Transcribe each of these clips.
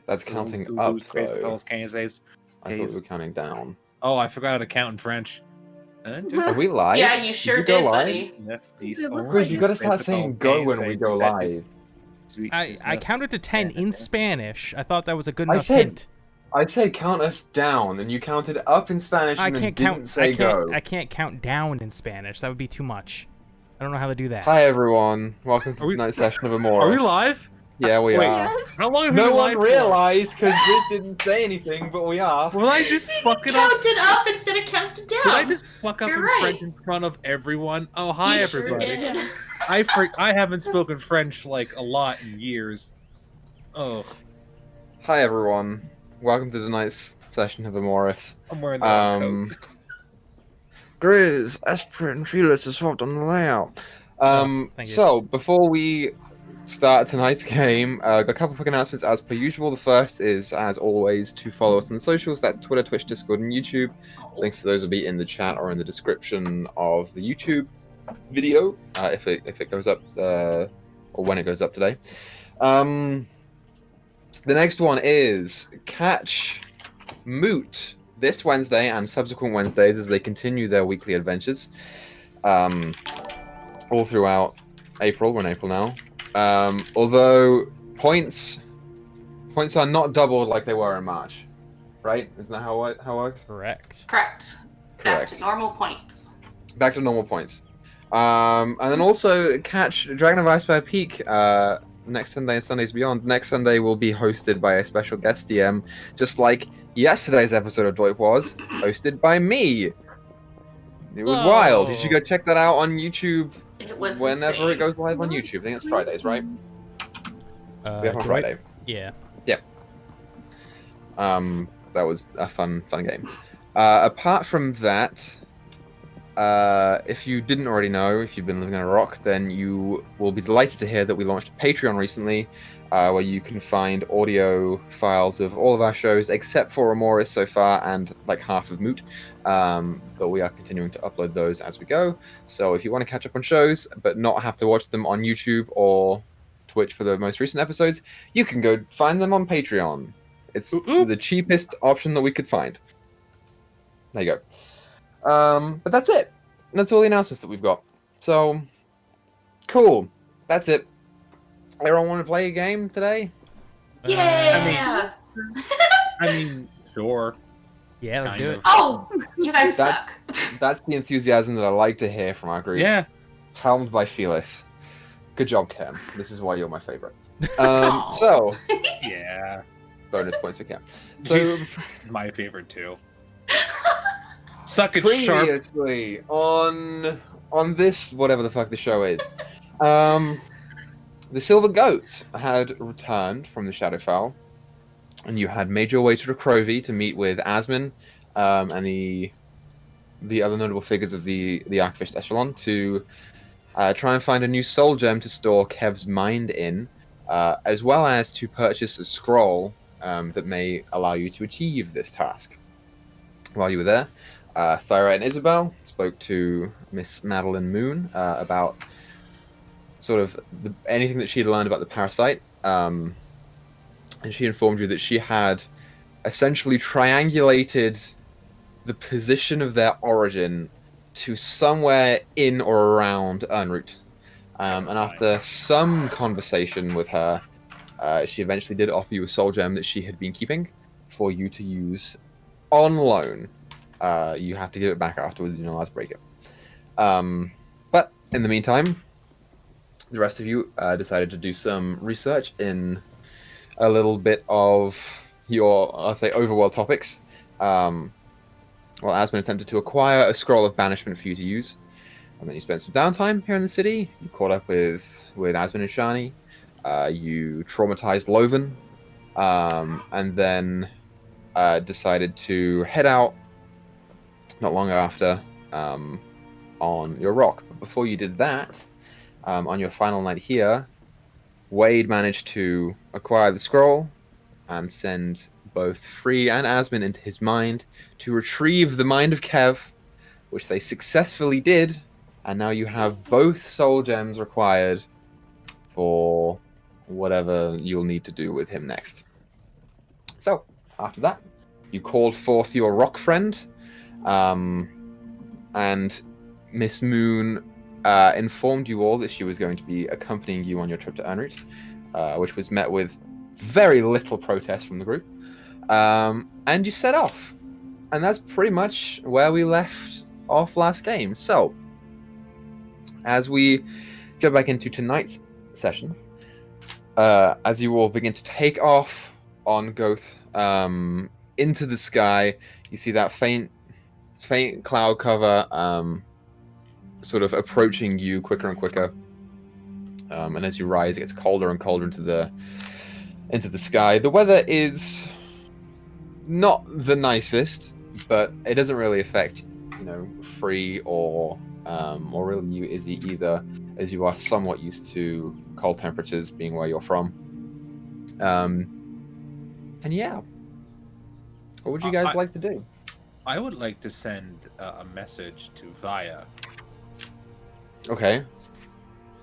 That's counting up, though. I thought we were counting down. Oh, I forgot how to count in French. Are we live? Yeah, you sure go did, live? buddy. Griz, you gotta start saying go when we go live. I counted to 10 in Spanish. I thought that was a good enough hint. I said count us down, and you counted up in Spanish and then didn't say go. I can't count down in Spanish. That would be too much. I don't know how to do that. Hi everyone, welcome to tonight's session of Emoris. Are we live? Yeah, we are. Yes. How long have No we one live realized because Griz didn't say anything, but we are. Will I just fuck it up? Counted up instead of counted down. Did I just fuck up You're in right. French in front of everyone? Oh, hi You everybody. Sure did. I haven't spoken French like a lot in years. Oh, Hi everyone, welcome to tonight's session of Emoris. I'm wearing the wrong coat. Griz, Esprit, and Felis are swapped on the layout. Thank you. So, before we start tonight's game, got a couple quick announcements as per usual. The first is, as always, to follow us on the socials. That's Twitter, Twitch, Discord, and YouTube. Links to those will be in the chat or in the description of the YouTube video, if it goes up, or when it goes up today. The next one is catch Moot this Wednesday and subsequent Wednesdays as they continue their weekly adventures. All throughout April. We're in April now. Although points are not doubled like they were in March, right? Isn't that how it works? Correct. Correct. Back to normal points. Back to normal points. And then also catch Dragon of Iceberg Peak next Sunday and Sundays beyond. Next Sunday will be hosted by a special guest DM, just like yesterday's episode of Doip was hosted by me. It was wild. You should go check that out on YouTube. It was whenever insane. it goes live on YouTube. I think it's Fridays, right? We have on Friday. Yeah. That was a fun game. Apart from that, if you didn't already know, if you've been living on a rock, then you will be delighted to hear that we launched a Patreon recently, where you can find audio files of all of our shows, except for Emoris so far, and like half of Moot. But we are continuing to upload those as we go. So if you want to catch up on shows, but not have to watch them on YouTube or Twitch for the most recent episodes, you can go find them on Patreon. It's the cheapest option that we could find. There you go. But that's it. That's all the announcements that we've got. So, cool. That's it. Everyone want to play a game today? Yeah. I mean, sure. Yeah, let's Kind do of. it. Oh, you guys suck. That's the enthusiasm that I like to hear from our group. Yeah. Helmed by Felis. Good job, Chem. This is why you're my favorite. Aw. So, Yeah. bonus points for Chem. So, She's my favorite too. Suck it, sharp. previously on this, whatever the fuck the show is, the Silver Goat had returned from the Shadowfowl, and you had made your way to Recrovy to meet with Asmin and the other notable figures of the Archfish Echelon to try and find a new soul gem to store Kev's mind in, as well as to purchase a scroll that may allow you to achieve this task. While you were there, Thyra and Isabel spoke to Miss Madeline Moon about sort of anything that she had learned about the parasite, and she informed you that she had essentially triangulated the position of their origin to somewhere in or around Urnroot. And after some conversation with her, she eventually did offer you a soul gem that she had been keeping for you to use on loan. You have to give it back afterwards, you're not allowed to break it. But in the meantime, the rest of you decided to do some research in a little bit of your, I'll say, overworld topics. Well, Asmin attempted to acquire a scroll of banishment for you to use. And then you spent some downtime here in the city. You caught up with Asmin and Shani. You traumatized Loven. And then decided to head out not long after on your rock. But before you did that, on your final night here, Wade managed to acquire the scroll and send both Free and Asmin into his mind to retrieve the mind of Kev, which they successfully did, and now you have both soul gems required for whatever you'll need to do with him next. So, after that, you called forth your rock friend, and Miss Moon informed you all that she was going to be accompanying you on your trip to Unroot, which was met with very little protest from the group. And you set off. And that's pretty much where we left off last game. So, as we jump back into tonight's session, as you all begin to take off on Goth into the sky, you see that faint cloud cover sort of approaching you quicker and quicker. And as you rise, it gets colder and colder into the sky. The weather is not the nicest, but it doesn't really affect, Free or really you, Izzy, either, as you are somewhat used to cold temperatures being where you're from. And yeah, what would you guys like to do? I would like to send a message to Vaya. Okay.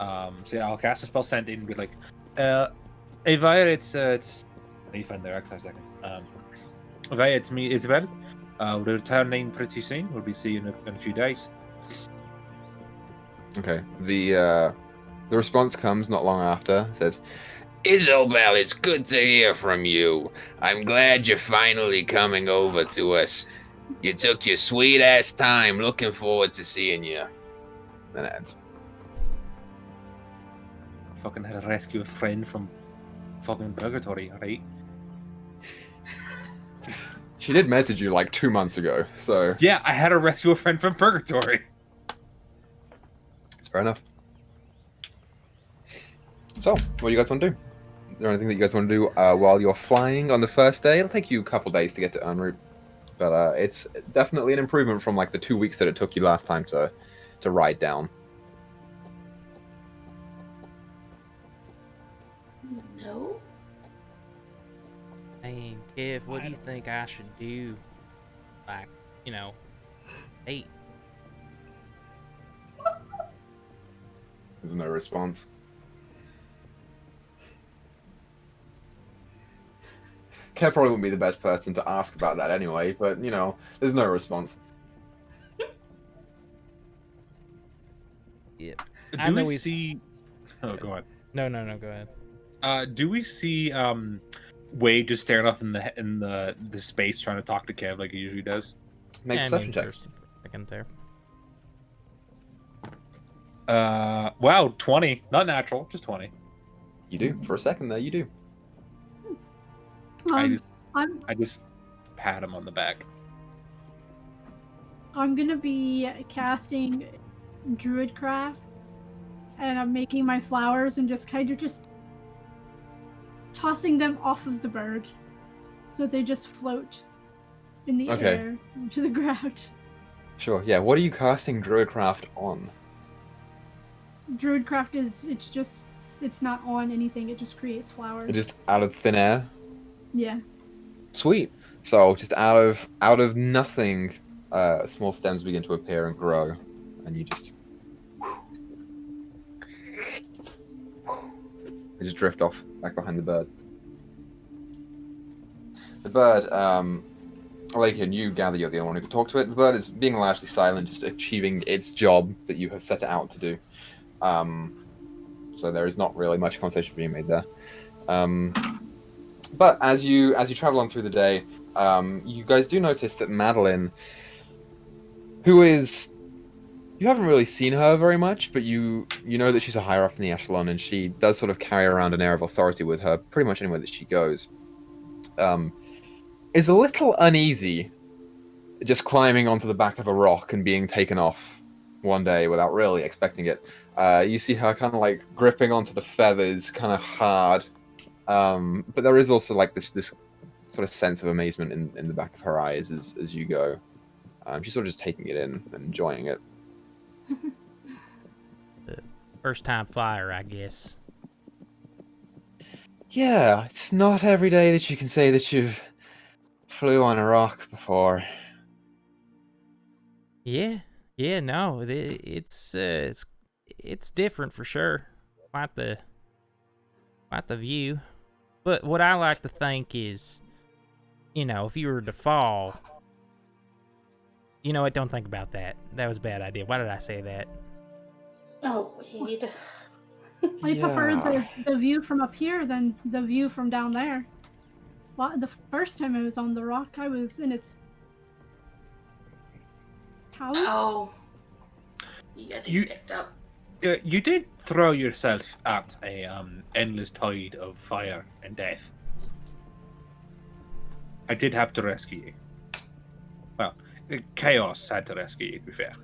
So yeah, I'll cast a spell send in and be like, hey Vaya, it's I need to find their exercise second. Vaya, it's me, Isabel. We're returning pretty soon. We'll be seeing you in a few days. Okay. The response comes not long after. It says, Isabel, it's good to hear from you. I'm glad you're finally coming over to us. You took your sweet ass time. Looking forward to seeing you. And it ends. Fucking had to rescue a friend from fucking purgatory, right? She did message you like 2 months ago, so... Yeah, I had to rescue a friend from purgatory. It's fair enough. So, what do you guys want to do? Is there anything that you guys want to do while you're flying on the first day? It'll take you a couple days to get to en route, but it's definitely an improvement from like the 2 weeks that it took you last time to ride down. No. Hey, Kev, what do you think I should do? Like, hey. There's no response. Kev probably wouldn't be the best person to ask about that anyway, but, there's no response. Yep. Do we see... Oh, go on. No, go ahead. Do we see Wade just staring off in the space trying to talk to Kev like he usually does? Make a perception check. There's a second there. Wow, 20. Not natural, just 20. You do. For a second there, you do. I just pat him on the back. I'm gonna be casting Druidcraft, and I'm making my flowers and just kind of tossing them off of the bird, so they just float in the air to the ground. Sure. Yeah. What are you casting Druidcraft on? Druidcraft it's not on anything. It just creates flowers. It just out of thin air. Yeah. Sweet. So just out of nothing, small stems begin to appear and grow, and you just they just drift off back behind the bird. The bird, and you gather you're the only one who can talk to it. The bird is being largely silent, just achieving its job that you have set it out to do. So there is not really much conversation being made there. But as you travel on through the day, you guys do notice that Madeline, who is... You haven't really seen her very much, but you know that she's a higher up in the echelon, and she does sort of carry around an air of authority with her pretty much anywhere that she goes. Is a little uneasy just climbing onto the back of a rock and being taken off one day without really expecting it. You see her kind of like gripping onto the feathers kind of hard. But there is also like this sort of sense of amazement in the back of her eyes as you go. She's sort of just taking it in and enjoying it. First time flyer, I guess. Yeah, it's not every day that you can say that you've flew on a rock before. Yeah, no, it's different for sure. Quite the view. But what I like to think is you know, if you were to fall, you know what? Don't think about that. That was a bad idea. Why did I say that? Oh, wait. I prefer the view from up here than the view from down there. The first time I was on the rock, I was in its talons. Oh. You got picked up. You did throw yourself at a endless tide of fire and death. I did have to rescue you. Well, Chaos had to rescue you, to be fair.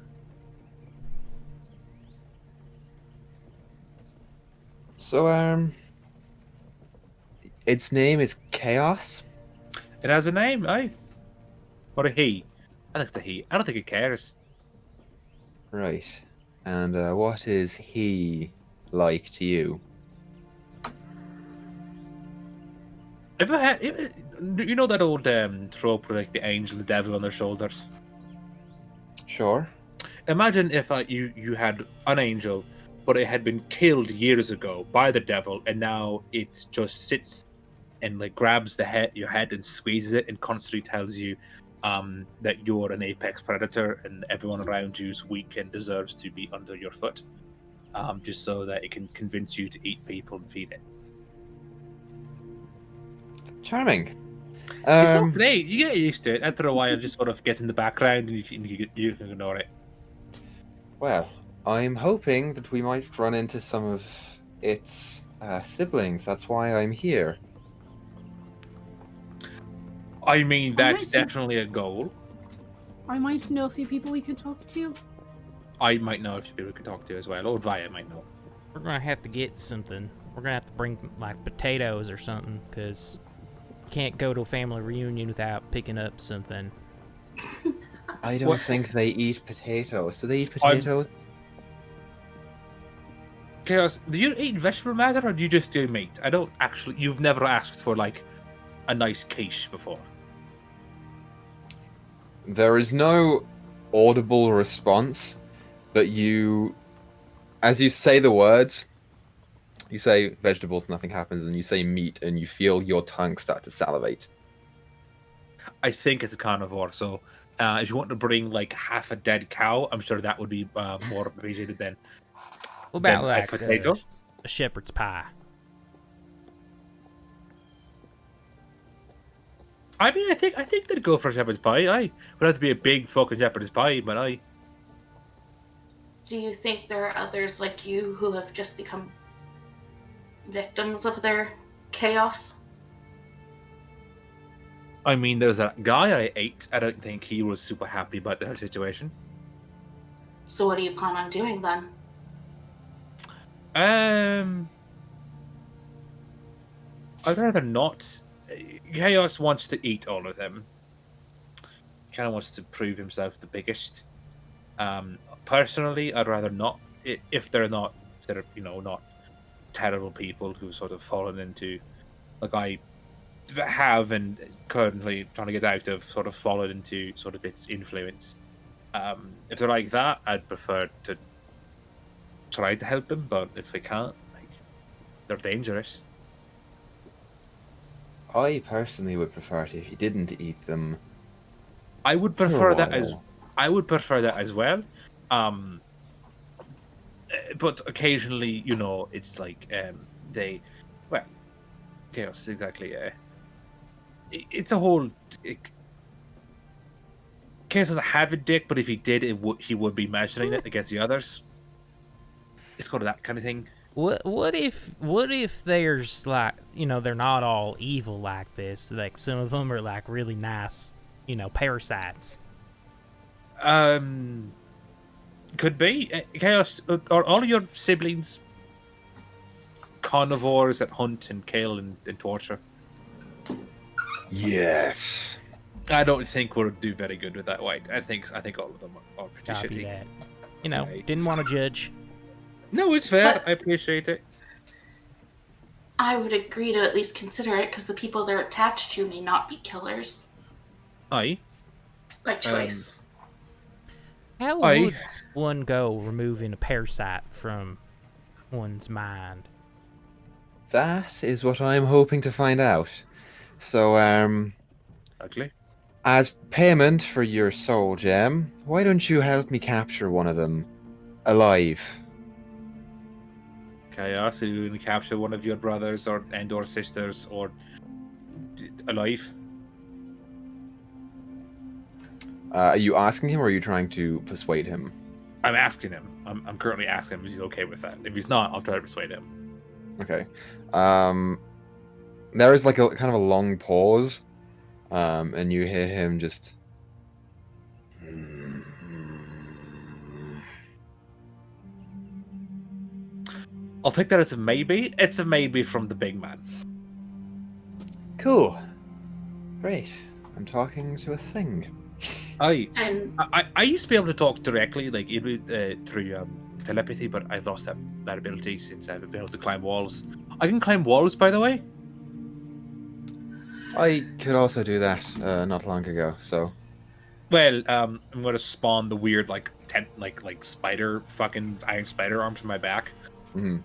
So, its name is Chaos? It has a name, aye? Or a he. I think it's a he. I don't think it cares. Right. And what is he like to you? You know that old trope with like the angel, the devil on their shoulders? Sure. Imagine if you had an angel, but it had been killed years ago by the devil, and now it just sits and like grabs your head and squeezes it, and constantly tells you that you're an apex predator and everyone around you is weak and deserves to be under your foot, just so that it can convince you to eat people and feed it. Charming. It's not great. You get used to it. After a while, it just sort of gets in the background and you can ignore it. Well, I'm hoping that we might run into some of its siblings. That's why I'm here. I mean, that's definitely a goal. I might know a few people we could talk to. I might know a few people we could talk to as well. Or Via might know. We're gonna have to get something. We're gonna have to bring like potatoes or something, because you can't go to a family reunion without picking up something. I don't think they eat potatoes. Do they eat potatoes? Chaos, do you eat vegetable matter or do you just do meat? I don't actually. You've never asked for like a nice quiche before. There is no audible response, but as you say the words, you say vegetables, nothing happens, and you say meat, and you feel your tongue start to salivate. I think it's a carnivore, so if you want to bring like half a dead cow, I'm sure that would be more appreciated than. What about like a potato? A shepherd's pie? I mean, I think they'd go for a shepherd's pie. Aye, would have to be a big fucking shepherd's pie, but aye. Do you think there are others like you who have just become victims of their chaos? I mean, there's that guy I ate. I don't think he was super happy about the whole situation. So what do you plan on doing then? I'd rather not. Chaos wants to eat all of them. He kind of wants to prove himself the biggest. Personally, I'd rather not. If they're not terrible people who've sort of fallen into, like I have and currently trying to get out of, sort of fallen into sort of its influence. If they're like that, I'd prefer to try to help them, but if they can't, like, they're dangerous. I personally would prefer it if you didn't eat them. I would prefer that as well. But occasionally, it's like Chaos is exactly. It's a whole. Chaos doesn't have a dick, but if he did, he would be measuring it against the others. It's kind of that kind of thing. What if there's like, they're not all evil like this? Like some of them are like really nice, parasites. Could be. Chaos, are all of your siblings carnivores that hunt and kill and torture? Yes. I don't think we'll do very good with that. White. I think all of them are pretty Copy shitty. that. Right. Didn't want to judge. No, it's fair. But I appreciate it. I would agree to at least consider it because the people they're attached to may not be killers. Aye. By choice. How would one go removing a parasite from one's mind? That is what I'm hoping to find out. So, Ugly. As payment for your soul gem, why don't you help me capture one of them alive? Chaos, are you going to capture one of your brothers or sisters or alive? Are you asking him or are you trying to persuade him? I'm asking him. I'm currently asking him if he's okay with that. If he's not, I'll try to persuade him. Okay. There is like a kind of a long pause, and you hear him just. I'll take that as a maybe. It's a maybe from the big man. Cool. Great. I'm talking to a thing. And I used to be able to talk directly, like through telepathy, but I've lost that ability since I've been able to climb walls. I can climb walls, by the way. I could also do that not long ago, so. Well, I'm going to spawn the weird like tent, like spider, fucking iron spider arms from my back. Mm-hmm.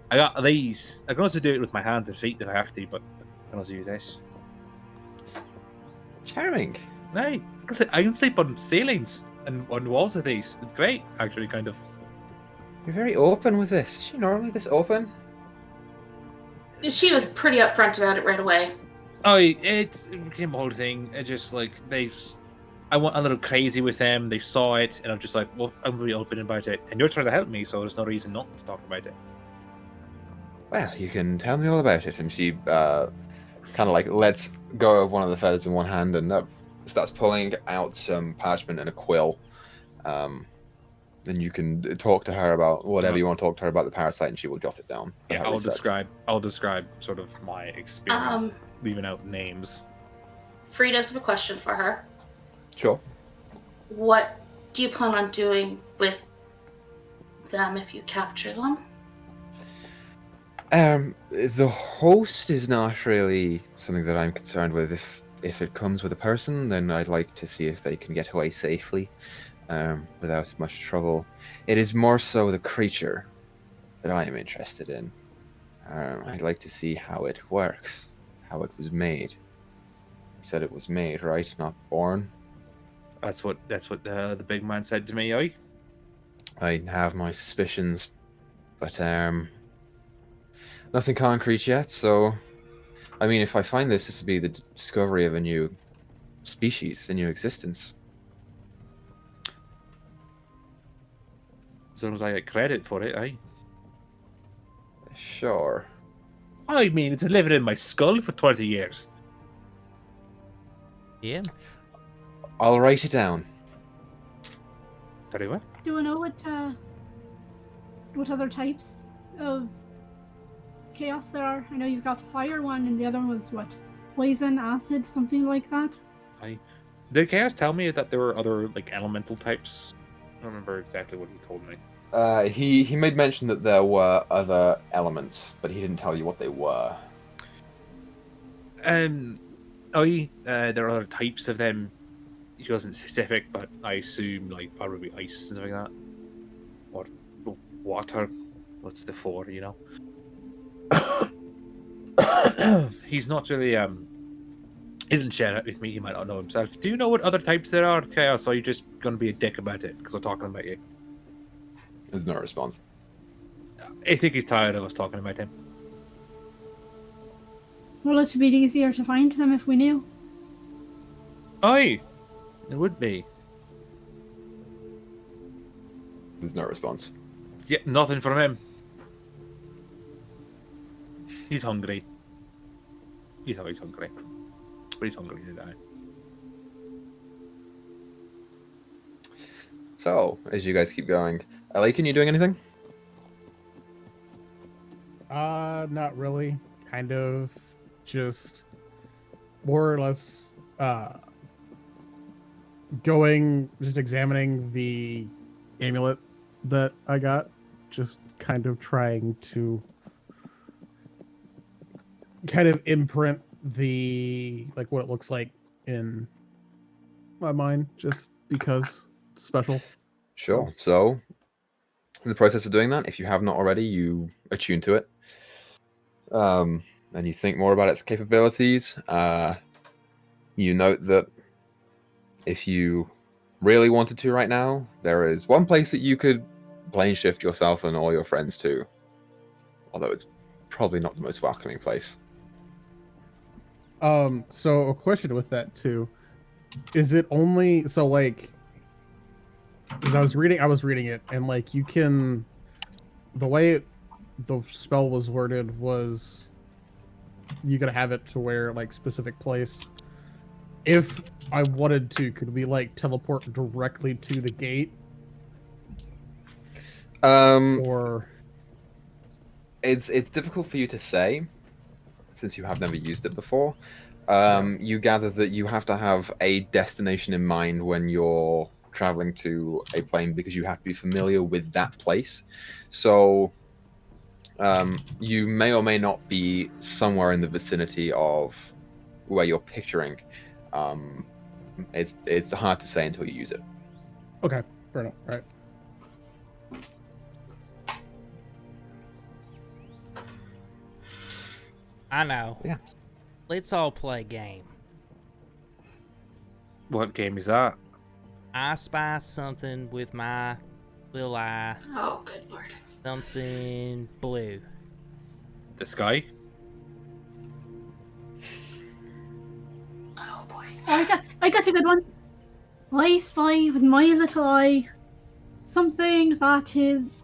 I got these. I can also do it with my hands and feet if I have to, but I can also use this. Charming. Hey, I can sleep on ceilings and on walls with these. It's great, actually, kind of. You're very open with this. Is she normally this open? she was pretty upfront about it right away. Oh, it became a whole thing. It just like I went a little crazy with them. They saw it, and I'm just like, well, I'm really open about it, and you're trying to help me, so there's no reason not to talk about it. Well, you can tell me all about it. And she kind of like lets go of one of the feathers in one hand and starts pulling out some parchment and a quill. Then you can talk to her about whatever you want to talk to her about the parasite, and she will jot it down. Yeah, I'll describe sort of my experience, leaving out names. Frida's have a question for her. Sure. What do you plan on doing with them if you capture them? The host is not really something that I'm concerned with. If it comes with a person, then I'd like to see if they can get away safely, without much trouble. It is more so the creature that I am interested in. I'd like to see how it works, how it was made. You said it was made, right? Not born. That's what the big man said to me. I have my suspicions, but nothing concrete yet. So, I mean, if I find this would be the discovery of a new species, a new existence. As long as I get credit for it, Sure. I mean, it's living in my skull for 20 years. Yeah. I'll write it down. Very well. Do we know what other types of chaos there are? I know you've got the fire one, and the other one's what? Poison, acid, something like that? Did Chaos tell me that there were other like elemental types? I don't remember exactly what he told me. He made mention that there were other elements, but he didn't tell you what they were. There are other types of them. He wasn't specific, but I assume like probably ice and stuff like that, or water. What's the four? You know. He's not really He didn't share it with me. He might not know himself. Do you know what other types there are, Chaos? Or are you just gonna be a dick about it because I'm talking about you? There's no response. I think he's tired of us talking about him. Well, it would be easier to find them if we knew. Aye, it would be. There's no response. Yeah, nothing from him. He's hungry. He's always hungry. But he's hungry today. So, as you guys keep going, Ellie, can you doing anything? Not really. Kind of just more or less just examining the amulet that I got, just kind of trying to kind of imprint the like what it looks like in my mind, just because it's special. Sure. So, in the process of doing that, if you have not already, you attune to it. And you think more about its capabilities. You note that if you really wanted to right now, there is one place that you could plane shift yourself and all your friends to. Although it's probably not the most welcoming place. So a question with that too. Is it only so like because I was reading it and like you can the way the spell was worded was you gotta have it to where like specific place. If I wanted to, could we like teleport directly to the gate? Or it's difficult for you to say since you have never used it before. You gather that you have to have a destination in mind when you're traveling to a plane because you have to be familiar with that place. So you may or may not be somewhere in the vicinity of where you're picturing. It's hard to say until you use it. okay, fair enough. All right. I know. Yeah. Let's all play a game. What game is that? I spy something with my little eye. Oh, good lord. Something blue. The sky? Oh boy. I got a good one. I spy with my little eye something that is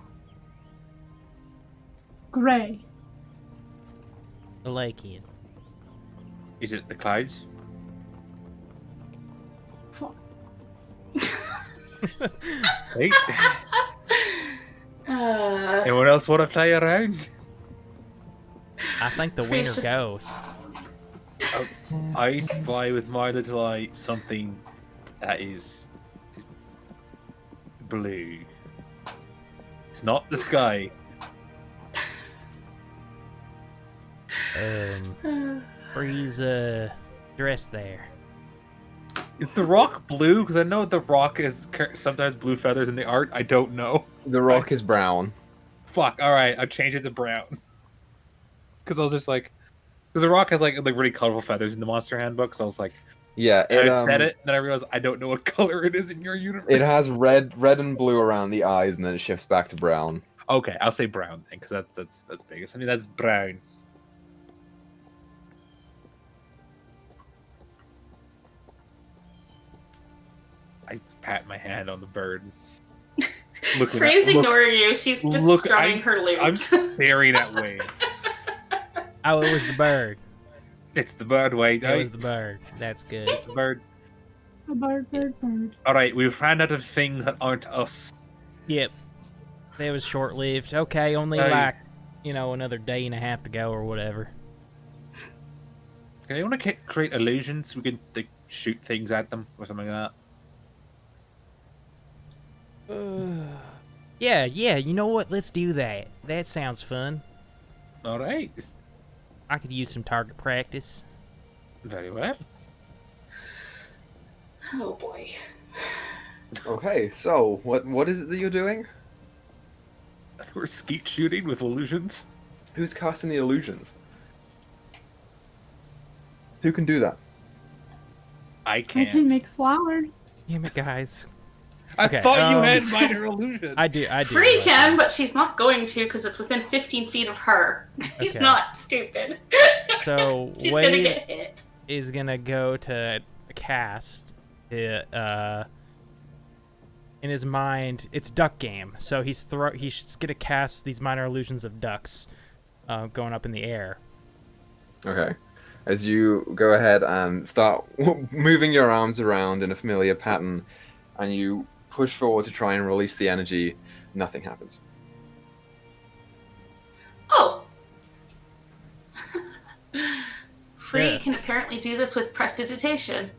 grey. The Lakean. Is it the clouds? Fuck. Hey, Uh, anyone else want to play around? I think the Freeze winner just- goes. I spy with my little eye something that is blue. It's not the sky. Breeze dress there. Is the rock blue? Because I know the rock is sometimes blue feathers in the art. I don't know. The rock is brown. Fuck. All right, I'll change it to brown. Because I was just like, because the rock has like really colorful feathers in the Monster Handbook. So I was like, Yeah, and I said it, and then I realized I don't know what color it is in your universe. It has red and blue around the eyes, and then it shifts back to brown. Okay, I'll say brown then, because that's biggest. I mean, that's brown. I pat my hand on the bird. Freeze ignoring you. She's just strumming her lute. I'm staring at Wade. Oh, it was the bird. It's the bird, Wade. It was the bird. That's good. It's the bird. A bird. All right, we've ran out of things that aren't us. Yep. That was short-lived. Okay, only like, another day and a half to go or whatever. Okay, you want to create illusions? We can like, shoot things at them or something like that. Yeah, you know what? Let's do that. That sounds fun. All right. I could use some target practice. Very well. Oh boy. Okay, so what is it that you're doing? We're skeet shooting with illusions. Who's casting the illusions? Who can do that? I I can't. can make flowers. Damn it, guys. I Okay, thought you had minor illusion. I do. Free can, but she's not going to because it's within 15 feet of her. She's Okay. not stupid. So She's gonna Wade get hit. is gonna go to cast it, in his mind. It's duck game, so he's gonna cast these minor illusions of ducks going up in the air. Okay. As you go ahead and start moving your arms around in a familiar pattern, and you push forward to try and release the energy, nothing happens. Oh. Free Yeah. can apparently do this with prestidigitation.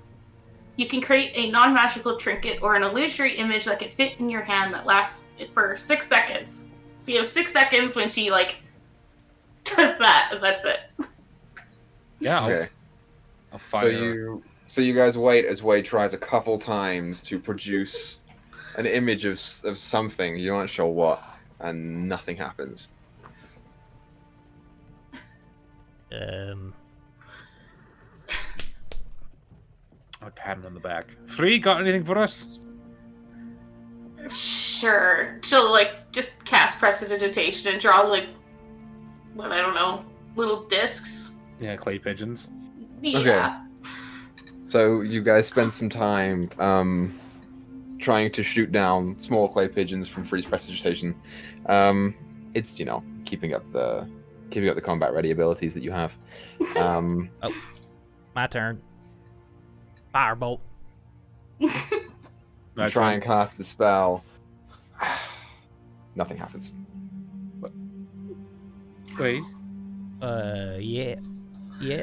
You can create a non-magical trinket or an illusory image that can fit in your hand that lasts for 6 seconds. So you have 6 seconds when she, does that. That's it. Yeah. Okay. I'll fire. So you guys wait as Wade tries a couple times to produce an image of something. You aren't sure what, and nothing happens. pat him on the back. Free, got anything for us? Sure. She'll like just cast prestidigitation and draw like what, I don't know, little discs. Yeah, clay pigeons. Yeah. So you guys spend some time trying to shoot down small clay pigeons from freeze prestidigitation. It's keeping up the combat ready abilities that you have. My turn. Firebolt. Try and cast the spell. Nothing happens. Wait. Yeah.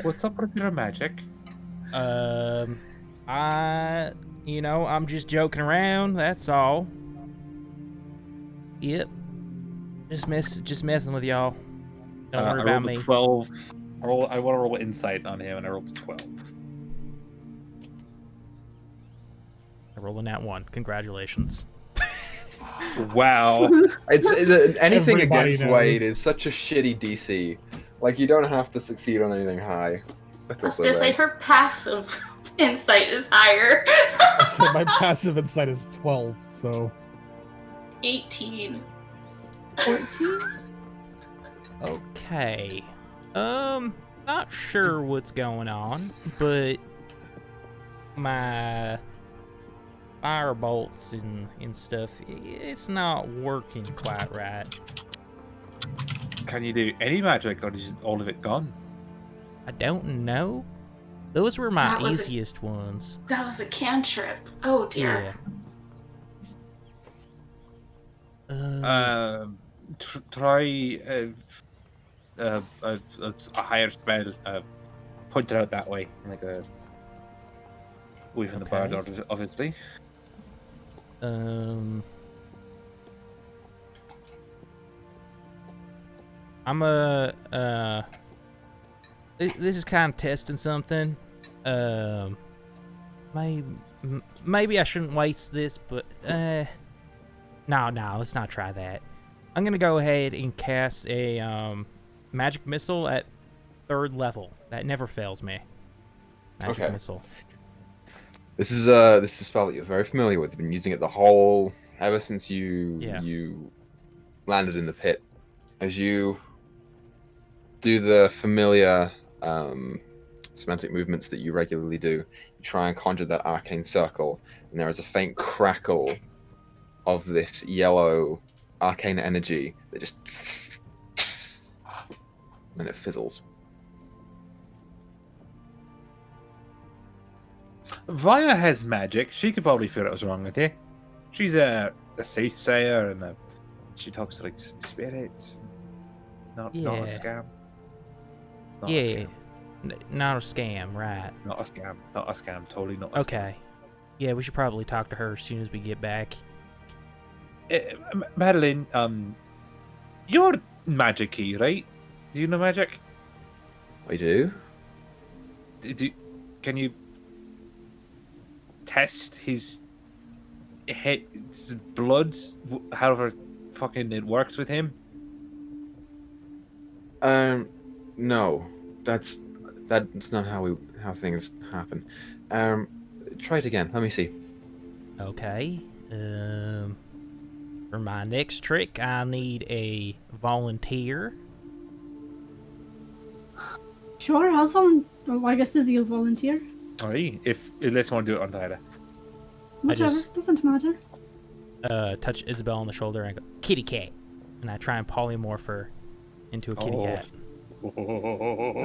What's up with your magic? I'm just joking around. That's all. Yep. Just messing with y'all. Don't worry about me. 12. I want to roll insight on him, and I rolled a 12. I rolled a nat 1. Congratulations. Wow. It's anything Everybody against knows. Wade is such a shitty DC. Like, you don't have to succeed on anything high. I I feel was so gonna say bad. her passive insight is higher. So my passive insight is 12, so 18. 14? Okay. Not sure what's going on, but my firebolts and stuff, it's not working quite right. Can you do any magic, or is all of it gone? I don't know. Those were my That was easiest ones. That was a cantrip. Oh dear. Yeah. Try a higher spell. Point it out that way, like a away from the Okay. bard, obviously. I'm this is kind of testing something. Maybe I shouldn't waste this, but no, let's not try that. I'm gonna go ahead and cast a magic missile at 3rd level. That never fails me. Magic Okay. missile. This is a spell that you're very familiar with. You've been using it ever since you landed in the pit. As you do the familiar semantic movements that you regularly do, you try and conjure that arcane circle, and there is a faint crackle of this yellow arcane energy that just and it fizzles. Vaya has magic. She could probably figure out what's wrong with you. She's a soothsayer, and she talks to like spirits. Not a Yeah. scam. It's not a Yeah, scam. not a scam, right? Not a scam. Not a scam. Totally not a scam. Okay. Yeah, we should probably talk to her as soon as we get back. Madeline, you're magic-y, right? Do you know magic? We do? Can you test his blood, however fucking it works with him? No. That's not how things happen. Try it again. Let me see. Okay. For my next trick, I need a volunteer. Sure, I'll volunteer. Well, I guess Izzy will volunteer. Alright, if let's want to do it on Tyler. Whichever, just- doesn't matter. Touch Isabel on the shoulder and go, kitty cat. And I try and polymorph her into a kitty cat.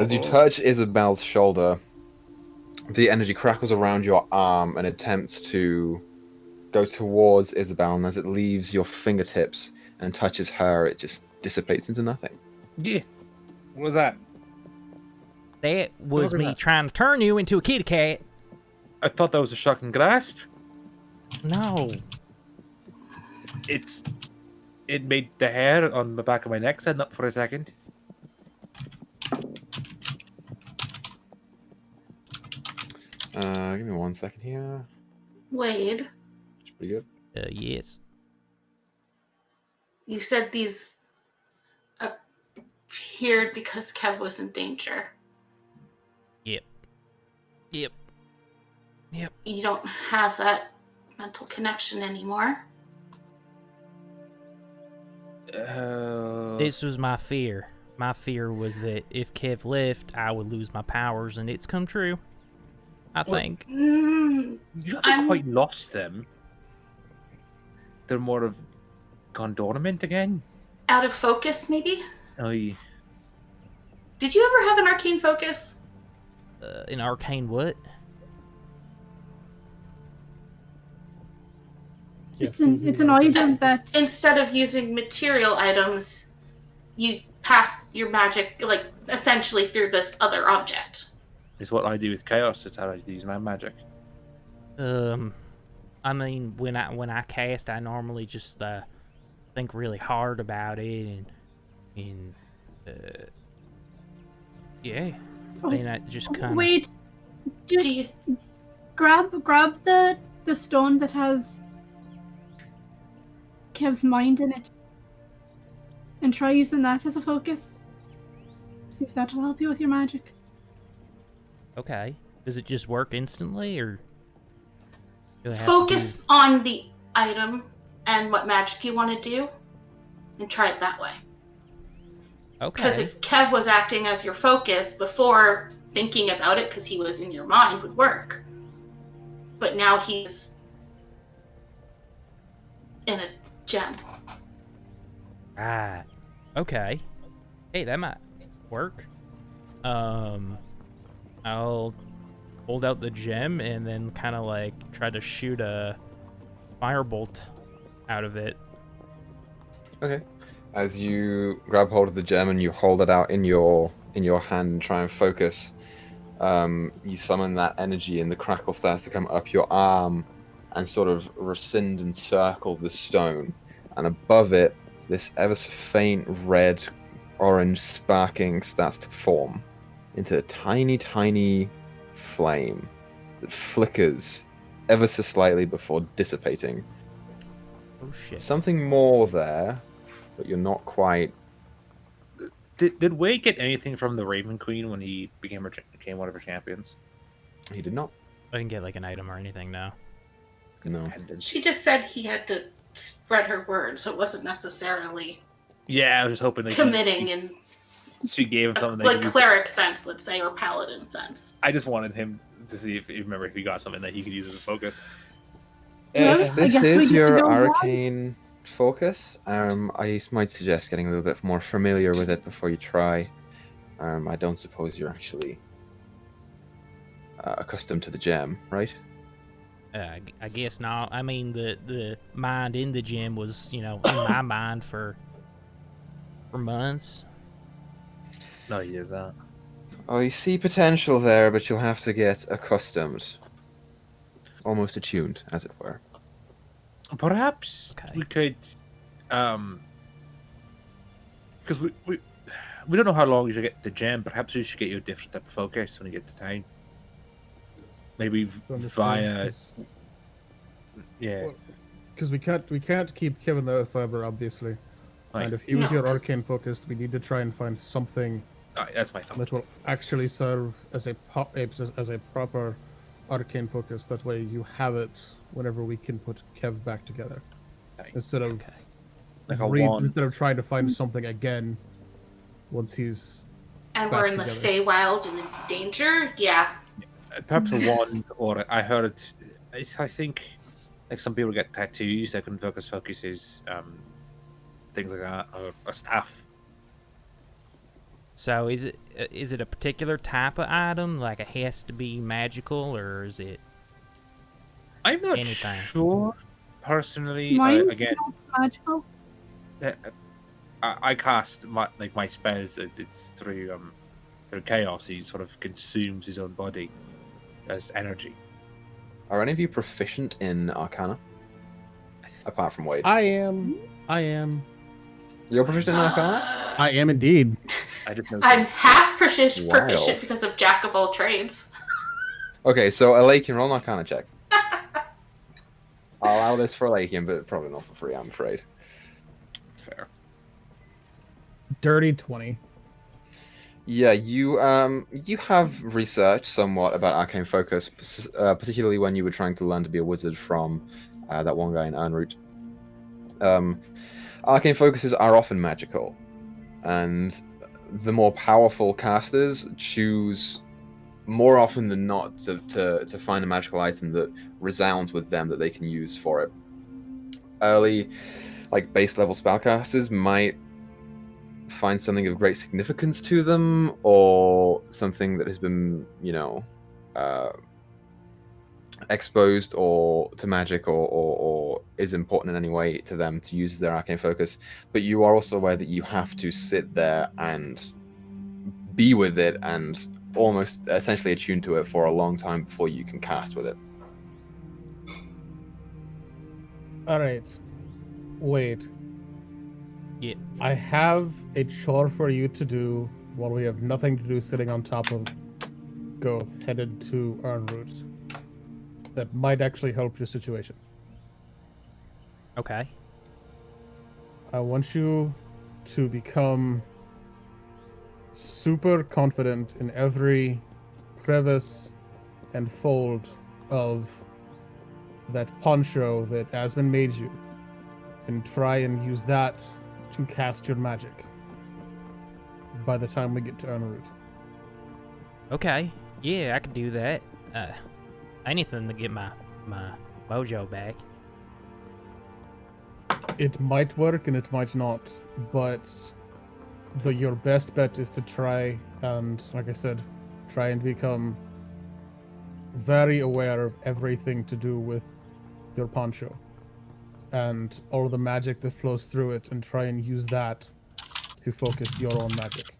As you touch Isabel's shoulder, the energy crackles around your arm and attempts to go towards Isabel, and as it leaves your fingertips and touches her, it just dissipates into nothing. Yeah. What was that? That was Look at me that. trying to turn you into a kitty cat. I thought that was a shocking grasp. No. It made the hair on the back of my neck stand up for a second. Give me 1 second here. Wade, It's pretty good. Yes. you said these appeared because Kev was in danger. Yep. Yep. You don't have that mental connection anymore. This was my fear. My fear was that if Kev left, I would lose my powers, and it's come true. I think. Mm, You haven't quite lost them. They're more of gone dormant again. out of focus, maybe? I Did you ever have an arcane focus? An arcane what? It's an item that Instead of using material items, you pass your magic, like, essentially through this other object. It's what I do with chaos. It's how I use my magic. I mean, when I cast, I normally just think really hard about it, and yeah. Then I just kind of wait. Do you Grab the stone that has Kev's mind in it, and try using that as a focus. See if that'll help you with your magic. Okay. Does it just work instantly, or do I have focus on the item and what magic you want to do, and try it that way? Because Okay. if Kev was acting as your focus before thinking about it, because he was in your mind, would work. But now he's in a gem. Right. Okay. Hey, that might work. I'll hold out the gem and then kind of like try to shoot a firebolt out of it. Okay. As you grab hold of the gem and you hold it out in your hand and try and focus, you summon that energy and the crackle starts to come up your arm and sort of rescind and circle the stone. And above it, this ever so faint red, orange sparking starts to form into a tiny, tiny flame that flickers ever so slightly before dissipating. Oh shit. Something more there, but you're not quite. Did Wade get anything from the Raven Queen when he became one of her champions? He did not. I didn't get like an item or anything, no. No. She just said he had to spread her word, so it wasn't necessarily Yeah, I was just hoping that committing in she gave him something that like he could use. cleric sense, let's say, or paladin sense. I just wanted him to see if he got something that he could use as a focus. Well, If I this guess we is get your to go on. arcane focus, I might suggest getting a little bit more familiar with it before you try. I don't suppose you're actually accustomed to the gem, right? I guess not. I mean, the mind in the gym was, in my mind for months. No, he is that. Oh, you see potential there, but you'll have to get accustomed. Almost attuned, as it were. Perhaps Okay. we could, because we don't know how long you should get the gem. Perhaps we should get you a different type of focus when you get to town. Maybe via, yeah. Because we can't keep Kevin there forever, obviously. Right. And if he was No, your that's- arcane focus, we need to try and find something Alright, that's my thought. that will actually serve as a proper arcane focus. That way, you have it whenever we can put Kev back together, Right. instead of Okay. Like a wand. instead of trying to find something again once he's And back we're in the together. Feywild and in danger, yeah. Perhaps a wand, or I heard. I think, like some people get tattoos that can focuses, things like that, or a staff. So is it a particular type of item? Like it has to be magical, or is it? I'm not Anything. sure. Personally, Mine's again, not magical. I cast my spells. It's through chaos. He sort of consumes his own body as energy. Are any of you proficient in Arcana? Apart from Wade. I am. You're proficient in Arcana? I am indeed. I just know. I'm half proficient Wow. because of Jack of all trades. Okay, so Alakian, roll an Arcana check. I'll allow this for Alakian, but probably not for free, I'm afraid. Fair. Dirty 20. Yeah, you have researched somewhat about arcane focus, particularly when you were trying to learn to be a wizard from that one guy in Ernroot. Arcane focuses are often magical, and the more powerful casters choose more often than not to find a magical item that resounds with them that they can use for it. Early, like base level spellcasters might find something of great significance to them, or something that has been, exposed or to magic, or is important in any way to them to use their arcane focus. But you are also aware that you have to sit there and be with it and almost essentially attune to it for a long time before you can cast with it. All right. Wait. Yeah. I have a chore for you to do while we have nothing to do sitting on top of Goth headed to Ernroot. That might actually help your situation. Okay. I want you to become super confident in every crevice and fold of that poncho that Asmund made you, and try and use that to cast your magic by the time we get to Ernroot. Okay. Yeah, I can do that. Anything to get my mojo back. It might work and it might not, but your best bet is to try and, like I said, try and become very aware of everything to do with your poncho and all the magic that flows through it, and try and use that to focus your own magic.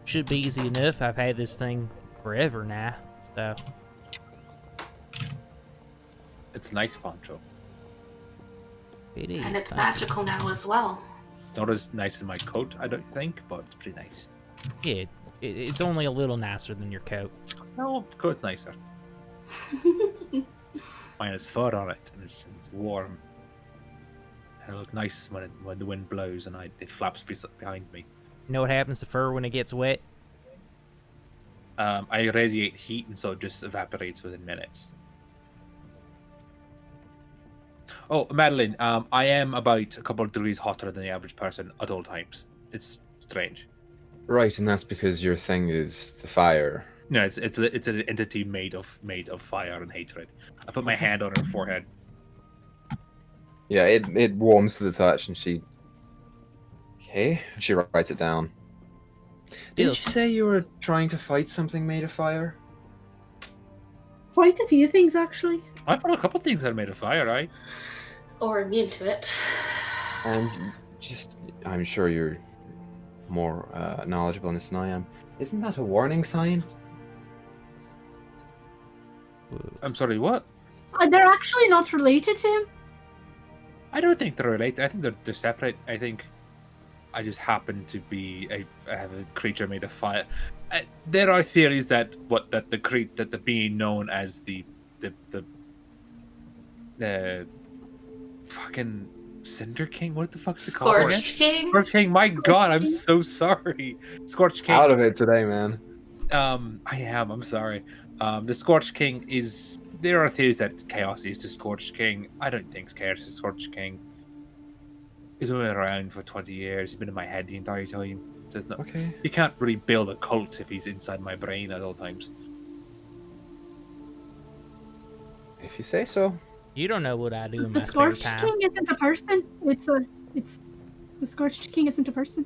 Should be easy enough. I've had this thing forever now, so. It's a nice poncho. It is. And it's thank you. magical now as well. Not as nice as my coat, I don't think, but it's pretty nice. Yeah, it's only a little nicer than your coat. No, coat's nicer. Mine has fur on it, and it's warm. And it looks nice when the wind blows and it flaps behind me. You know what happens to fur when it gets wet? I radiate heat, and so it just evaporates within minutes. Oh, Madeline, I am about a couple of degrees hotter than the average person at all times. It's strange. Right, and that's because your thing is the fire. No, it's an entity made of fire and hatred. I put my hand on her forehead. Yeah, it warms to the touch, and she... Okay, she writes it down. Did you Yes. say you were trying to fight something made of fire? Quite a few things, actually. I've got a couple of things that are made of fire, right? Or immune to it. And I'm sure you're more knowledgeable in this than I am. Isn't that a warning sign? I'm sorry, what? They're actually not related to him. I don't think they're related. I think they're separate. I think I just happen to be I have a creature made of fire. There are theories that the being known as the fucking Cinder King. What the fuck's it called? Scorched King? Scorch King. My God, I'm so sorry. Scorch King. Out of it today, man. I am. I'm sorry. The Scorched King is. There are theories that Chaos is the Scorched King. I don't think Chaos is the Scorched King. He's only around for 20 years. He's been in my head the entire time. Okay. You can't really build a cult if he's inside my brain at all times. If you say so. You don't know what I do in The my spare Scorched time. King isn't a person. It's the Scorched King isn't a person.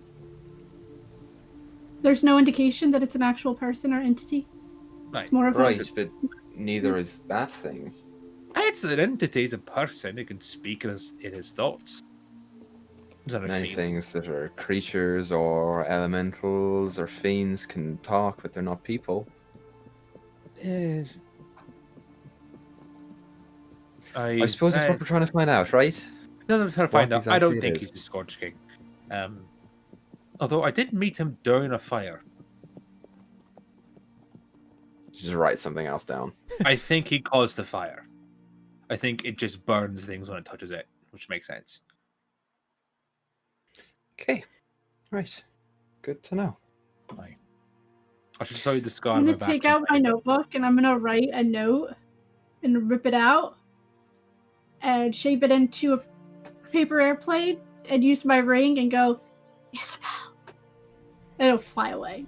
There's no indication that it's an actual person or entity. Right. It's more of Right, but neither is that thing. It's an entity, it's a person. It can speak in his thoughts. It's not a Many feeling. things that are creatures or elementals or fiends can talk, but they're not people. I suppose that's what we're trying to find out, right? No, I'm trying to find out. I exactly don't it think is. he's the Scorch King. Although I did meet him during a fire. Just write something else down. I think he caused the fire. I think it just burns things when it touches it, which makes sense. Okay. Right. Good to know. I should show you the scar. I'm gonna take out my notebook and I'm gonna write a note and rip it out and shape it into a paper airplane and use my ring and go, Isabel. And it'll fly away.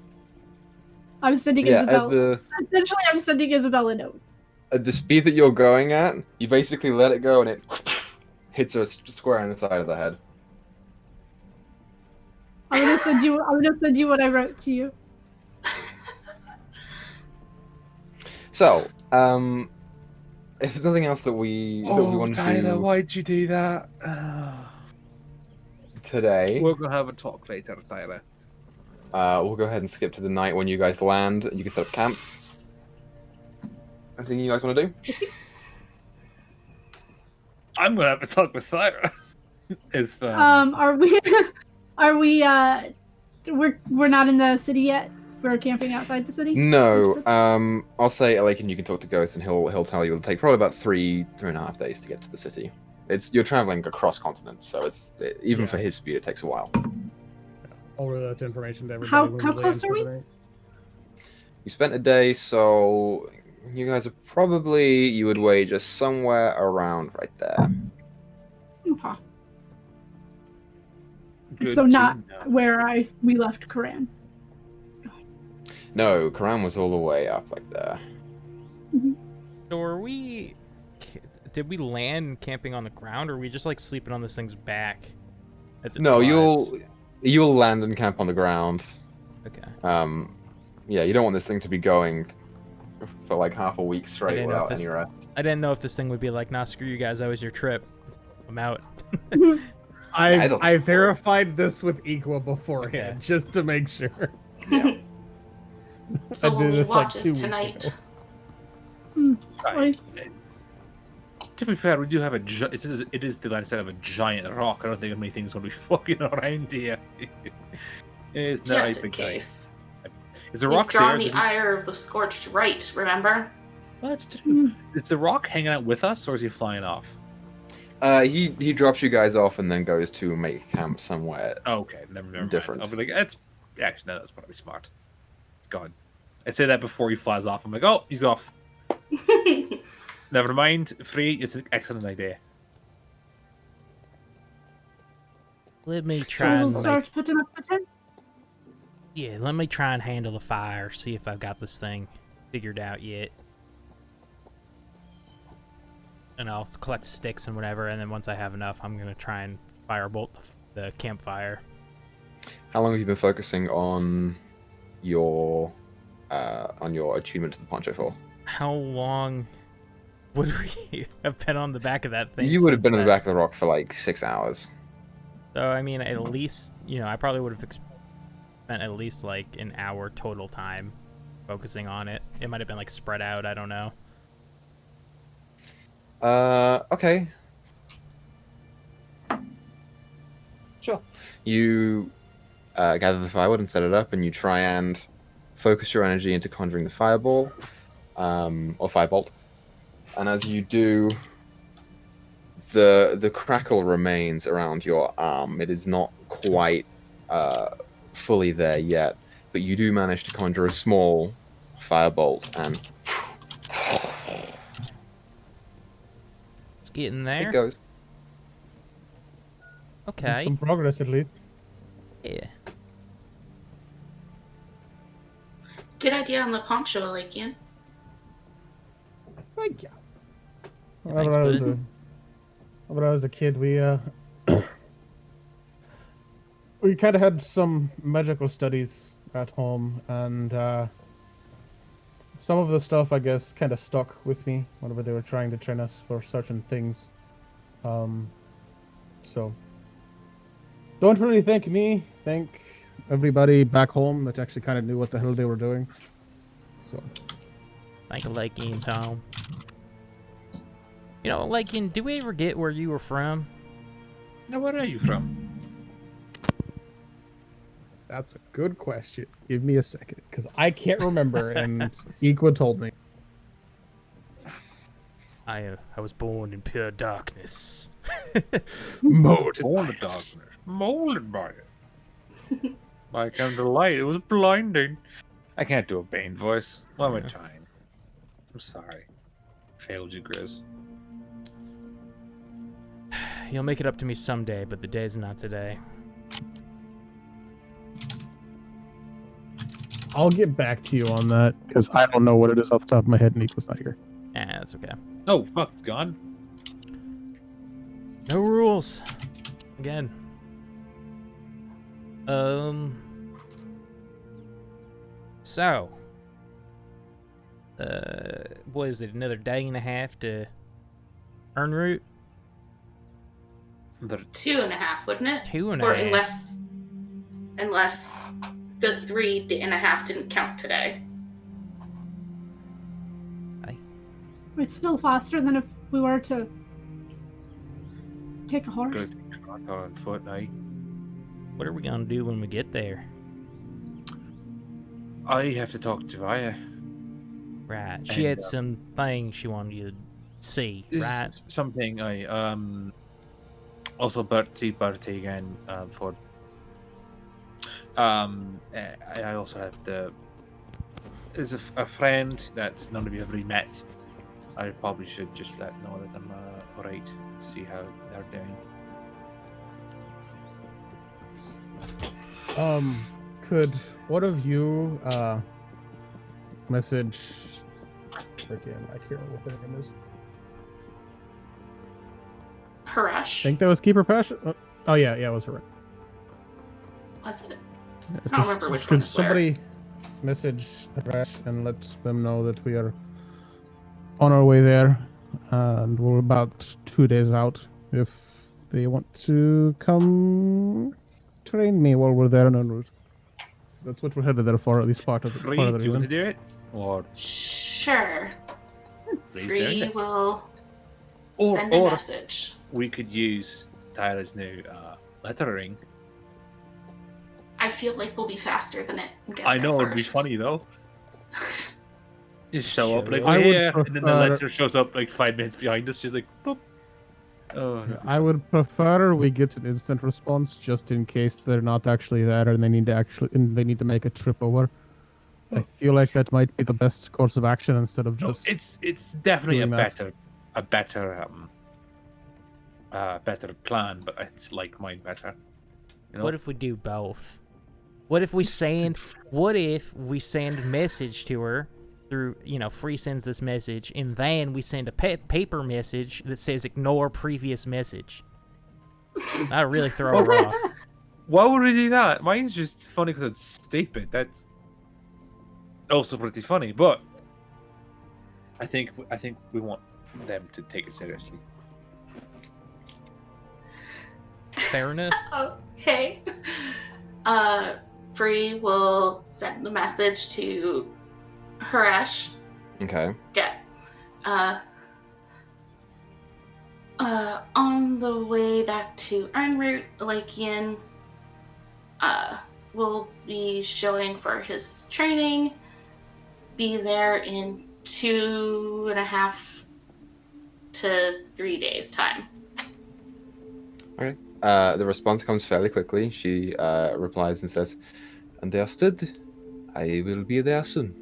I'm sending Isabel. Essentially, I'm sending Isabel a note. At the speed that you're going at, you basically let it go and it hits her square on the side of the head. I'm gonna send you what I wrote to you. So, if there's nothing else that we want to do why'd you do that? today, We're gonna have a talk later, Tyler. we'll go ahead and skip to the night when you guys land and you can set up camp. Anything you guys want to do? I'm gonna have a talk with Thyra. It's Are we we're not in the city yet? We're camping outside the city? No. I'll say Alec and you can talk to Goth and he'll tell you it'll take probably about 3.5 days to get to the city. You're traveling across continents, so even for his speed it takes a while. I'll relay that information to everybody. How when we close land are we? for the night. You spent a day, so you guys are probably, you would wager somewhere around right there. Okay. good So to not know. where we left Koran. No, Karan was all the way up like there. So are we? Did we land camping on the ground, or are we just like sleeping on this thing's back? As it No, flies? you'll land and camp on the ground. Okay. Yeah, you don't want this thing to be going for like half a week straight didn't know if without this- any rest. I didn't know if this thing would be like, nah, screw you guys. That was your trip. I'm out. I verified this with Equa beforehand, Okay. just to make sure. Yeah. So I we'll did need this, like, watches 2 weeks tonight. ago. Right. To be fair, we do have it is the landslide of a giant rock. I don't think anything's gonna be fucking around here. It's not Just a in big guy. case. Is the We've rock drawn there? the ire of the scorched right, remember? Well, that's true. Is the rock hanging out with us, or is he flying off? He drops you guys off and then goes to make camp somewhere. Oh, okay, never mind. Different. I'll be like, actually, no, that's probably smart. God, I say that before he flies off. I'm like, oh, he's off. Never mind. Free. It's an excellent idea. Let me try We'll and start putting up the tent. let me try and handle the fire. See if I've got this thing figured out yet. And I'll collect sticks and whatever, and then once I have enough, I'm gonna try and firebolt the campfire. How long have you been focusing on your attunement to the poncho for? How long would we have been on the back of that thing? You would have since been on the then? back of the rock for like 6 hours. So I mean, at least I probably would have spent at least like an hour total time focusing on it. It might have been like spread out. I don't know. Okay. Sure. You gather the firewood and set it up, and you try and focus your energy into conjuring the fireball, or firebolt. And as you do, the crackle remains around your arm. It is not quite fully there yet, but you do manage to conjure a small firebolt, and It's getting it there. goes. Okay. Some progress, at least. Yeah. Good idea on the poncho, Alakian. Thank you. Thanks, bud. When I was a kid, we we kind of had some magical studies at home, and some of the stuff, I guess, kind of stuck with me whenever they were trying to train us for certain things. So don't really thank me. Thank everybody back home that actually kind of knew what the hell they were doing. So Thank you, Lakean's home. Lakean, did we ever get where you were from? Now, where are you from? that's a good question. Give me a second, because I can't remember, and Equa told me. I was born in pure darkness. Molded. Molded darkness. Molded by it. Like under the light, it was blinding. I can't do a Bane voice. What am I trying? I'm sorry. Failed you, Griz. You'll make it up to me someday, but the day's not today. I'll get back to you on that because I don't know what it is off the top of my head, and Equa's not here. That's okay. Oh, fuck, it's gone. No rules. Again. So. What is it? Another day and a half to earn root? 2.5, wouldn't it? 2.5. Or unless the 3.5 didn't count today. It's still faster than if we were to take a horse. Good. On foot, eh? What are we gonna do when we get there? I have to talk to Vaya. Right. She had some things she wanted you to see, right? Something I also birthday again for I also have there's a friend that none of you have really met. I probably should just let know that I'm alright, see how they're doing. Could one of you message freaking I can't remember what her name is. I Harash. think that was Keeper Passion. Oh yeah, it was her. Was it? Yeah, I don't remember which one could is where. somebody message Rash and let them know that we are on our way there, and we're about 2 days out. If they want to come train me while we're there en route, that's what we're headed there for. At least part of Free, the do you want reason. to do it? Or Sure. please Free don't. will Or send a message. we could use Tyler's new lettering. I feel like we'll be faster than it. And get I there know it'd be first. funny though. Just show up Sure. like I we're would here, and then the prefer- letter shows up like 5 minutes behind us, just like boop. Oh, I would prefer we get an instant response, just in case they're not actually there and they need to make a trip over. I feel like that might be the best course of action instead of no, just. it's definitely doing that. a better plan, but I just like mine better. You know? What if we do both? What if we send message to her through, Free sends this message, and then we send a paper message that says ignore previous message. That'd really throw her off. Why would we do that? Mine's just funny because it's stupid. That's also pretty funny, but I think we want them to take it seriously. Fair enough. Okay. Free will send the message to Harash. Okay. Get. On the way back to en route, Lakian will be showing for his training. Be there in 2.5 to 3 days time. Okay. The response comes fairly quickly. She replies and says, "Understood. I will be there soon."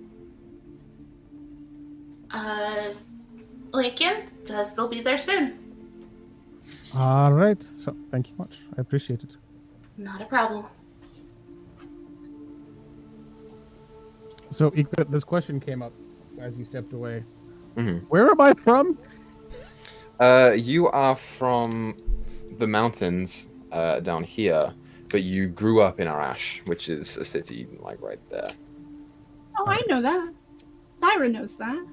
Lakian says they'll be there soon. All right. So thank you much. I appreciate it. Not a problem. So this question came up as you stepped away. Mm-hmm. Where am I from? You are from the mountains down here, but you grew up in Arash, which is a city like right there. Oh, I know that. Syra knows that.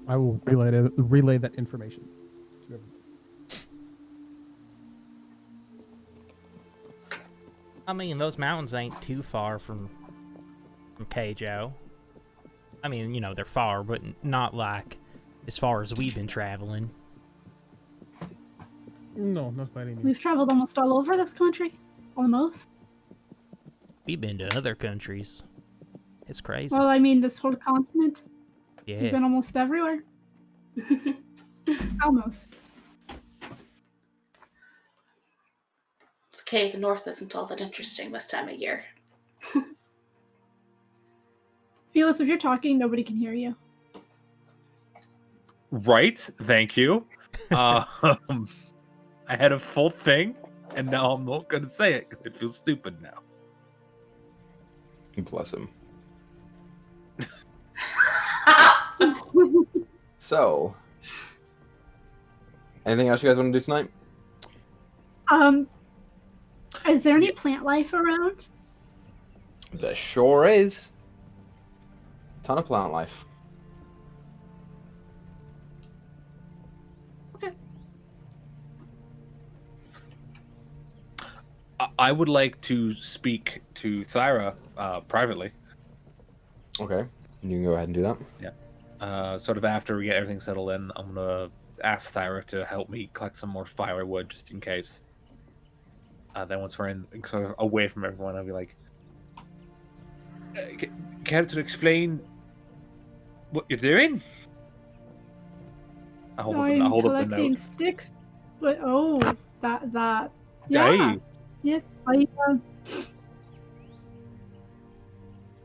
I will relay that information. I mean, those mountains ain't too far from Keijo. I mean, they're far, but not like as far as we've been traveling. No, not by any means. We've traveled almost all over this country. Almost. We've been to other countries. It's crazy. Well, I mean, this whole continent. We've Yeah. been almost everywhere. Almost. It's okay. The north isn't all that interesting this time of year. Felis, if you're talking, nobody can hear you. Right. Thank you. I had a full thing, and now I'm not going to say it because it feels stupid now. Bless him. So, anything else you guys want to do tonight? Is there any plant life around? There sure is. Ton of plant life. Okay. I would like to speak to Thyra privately. Okay, you can go ahead and do that. Sort of after we get everything settled in, I'm gonna ask Thyra to help me collect some more firewood just in case. Then once we're in sort of away from everyone, I'll be like, care to explain what you're doing? I hold I'm up the collecting note. sticks. But that. Yeah. Hey, Yes.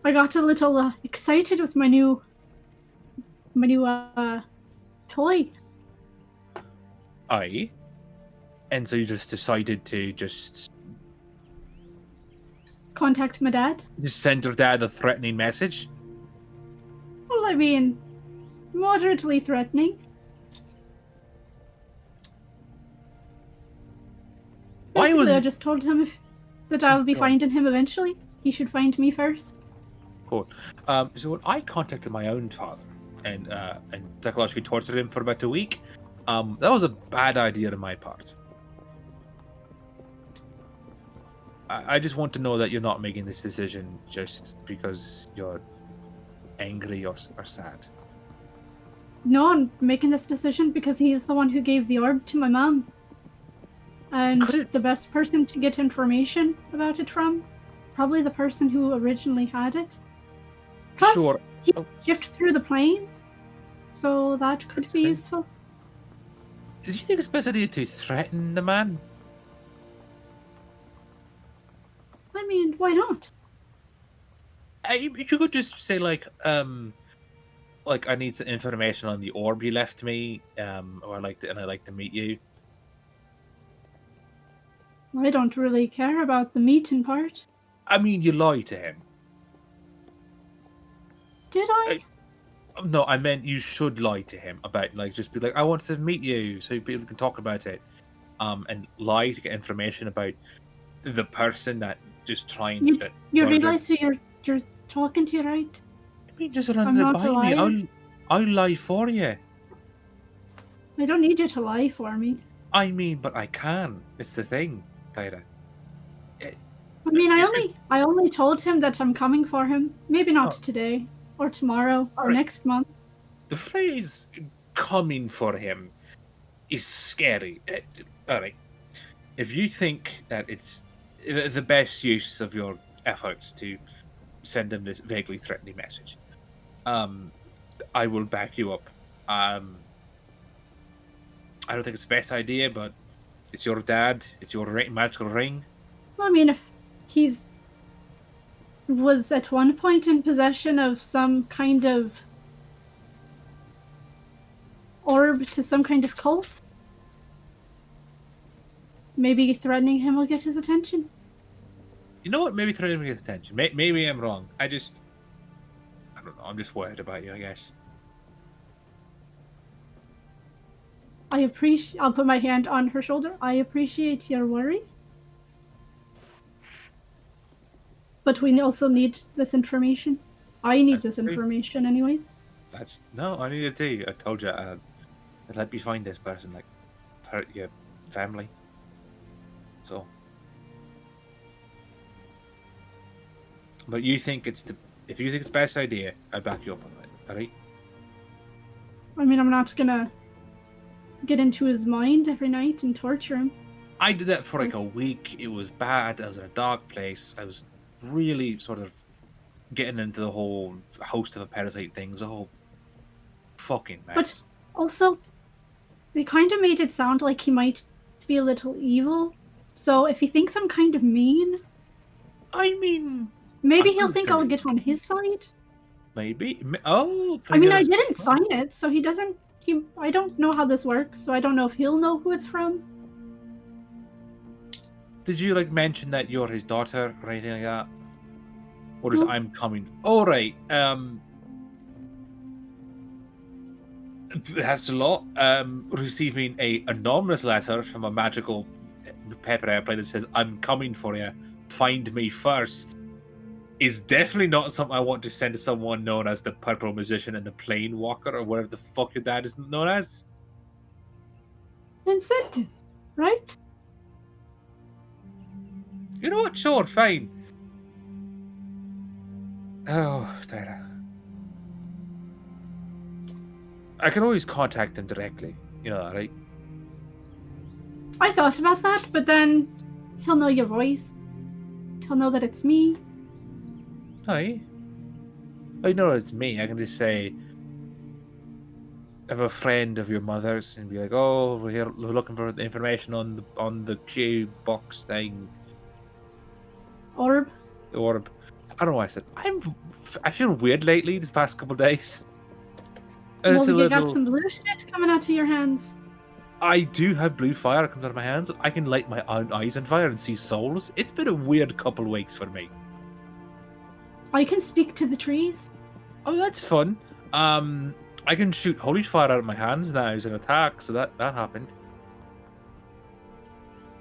I got a little excited with my new toy. aye. And so you just decided to just Contact my dad. send your dad a threatening message? Well, I mean, moderately threatening. Why Basically, I was just told him that I'll be Go on. finding him eventually. He should find me first. Cool. So when I contacted my own father and psychologically tortured him for about a week, that was a bad idea on my part. I just want to know that you're not making this decision just because you're angry or sad. No, I'm making this decision because he's the one who gave the orb to my mom. And Could it- the best person to get information about it from, probably the person who originally had it. Plus, Sure. he Oh. shift through the planes, so that could be Interesting. useful. Do you think it's better to threaten the man? I mean, why not? You could just say like I need some information on the orb you left me, or I'd like to meet you. I don't really care about the meeting part. I mean, you lie to him. Did I? No, I meant you should lie to him about just be like, I want to meet you so people can talk about it, and lie to get information about the person that just trying You- that. You murdered- realize who you're talking to, right? I mean, just run I'm it not by a me. liar. I'll lie for you. I don't need you to lie for me. I mean, but I can. It's the thing, Tyra. I mean, I only told him that I'm coming for him. Maybe not Oh. today, or tomorrow, or Alright. next month. The phrase "coming for him" is scary. All right. If you think that it's the best use of your efforts to send him this vaguely threatening message, I will back you up. I don't think it's the best idea, but it's your dad. It's your magical ring. I mean, if he's was at one point in possession of some kind of orb to some kind of cult, maybe threatening him will get his attention. You know what? Maybe threatening his attention. Maybe I'm wrong. I don't know. I'm just worried about you, I guess. I'll put my hand on her shoulder. I appreciate your worry. But we also need this information. I need That's this great. information anyways. I needed to. I told you. I'd let me find this person, your family. So, but if you think it's the best idea, I'd back you up on it. All right? I mean, I'm not gonna get into his mind every night and torture him. I did that for like a week. It was bad. I was in a dark place. I was really sort of getting into the whole host of a parasite thing. It was a whole fucking mess. But also, they kind of made it sound like he might be a little evil. So if he thinks I'm kind of mean, I mean, maybe I'm he'll not think I'll telling- get on his side. maybe. Oh, I mean, I playing didn't sign it, so he doesn't. I don't know how this works, so I don't know if he'll know who it's from. Did you like mention that you're his daughter or anything like that? Or is No. I'm coming? All right. That's a lot. Receiving a anonymous letter from a magical paper airplane that says "I'm coming for you. Find me first," is definitely not something I want to send to someone known as the Purple Musician and the Plane Walker or whatever the fuck your dad is known as. Incentive, right? You know what? Sure, fine. Oh, Tyra. I can always contact him directly. You know that, right? I thought about that, but then he'll know your voice. He'll know that it's me. Hi. I know it's me. I can just say, I have a friend of your mother's, and be like, "Oh, we're looking for the information on the Q box thing, Orb. the orb." I don't know why I said I feel weird lately these past couple of days. Well, It's a you got little. some blue shit coming out of your hands. I do have blue fire that comes out of my hands. I can light my own eyes on fire and see souls. It's been a weird couple of weeks for me. I can speak to the trees. Oh, that's fun. I can shoot holy fire out of my hands now as an attack, so that happened.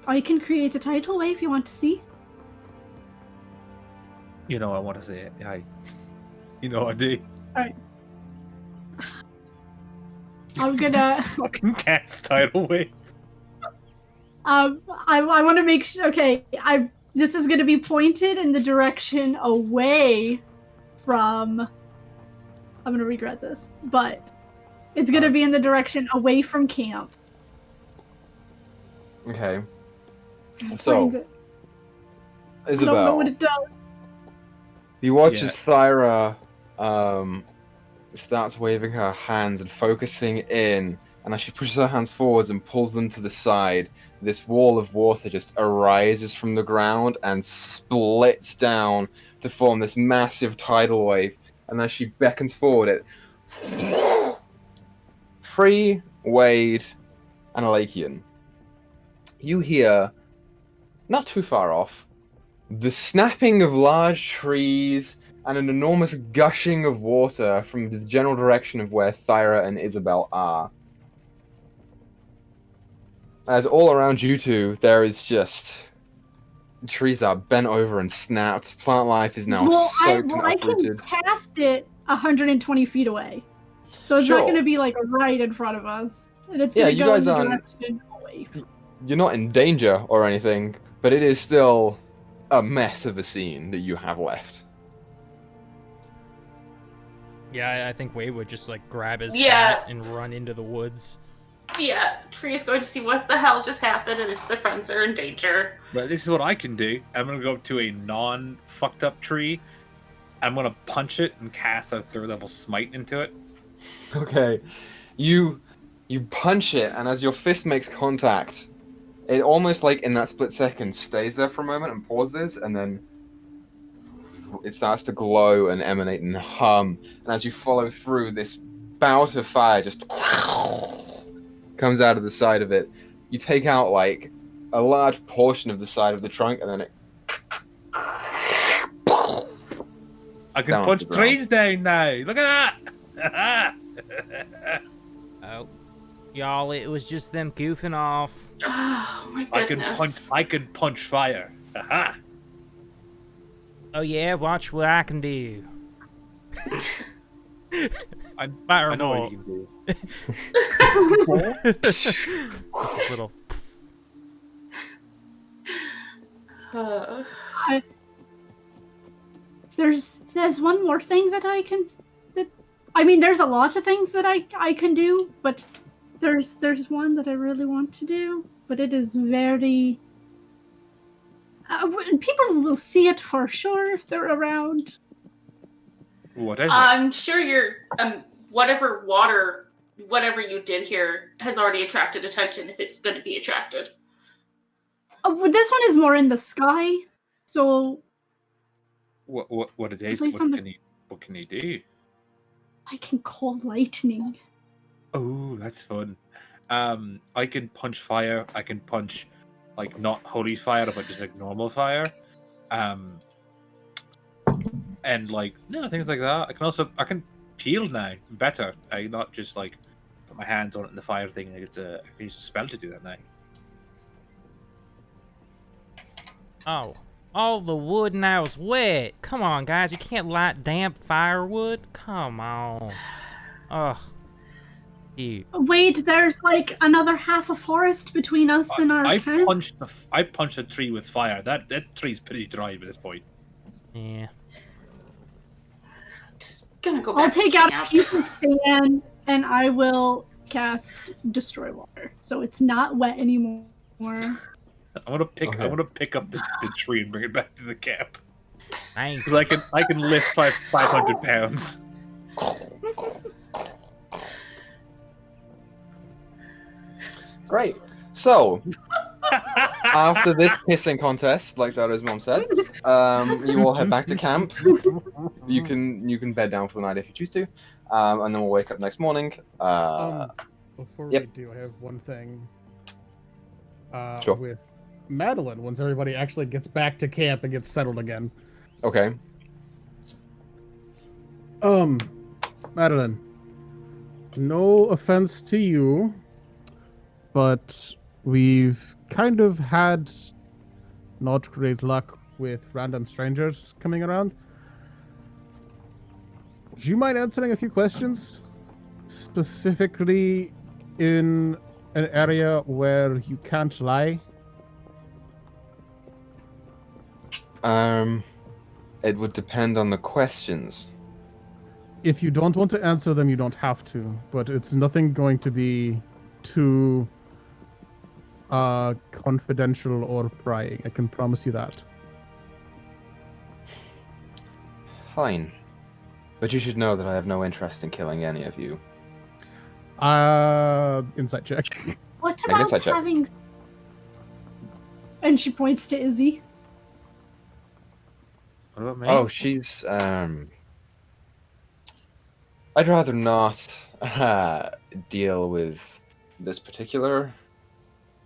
I can create a tidal wave you want to see. You know I want to say it. You know I do. I'm gonna. Fucking cast tidal wave. I want to make sure. Okay, this is gonna be pointed in the direction away from. I'm gonna regret this, but it's gonna be in the direction away from camp. Okay. Find So, it. I don't know what Isabel, it does. you watch Yeah. as Thyra starts waving her hands and focusing in, and as she pushes her hands forwards and pulls them to the side, this wall of water just arises from the ground and splits down to form this massive tidal wave. And as she beckons forward, it Free, Wade, and Alakian. You hear, not too far off, the snapping of large trees and an enormous gushing of water from the general direction of where Thyra and Isabel are. As all around you two, there is just... trees are bent over and snapped. Plant life is now soaked and I can uprooted. cast it 120 feet away, so it's Sure. not gonna be like right in front of us, and it's Yeah, gonna you go guys in the aren't- direction away. You're not in danger or anything, but it is still a mess of a scene that you have left. Yeah, I think Wade would just like grab his Yeah. hat and run into the woods. Yeah, Tree's going to see what the hell just happened and if the friends are in danger. But this is what I can do. I'm gonna go up to a non-fucked up tree. I'm gonna punch it and cast a 3rd level smite into it. Okay. You punch it, and as your fist makes contact, it almost like in that split second stays there for a moment and pauses, and then it starts to glow and emanate and hum. And as you follow through, this bout of fire just comes out of the side of it. You take out like a large portion of the side of the trunk, and then it I can Down punch to the ground. trees down now. Look at that! Oh, y'all, it was just them goofing off. Oh my I can goodness. punch fire. Aha! Oh yeah, watch what I can do. I know Fireball. what you can do. Just this little. Uh, There's one more thing that I can. I mean, there's a lot of things that I can do, but there's one that I really want to do, but it is very. People will see it for sure if they're around. Whatever. I'm sure your whatever you did here has already attracted attention if it's going to be attracted. But this one is more in the sky, so What it is? Place on the- What can you do? I can call lightning. Oh, that's fun. I can punch fire. I can punch like not holy fire, but just like normal fire. And like things like that. I can peel now better. I not just like put my hands on it in the fire thing. Like I can use a spell to do that now. Oh, all the wood now is wet. Come on, guys, you can't light damp firewood. Come on. Ugh. Ew. Wait, there's like another half a forest between us and our I camp. punched a tree with fire. That tree's pretty dry by this point. Yeah. Just gonna go I'll back. take to out a camp. piece of sand and I will cast Destroy Water, so it's not wet anymore. I'm gonna pick Okay. I'm gonna pick up the tree and bring it back to the camp Thank because I can lift 500 pounds. Great. So, after this pissing contest, like Dyto's mom said, you all head back to camp. You can bed down for the night if you choose to, and then we'll wake up next morning. Before yep. we do, I have one thing. Sure. With Madeline, once everybody actually gets back to camp and gets settled again. Okay. Madeline, no offense to you, but we've kind of had not great luck with random strangers coming around. Would you mind answering a few questions? Specifically in an area where you can't lie? It would depend on the questions. If you don't want to answer them, you don't have to, but it's nothing going to be too confidential or prying. I can promise you that. Fine. But you should know that I have no interest in killing any of you. Insight check. What Make an about insight check. having... And she points to Izzy. What about me? Oh, she's I'd rather not deal with this particular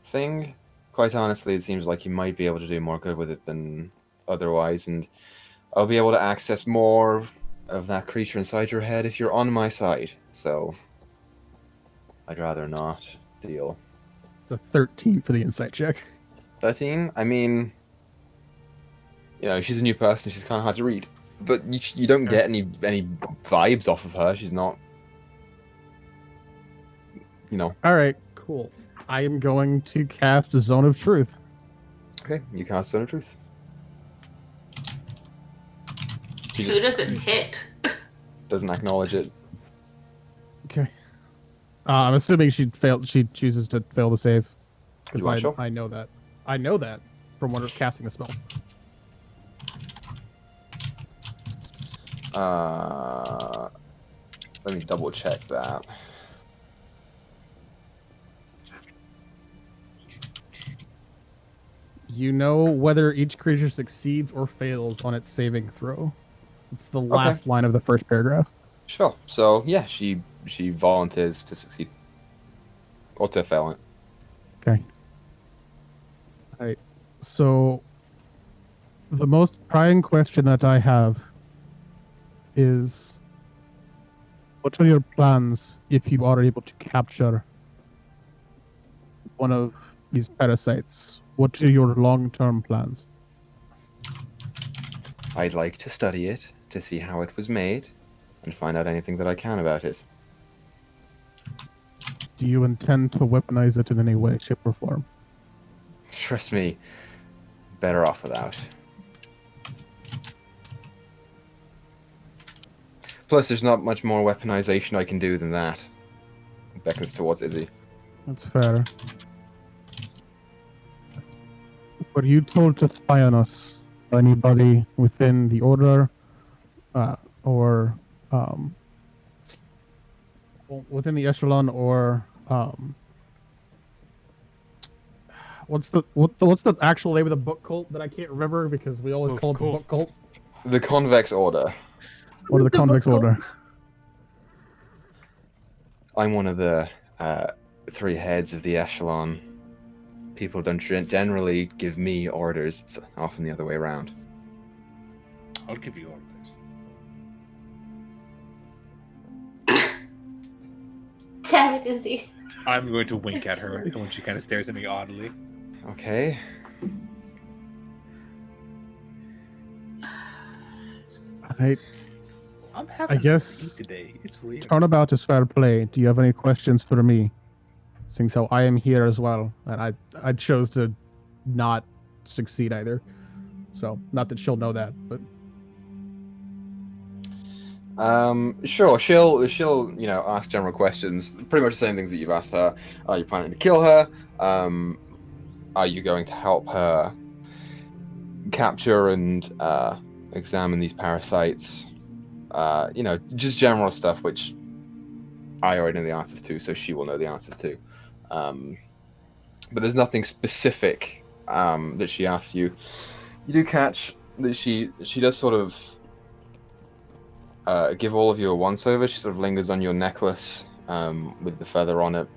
thing. Quite honestly, it seems like you might be able to do more good with it than otherwise, and I'll be able to access more of that creature inside your head if you're on my side. So I'd rather not deal. It's a 13 for the insight check. 13? I mean, you know, she's a new person. She's kind of hard to read, but you don't get any vibes off of her. She's not, you know. All right, cool. I am going to cast a Zone of Truth. Okay, you cast Zone of Truth. She Who just does it hit? doesn't acknowledge it. Okay. I'm assuming she chooses to fail the save. You want to Because I know that. I know that from when casting the spell. Let me double check that. You know whether each creature succeeds or fails on its saving throw. It's the last line of the first paragraph. Sure. So yeah, she volunteers to succeed or to fail it. Okay. Alright. So the most prying question that I have is, what are your plans if you are able to capture one of these parasites? What are your long-term plans? I'd like to study it to see how it was made and find out anything that I can about it. Do you intend to weaponize it in any way, shape, or form? Trust me, better off without. Plus, there's not much more weaponization I can do than that. Beckons towards Izzy. That's fair. Were you told to spy on us by anybody within the order, or within the echelon, or what's the actual name of the book cult that I can't remember because we always call it the book cult? The Convex Order. What are the The book convicts cult. order? I'm one of the 3 heads of the echelon. People don't generally give me orders. It's often the other way around. I'll give you orders. Damn it, Izzy. I'm going to wink at her when she kind of stares at me oddly. Okay. I'm having I guess a today. It's weird. turnabout is fair play. Do you have any questions for me? Seeing so, I am here as well, and I chose to not succeed either. So, not that she'll know that, but Sure. She'll ask general questions, pretty much the same things that you've asked her. Are you planning to kill her? Are you going to help her capture and examine these parasites? Just general stuff, which I already know the answers to, so she will know the answers to. But there's nothing specific that she asks you. You do catch that she does sort of give all of you a once-over. She sort of lingers on your necklace with the feather on it.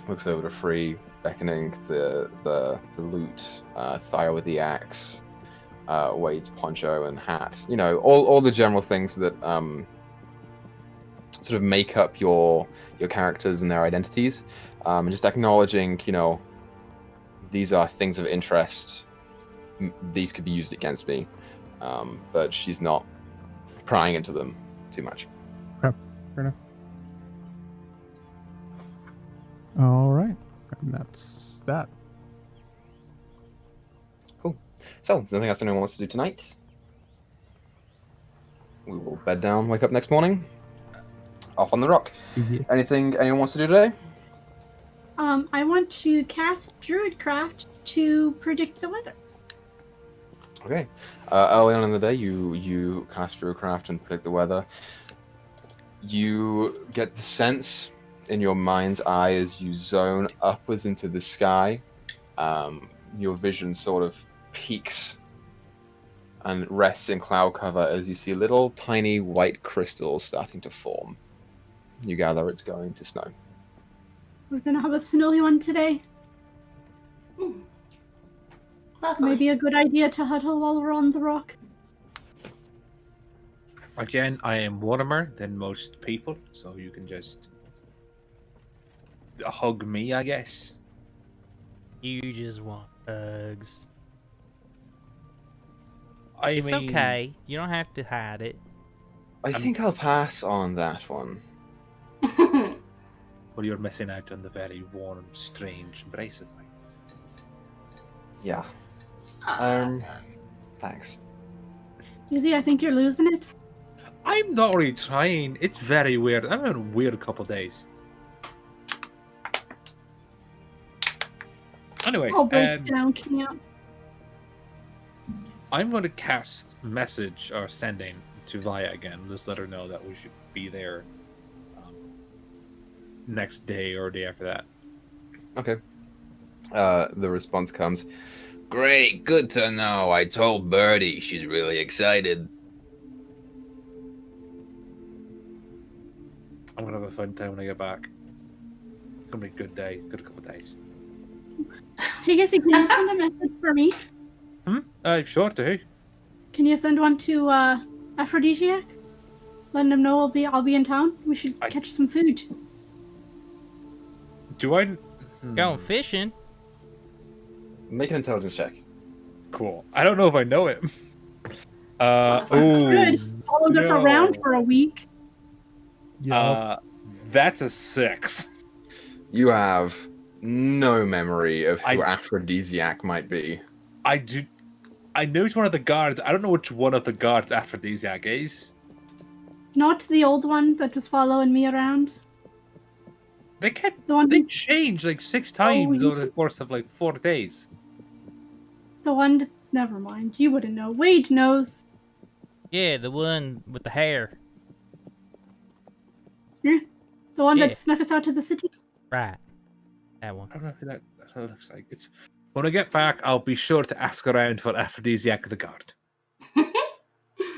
Looks over to Free, beckoning the loot, Thire with the axe, Wade's poncho and hat. All the general things that sort of make up your characters and their identities. And just acknowledging, these are things of interest. These could be used against me, but she's not prying into them too much. okay, fair enough. All right, and that's that. Cool. So, is there anything else anyone wants to do tonight? We will bed down, wake up next morning. Off on the rock. Yeah. Anything anyone wants to do today? I want to cast Druidcraft to predict the weather. Okay. Early on in the day, you cast Druidcraft and predict the weather. You get the sense in your mind's eye as you zone upwards into the sky. Your vision sort of peaks and rests in cloud cover as you see little tiny white crystals starting to form. You gather it's going to snow. We're gonna have a snowy one today. Lovely. Maybe a good idea to huddle while we're on the rock. Again, I am warmer than most people, so you can just hug me, I guess. You just want hugs. It's It's okay. You don't have to hide it. I think I'll pass on that one. Well, you're missing out on the very warm, strange embrace of me. Yeah. Thanks. Izzy, I think you're losing it. I'm not really trying. It's very weird. I'm having a weird couple days. Anyways, I'll break down, can't. I'm going to cast message or sending to Via again. Just let her know that we should be there next day or day after that. Okay. The response comes. Great, good to know. I told Birdie. She's really excited. I'm going to have a fun time when I get back. It's going to be a good day. Good couple of days. Hey, Izzy, can you send a message for me? Sure do. Can you send one to Aphrodisiac? Letting him know I'll be in town. We should catch some food. Do I... Going fishing? Make an intelligence check. Cool. I don't know if I know him. Good. Followed us around for a week. Yeah. That's a 6. You have no memory of who I- Aphrodisiac might be. I do. I know it's one of the guards. I don't know which one of the guards Aphrodisiac is. Not the old one that was following me around. They kept. The one They who, changed like 6 times you- over the course of like 4 days. the one that, never mind. You wouldn't know. Wade knows. Yeah, the one with the hair. Yeah. The one Yeah. that snuck us out to the city. Right. That one. I don't know who that looks like. When I get back, I'll be sure to ask around for Aphrodisiac the Guard.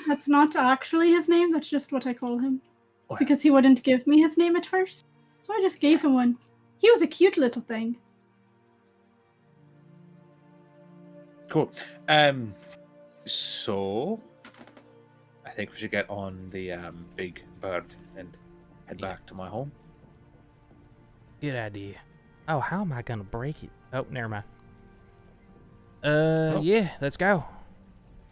That's not actually his name. That's just what I call him. Well. Because he wouldn't give me his name at first. So I just gave him one. He was a cute little thing. Cool. So I think we should get on the big bird and head back to my home. Good idea. Oh, how am I gonna break it? Oh, never mind. Yeah, let's go.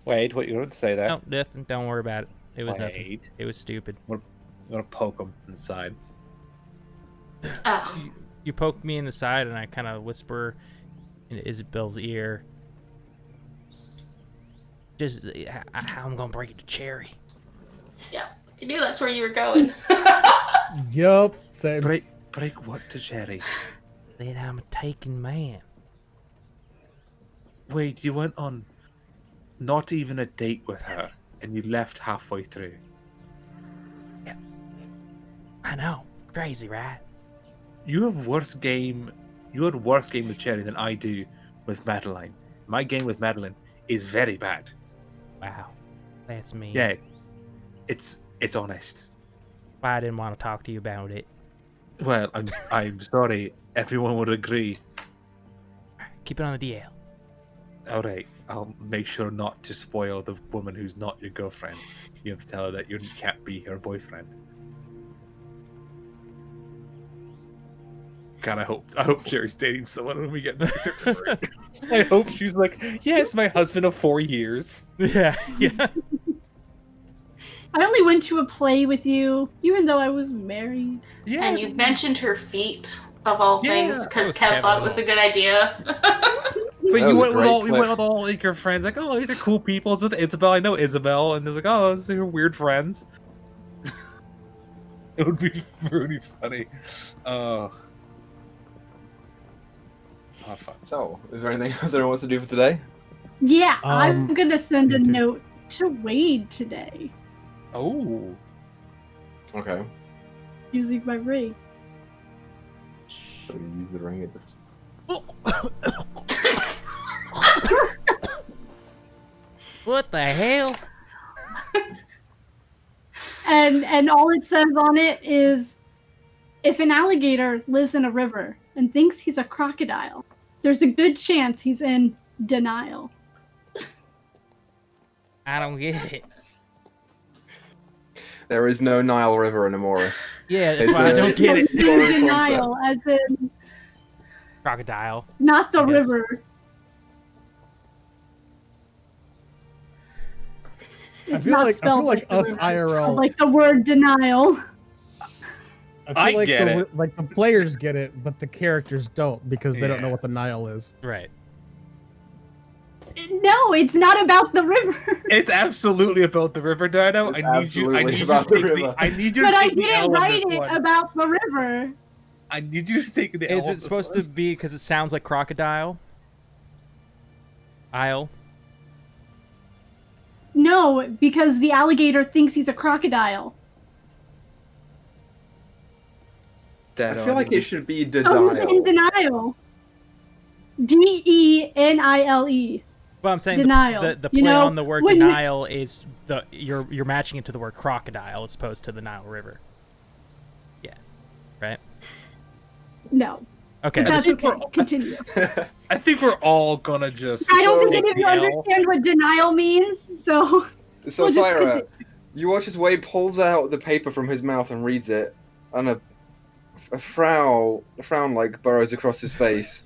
Wait, what you going to say there? No, nothing. Don't worry about it. It was nothing. Wait. It was stupid. I'm gonna poke him inside. Oh. You poke me in the side, and I kind of whisper in Isabel's ear, just how I'm gonna break it to Cherry. Yeah, I knew that's where you were going. Yup. Same. Break what to Cherry? That I'm a taken man. Wait, you went on not even a date with her, and you left halfway through. Yeah. I know. Crazy, right? You have worse game. You had worse game with Cherry than I do with Madeline. My game with Madeline is very bad. Wow. That's mean. Yeah, it's honest. Why I didn't want to talk to you about it. Well, I'm sorry. Everyone would agree. Alright, keep it on the DL. All right, I'll make sure not to spoil the woman who's not your girlfriend. You have to tell her that you can't be her boyfriend. God, I hope Cherry's dating someone when we get back to her. I hope she's like, yes, my husband of 4 years. Yeah, yeah. I only went to a play with you, even though I was married. Yeah, And you mentioned her feet, of all things, that because was Kev thought it was a good idea. but That you was a went with great all you went clip. with all like your friends, like, oh, these are cool people. It's with Isabel. I know Isabel, and it's like, oh, these are weird friends. It would be really funny. Oh, fun. So, is there anything else anyone wants to do for today? Yeah, I'm gonna send a you do. note to Wade today Oh, Okay. using my ring. So you use the ring at this. What the hell? And all it says on it is, if an alligator lives in a river and thinks he's a crocodile, there's a good chance he's in denial. I don't get it. There is no Nile River in Emoris. Yeah, that's It's why I a- don't get it. He's Foreign in denial, as in Crocodile. not the I guess. river. I It's feel not like spelled the river, it's IRL. spelled like the word denial. I feel like get the, it. like the players get it, but the characters don't because they don't know Yeah. what the Nile is. Right. No, it's not about the river. it's absolutely about the river, Dyto. It's I need you. I absolutely need you about to the take river. I need you But to I take the L didn't on write this it one. about the river. I need you to take the L Is on it this supposed one. to be because it sounds like crocodile? Isle? No, because the alligator thinks he's a crocodile. I feel like it should be Oh, he's in denial. denial. DENILE. Well, I'm saying Denial. the You play know, on the word when- denial is you're matching it to the word crocodile as opposed to the Nile River. Yeah. Right? No. Okay. But that's think okay. we're- Continue. I think we're all gonna just. I don't So- think any of you Take the L. understand what denial means, so So, we'll just Thyra, continue. you watch as Wade pulls out the paper from his mouth and reads it, and a frown like burrows across his face.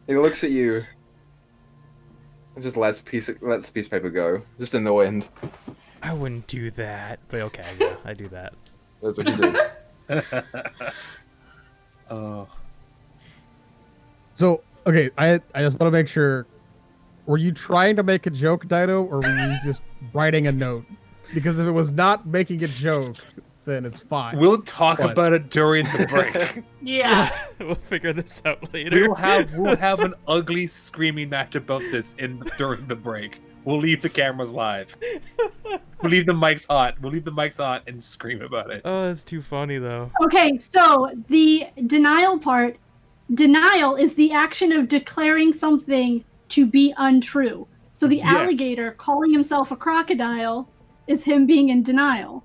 He looks at you and just lets the piece of paper go, just in the wind. I wouldn't do that, but okay, yeah, I do that. That's what you do. Oh, So, okay, I just want to make sure. Were you trying to make a joke, Dyto, or were you just writing a note? Because if it was not making a joke, then it's fine. we'll talk What? about it during the break. Yeah. We'll figure this out later. we'll have an ugly screaming match about this during the break. We'll leave the cameras live. We'll leave the mics hot. We'll leave the mics hot and scream about it. Oh, that's too funny though. Okay, so the denial part, denial is the action of declaring something to be untrue. So the Yes. alligator calling himself a crocodile is him being in denial.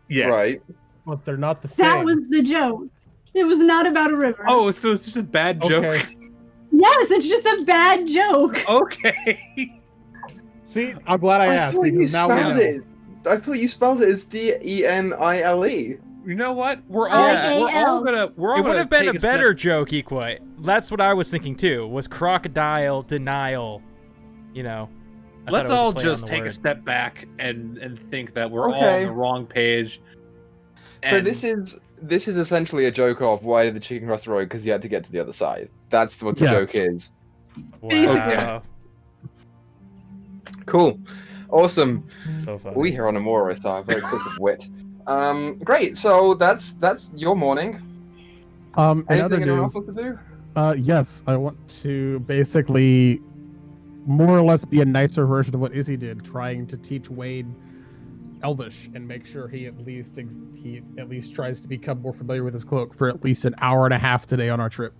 Yes. Right. But they're not the same. That was the joke. It was not about a river. Oh, so it's just a bad joke. Okay. Yes, it's just a bad joke. Okay. See, I'm glad I asked thought you because now we spelled know. it. I thought you spelled it as Denile. You know what? We're all I-A-L. gonna It would have been a take better step- joke, Equa. That's what I was thinking too. Was crocodile denial? You know. I Let's thought it was a all play on just the take a word. step back and think that we're all Okay. on the wrong page. So And- this is essentially a joke of why did the chicken cross the road? Because you had to get to the other side. That's what the Yes. joke is. Wow. Cool. Awesome. So funny. We here on Emoris are very quick of wit. Great. So that's your morning. In other Anything anyone else news, wants to do? yes, I want to basically more or less be a nicer version of what Izzy did, trying to teach Wade Elvish and make sure he at least tries to become more familiar with his cloak for at least an hour and a half today on our trip.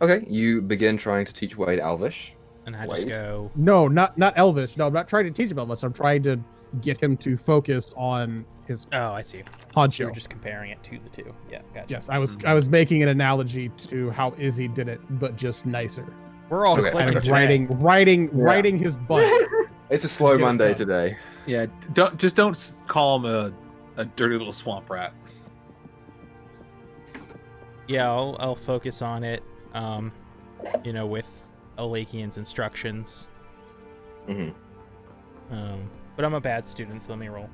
Okay. You begin trying to teach Wade Elvish. And I just Wait. go. No, not Elvish. No, I'm not trying to teach him Elvish. I'm trying to get him to focus on his Oh, I see. You poncho. were just comparing it to the two. Yeah, gotcha. Yes, I was making an analogy to how Izzy did it, but just nicer. We're all Okay, clicking okay. today. Writing his butt. It's a slow Get it Monday done. today. Yeah, don't call him a dirty little swamp rat. Yeah, I'll focus on it. With Alakian's instructions. hmm But I'm a bad student, so let me roll.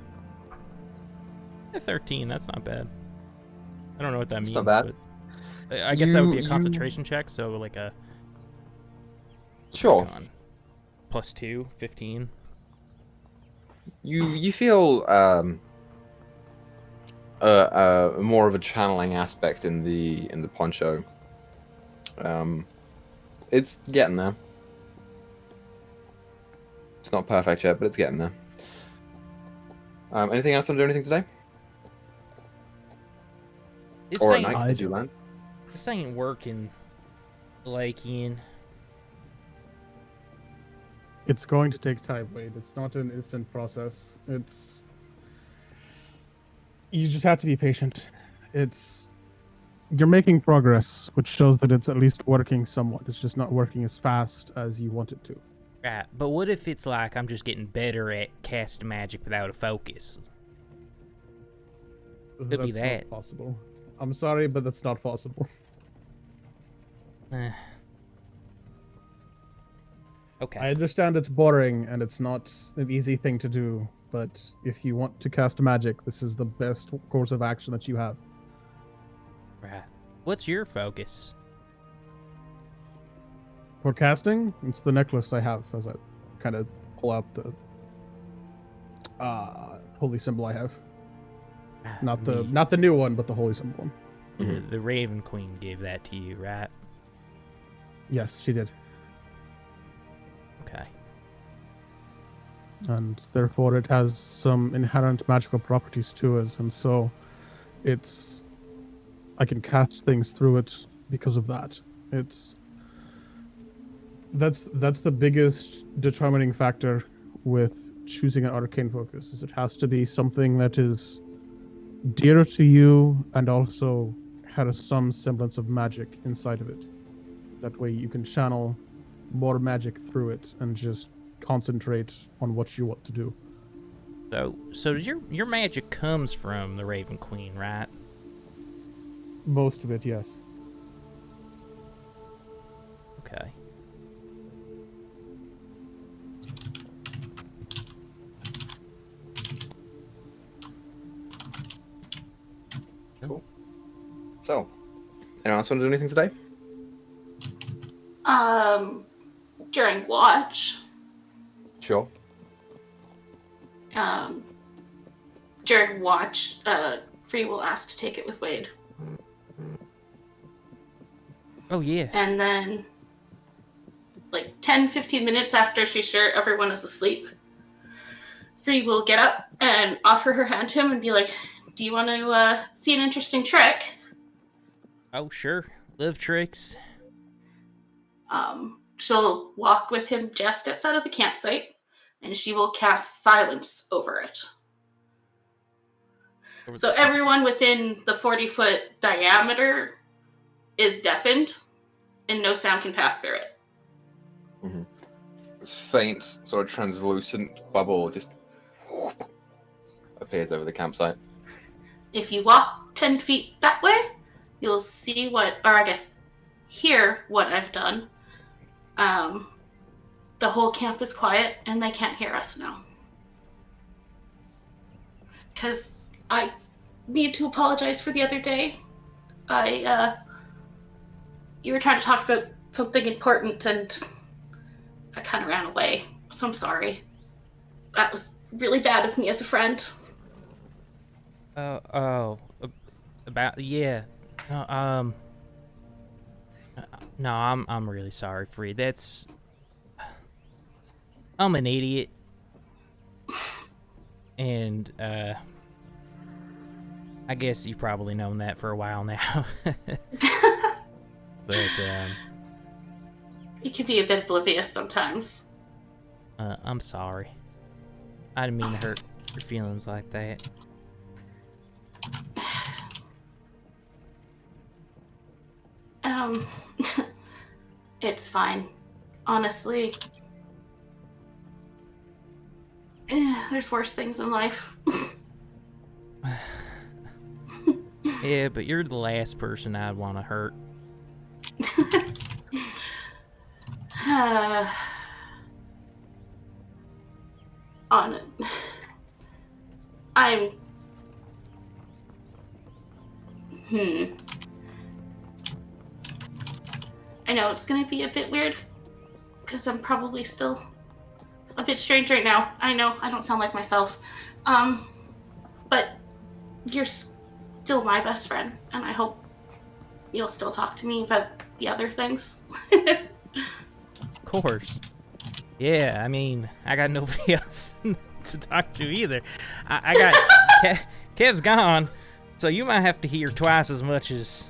13, that's not bad. I don't know what that It's means. not bad. But I guess that would be a You- concentration check, so like a Sure. con. +2, 15. You feel more of a channeling aspect in the poncho. It's getting there. It's not perfect yet, but it's getting there. Anything else want to do anything today? This Or at ain't, night, I as you do. land? this ain't working, Alakian. It's going to take time, Wade. It's not an instant process. You just have to be patient. You're making progress, which shows that it's at least working somewhat. It's just not working as fast as you want it to. Right, but what if it's like I'm just getting better at cast magic without a focus? Could be That's that. not possible. I'm sorry, but that's not possible. Eh. Okay. I understand it's boring and it's not an easy thing to do, but if you want to cast magic, this is the best course of action that you have. Right. What's your focus? For casting, it's the necklace I have as I kind of pull out the holy symbol I have. Not the new one, but the holy symbol one. The Raven Queen gave that to you, right? Yes, she did. Okay. And therefore it has some inherent magical properties to it, and so I can cast things through it because of that. That's the biggest determining factor with choosing an arcane focus, is it has to be something that is dear to you and also has some semblance of magic inside of it. That way you can channel more magic through it and just concentrate on what you want to do. So does your magic comes from the Raven Queen, right? Most of it, yes. Okay. Cool. So, anyone else want to do anything today? During watch, Sure. Free will ask to take it with Wade. Oh yeah. And then, like 10-15 minutes after she's sure everyone is asleep, Free will get up and offer her hand to him and be like, do you want to see an interesting trick? Oh sure. Love tricks. She'll walk with him just outside of the campsite, and she will cast silence over it. So everyone within the 40-foot diameter is deafened, and no sound can pass through it. Mm-hmm. This faint, sort of translucent bubble just appears over the campsite. If you walk 10 feet that way, you'll see hear what I've done. The whole camp is quiet, and they can't hear us now. Because I need to apologize for the other day. You were trying to talk about something important, and I kind of ran away. So I'm sorry. That was really bad of me as a friend. Yeah. No, I'm really sorry, Free. I'm an idiot. And, I guess you've probably known that for a while now. But, You can be a bit oblivious sometimes. I'm sorry. I didn't mean to hurt your feelings like that. It's fine. Honestly. There's worse things in life. Yeah, but you're the last person I'd want to hurt. I know it's gonna be a bit weird, because I'm probably still a bit strange right now. I know, I don't sound like myself. But you're still my best friend, and I hope you'll still talk to me about the other things. Of course. Yeah, I mean, I got nobody else to talk to either. I got... Kev's gone, so you might have to hear twice as much as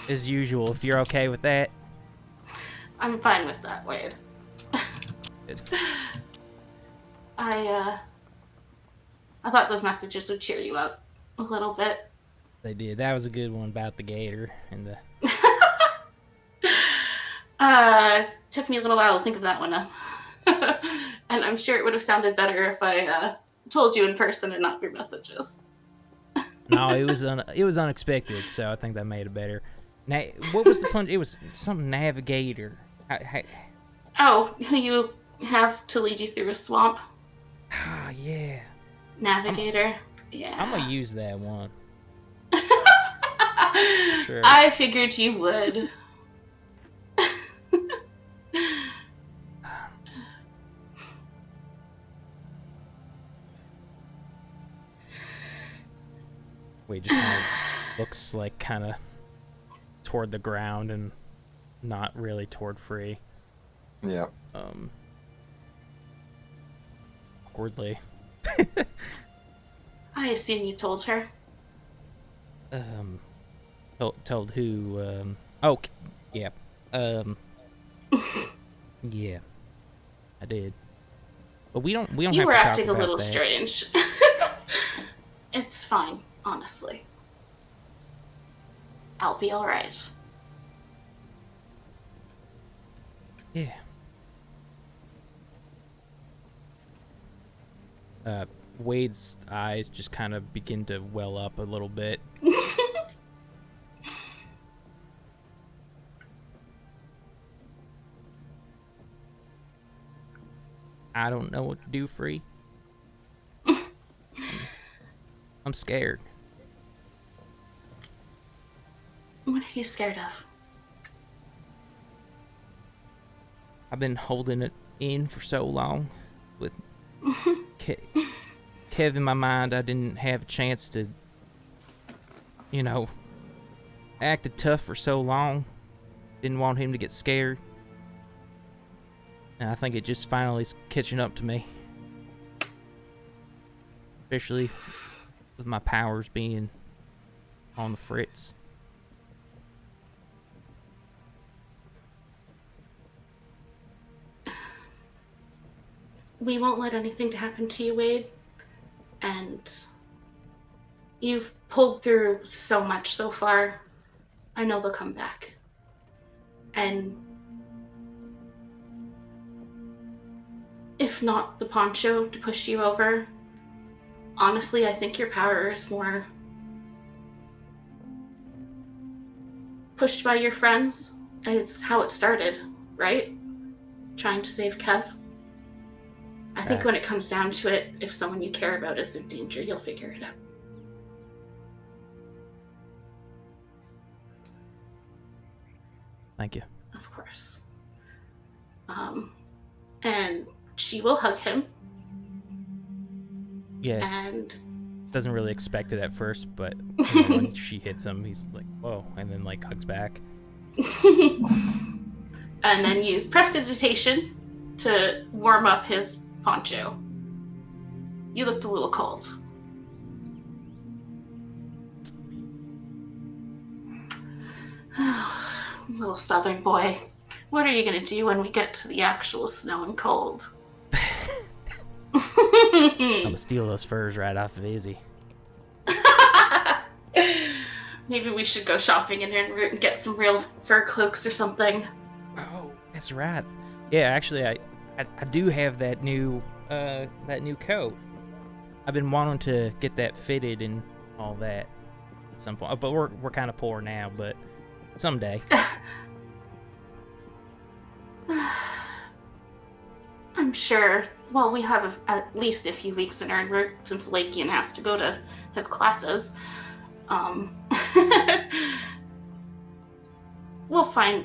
usual, if you're okay with that. I'm fine with that, Wade. Good. I thought those messages would cheer you up a little bit. They did. That was a good one about the gator and the... Took me a little while to think of that one up. And I'm sure it would have sounded better if I told you in person and not through messages. No, it was unexpected, so I think that made it better. Now, what was the punch? It was some navigator. Oh, you have to lead you through a swamp. Ah, yeah. Navigator. Yeah. I'm gonna use that one. Sure. I figured you would. Wait, just kind of looks like kind of toward the ground and not really toward Free. Yeah. Awkwardly. I assume you told her. Told who? Yeah. Yeah, I did. But we don't. You have were to talk acting a about little that. strange. It's fine, honestly. I'll be all right. Yeah. Wade's eyes just kind of begin to well up a little bit. I don't know what to do, Free. I'm scared. What are you scared of? I've been holding it in for so long. With Kev in my mind, I didn't have a chance to, acted tough for so long. Didn't want him to get scared. And I think it just finally is catching up to me. Especially with my powers being on the fritz. we won't let anything happen to you, Wade. And you've pulled through so much so far. I know they'll come back. And if not the poncho to push you over, honestly, I think your power is more pushed by your friends. And it's how it started, right? Trying to save Kev. I think when it comes down to it, if someone you care about is in danger, you'll figure it out. Thank you. Of course. And she will hug him. Yeah. And Doesn't really expect it at first, but when she hits him, he's like, whoa, and then like hugs back. and then use prestidigitation to warm up his poncho. You looked a little cold. Little southern boy. What are you going to do when we get to the actual snow and cold? I'm gonna steal those furs right off of Izzy. Maybe we should go shopping in En route and get some real fur cloaks or something. Oh, that's right. Yeah, actually, I do have that new coat. I've been wanting to get that fitted and all that at some point, but we're kind of poor now. But someday. I'm sure. Well, we have at least a few weeks in En route since Lakian has to go to his classes. We'll find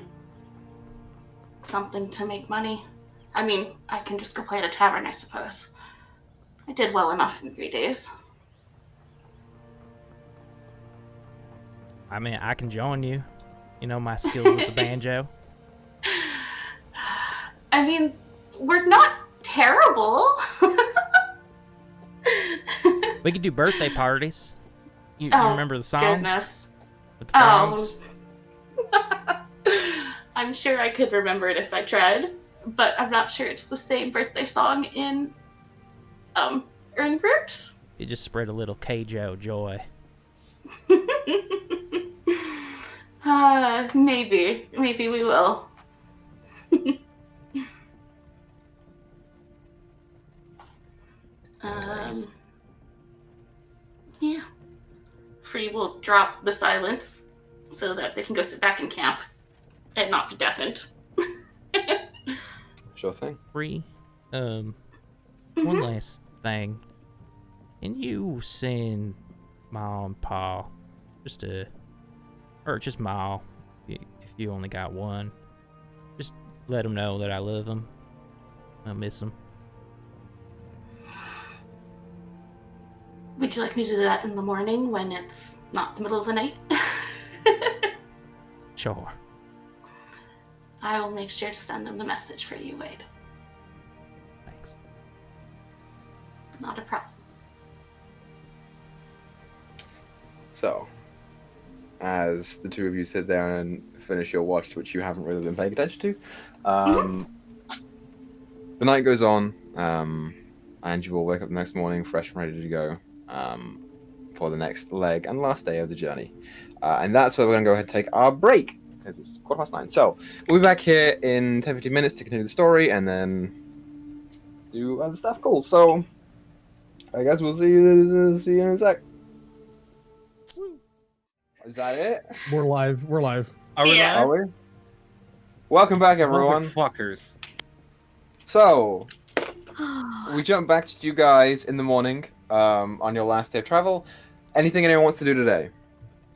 something to make money. I mean, I can just go play at a tavern, I suppose. I did well enough in 3 days. I mean, I can join you. You know my skills with the banjo. I mean, we're not terrible. We could do birthday parties. You remember the song? Goodness. With the frogs? I'm sure I could remember it if I tried, but I'm not sure it's the same birthday song in En route. You just spread a little Keijo joy. Maybe we will. Yeah. Free will drop the silence so that they can go sit back in camp and not be deafened. Sure thing. Free. One last thing. Can you send Ma and Pa just Ma if you only got one? Just let them know that I love them. I miss them. Would you like me to do that in the morning when it's not the middle of the night? Sure. I will make sure to send them the message for you, Wade. Thanks. Not a problem. So, as the two of you sit there and finish your watch, which you haven't really been paying attention to, the night goes on, and you will wake up the next morning fresh and ready to go for the next leg and last day of the journey. And that's where we're going to go ahead and take our break, because it's 9:15. So, we'll be back here in 10-15 minutes to continue the story, and then do other stuff. Cool. So, I guess we'll see you in a sec. Is that it? We're live. Are we Yeah. live? Are we? Welcome back, everyone. Fuckers. So, we jump back to you guys in the morning on your last day of travel. Anything anyone wants to do today?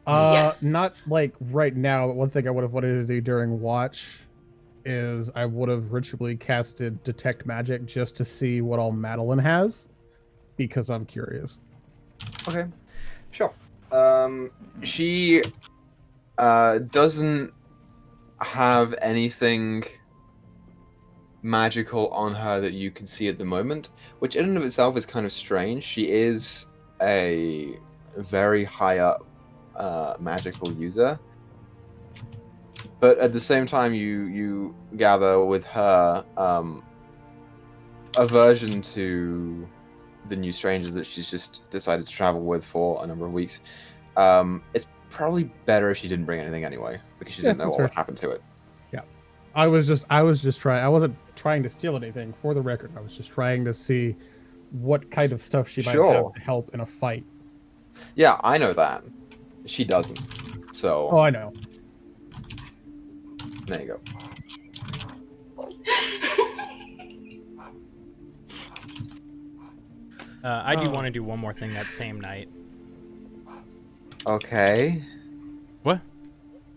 Yes. Not like right now, but one thing I would have wanted to do during watch is I would have ritually casted Detect Magic just to see what all Madeline has, because I'm curious. Okay, sure. She doesn't have anything magical on her that you can see at the moment, which in and of itself is kind of strange. She is a very high up magical user, but at the same time you gather with her aversion to the new strangers that she's just decided to travel with for a number of weeks, it's probably better if she didn't bring anything anyway, because she didn't know that's what fair. would happen to it. Yeah, I was just trying. I wasn't trying to steal anything. For the record, I was just trying to see what kind of stuff she might Sure. have to help in a fight. Yeah, I know that. She doesn't. So Oh, I know. there you go. I do want to do one more thing that same night. Okay. What?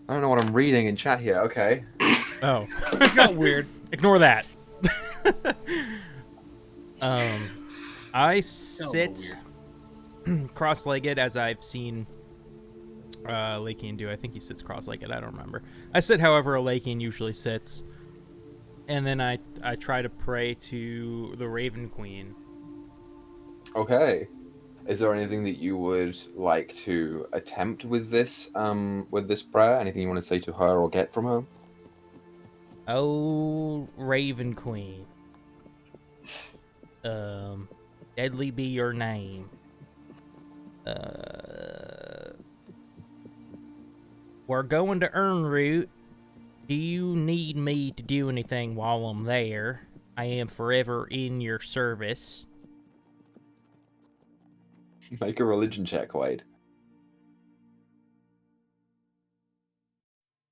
I don't know what I'm reading in chat here. Okay. Oh. Got weird. Ignore that. I sit cross-legged as I've seen Lakian do. I think he sits cross-legged. I don't remember. I sit however a Lakian usually sits. And then I try to pray to the Raven Queen. Okay. Is there anything that you would like to attempt with this prayer? Anything you want to say to her or get from her? Oh, Raven Queen. Deadly be your name. We're going to Earnroot. Do you need me to do anything while I'm there? I am forever in your service. Make a religion check, Wade.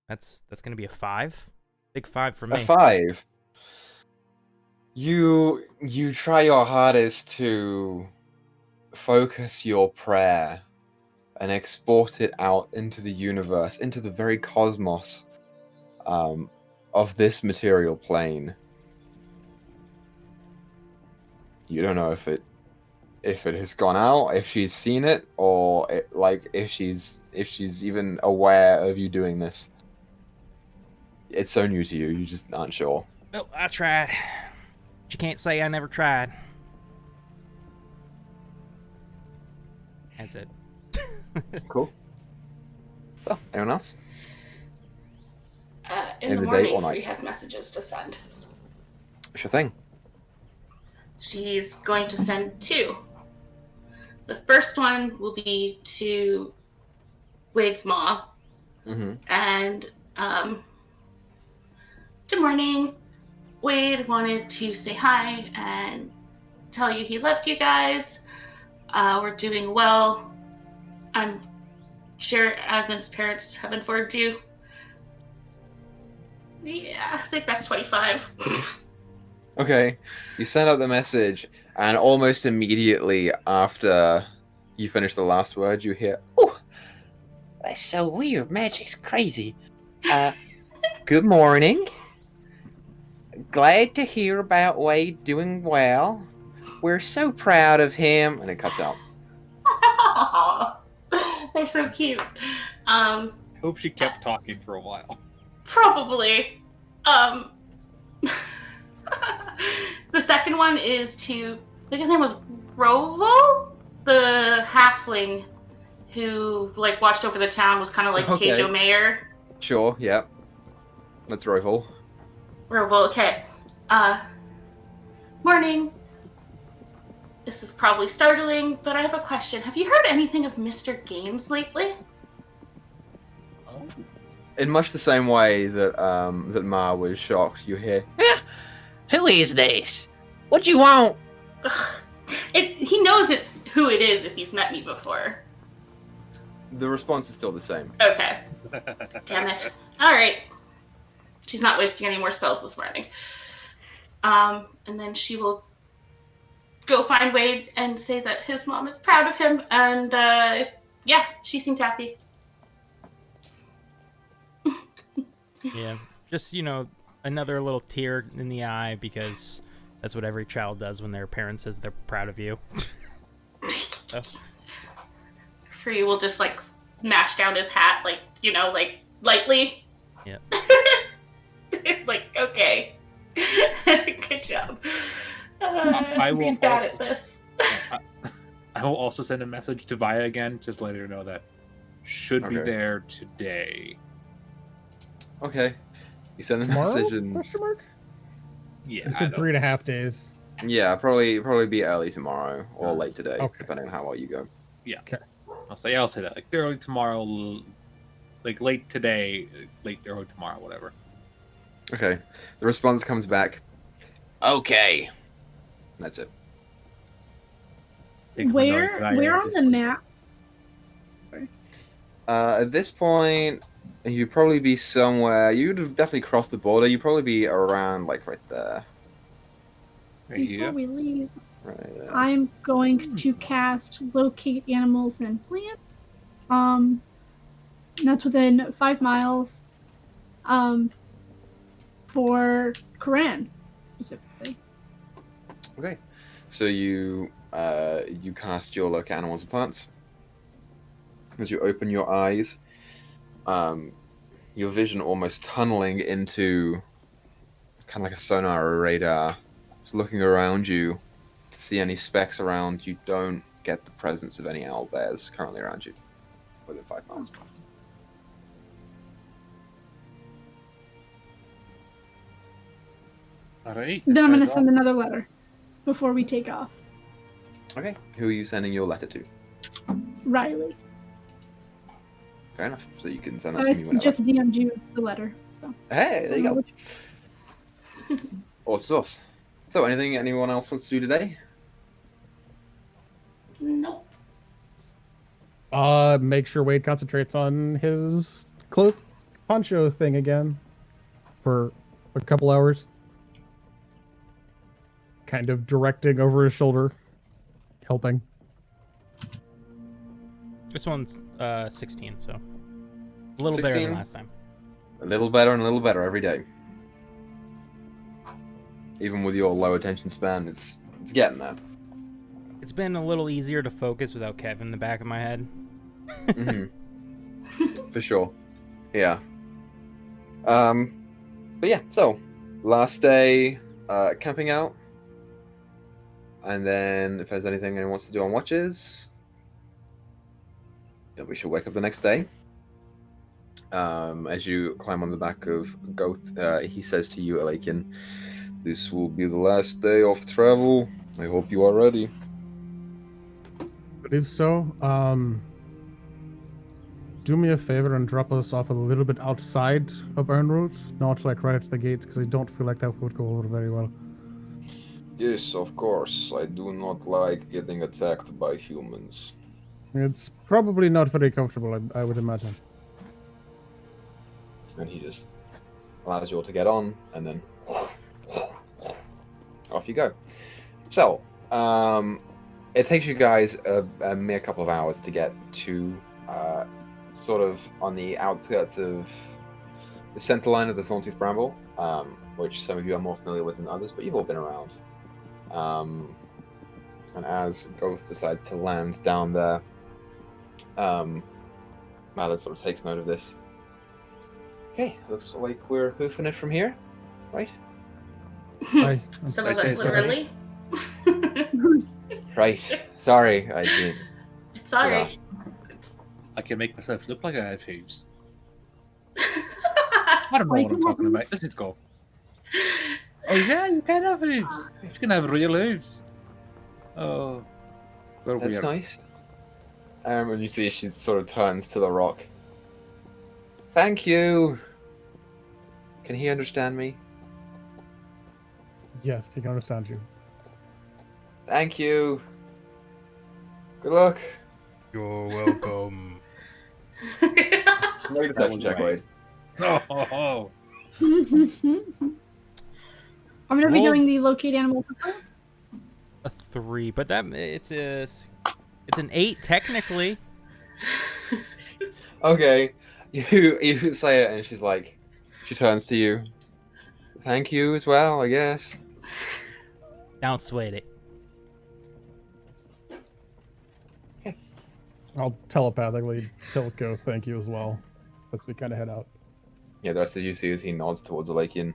That's gonna be a 5. Big 5 for me. A 5. You try your hardest to focus your prayer and export it out into the universe, into the very cosmos of this material plane. You don't know if it has gone out, if she's seen it, or if she's even aware of you doing this. It's so new to you, you just aren't sure. Well, I tried. But you can't say I never tried. That's it. Cool. So, anyone else? In In the the day morning, or night? Free has messages to send. Sure thing. She's going to send 2. The first one will be to Wade's mom. Mm-hmm. And, good morning. Wade wanted to say hi and tell you he loved you guys. We're doing well. I'm sure Asmund's parents have informed you. Yeah, I think that's 25. Okay, you send out the message, and almost immediately after you finish the last word, you hear, "Oh, that's so weird. Magic's crazy. Good morning. Glad to hear about Wade doing well. We're so proud of him." And it cuts out. They're so cute. Hope she kept talking for a while. Probably. The second one is to, I think his name was Roval, the halfling who watched over the town, was kind of like Okay. Page Mayor. Sure, yeah. That's Roval. Roval, okay. Morning. This is probably startling, but I have a question. Have you heard anything of Mr. Games lately? Oh. In much the same way that that Ma was shocked, you hear, "Who is this? What do you want?" He knows it's who it is if he's met me before. The response is still the same. Okay. Damn it. Alright. She's not wasting any more spells this morning. And then she will go find Wade and say that his mom is proud of him, and yeah, she seemed happy. Yeah, just, another little tear in the eye, because that's what every child does when their parent says they're proud of you. So. Free will just smash down his hat, lightly. Yeah. Okay. Good job. I will Free's bad also- at this. I will also send a message to Vaya again, just letting her know that should be Okay. there today. Okay. You send the Tomorrow? message and Question mark? Yeah, You said 3.5 days. Yeah, probably be early tomorrow or late today, Okay. depending on how well you go. I'll say that. Like early tomorrow, like late today, late early tomorrow, whatever. Okay. The response comes back. Okay. That's it. Think Where on the map? At this point, you'd probably be somewhere. You'd have definitely crossed the border. You'd probably be around, like, right there. Right Before here. we leave, Right there. I'm going to cast locate animals and plants. That's within 5 miles. For Koran specifically. Okay. So you cast your look at animals and plants. As you open your eyes, your vision almost tunneling into kind of like a sonar or a radar. Just looking around you to see any specks around. You don't get the presence of any owl bears currently around you within 5 miles. Alright. Then I'm going to send another letter before we take off. Okay. Who are you sending your letter to? Riley. Fair enough. So you can send that to me I whenever. just DM'd you the letter. So. Hey, there you go. Awesome sauce. So, anyone else wants to do today? Nope. Make sure Wade concentrates on his cloak poncho thing again for a couple hours. Kind of directing over his shoulder, helping. This one's 16, so a little better 16? than last time. A little better and a little better every day. Even with your low attention span, it's getting there. It's been a little easier to focus without Kev in the back of my head. For sure. Yeah. But yeah, so last day camping out. And then if there's anything anyone wants to do on watches, we should wake up the next day. As you climb on the back of Goth, he says to you, Alakin, this will be the last day of travel. I hope you are ready. I believe so. Do me a favor and drop us off a little bit outside of Iron Road, not like right at the gate, because I don't feel like that would go over very well. Yes, of course. I do not like getting attacked by humans. It's probably not very comfortable, I would imagine. And he just allows you all to get on, and then off you go. So, it takes you guys a mere couple of hours to get to sort of on the outskirts of the center line of the Thorntooth Bramble, which some of you are more familiar with than others, but you've all been around. And as Goth decides to land down there, Malin sort of takes note of this. Okay, looks like we're hoofing it from here, right? Some of us literally. Right. Sorry, I didn't. It's alright. I can make myself look like I have hooves. I don't know what I'm talking about. This is go. Oh yeah, you can have hooves. You can have real hooves. Oh, they're That's weird. nice. And you see she sort of turns to the rock. Thank you. Can he understand me? Yes, he can understand you. Thank you. Good luck. You're welcome. Make a deception check, Wade. Oh, I'm gonna be Roll- doing the locate animal. A 3, but that it's an 8 technically. Okay. You say it, and she's like, she turns to you. Thank you as well, I guess. Don't sweat it. I'll telepathically tell Go thank you as well, as we kind of head out. Yeah, the rest of you see as he nods towards Alakian.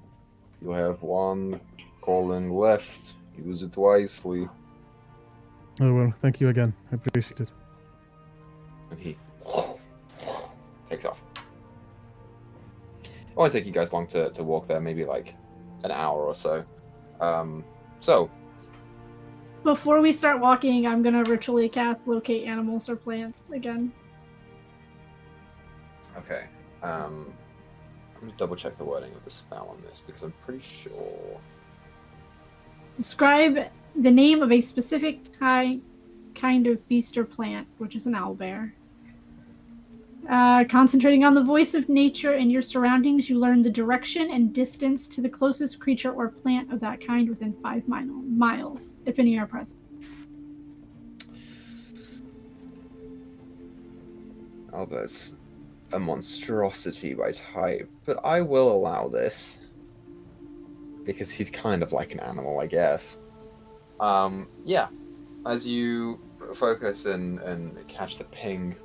You have one calling left. Use it wisely. Oh well, thank you again. I appreciate it. And he takes off. It won't take you guys long to walk there, maybe like an hour or so. So, Before we start walking, I'm gonna ritually cast locate animals or plants again. Okay. I'm gonna double check the wording of the spell on this because I'm pretty sure. Describe the name of a specific kind of beast or plant, which is an owlbear. Concentrating on the voice of nature and your surroundings, you learn the direction and distance to the closest creature or plant of that kind within 5 miles, if any are present. Oh, that's a monstrosity by type, but I will allow this because he's kind of like an animal, I guess. Yeah. As you focus and catch the ping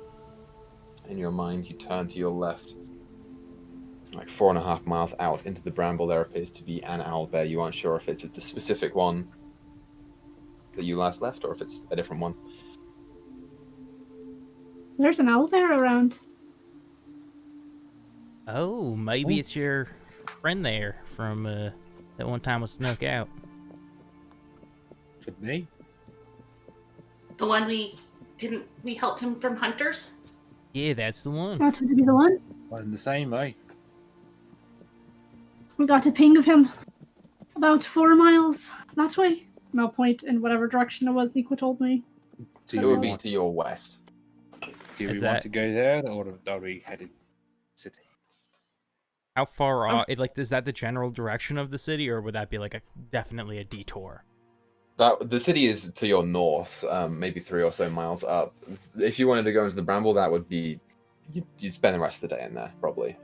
in your mind, you turn to your left. Like 4.5 miles out into the bramble, there appears to be an owlbear. You aren't sure if it's the specific one that you last left or if it's a different one. There's an owlbear around. Oh, maybe it's your friend there from that one time we snuck out. Could be. The one we help him from hunters? Yeah, that's the one. That would be the one. One in the same way. We got a ping of him. About 4 miles that way. And I'll point in whatever direction it was Equa told me. Do It you would be want, to your west. do Is we want that- to go there, or are we headed city? How far off? Is that the general direction of the city, or would that be like definitely a detour? The city is to your north, maybe 3 or so miles up. If you wanted to go into the bramble, that would be you'd spend the rest of the day in there, probably.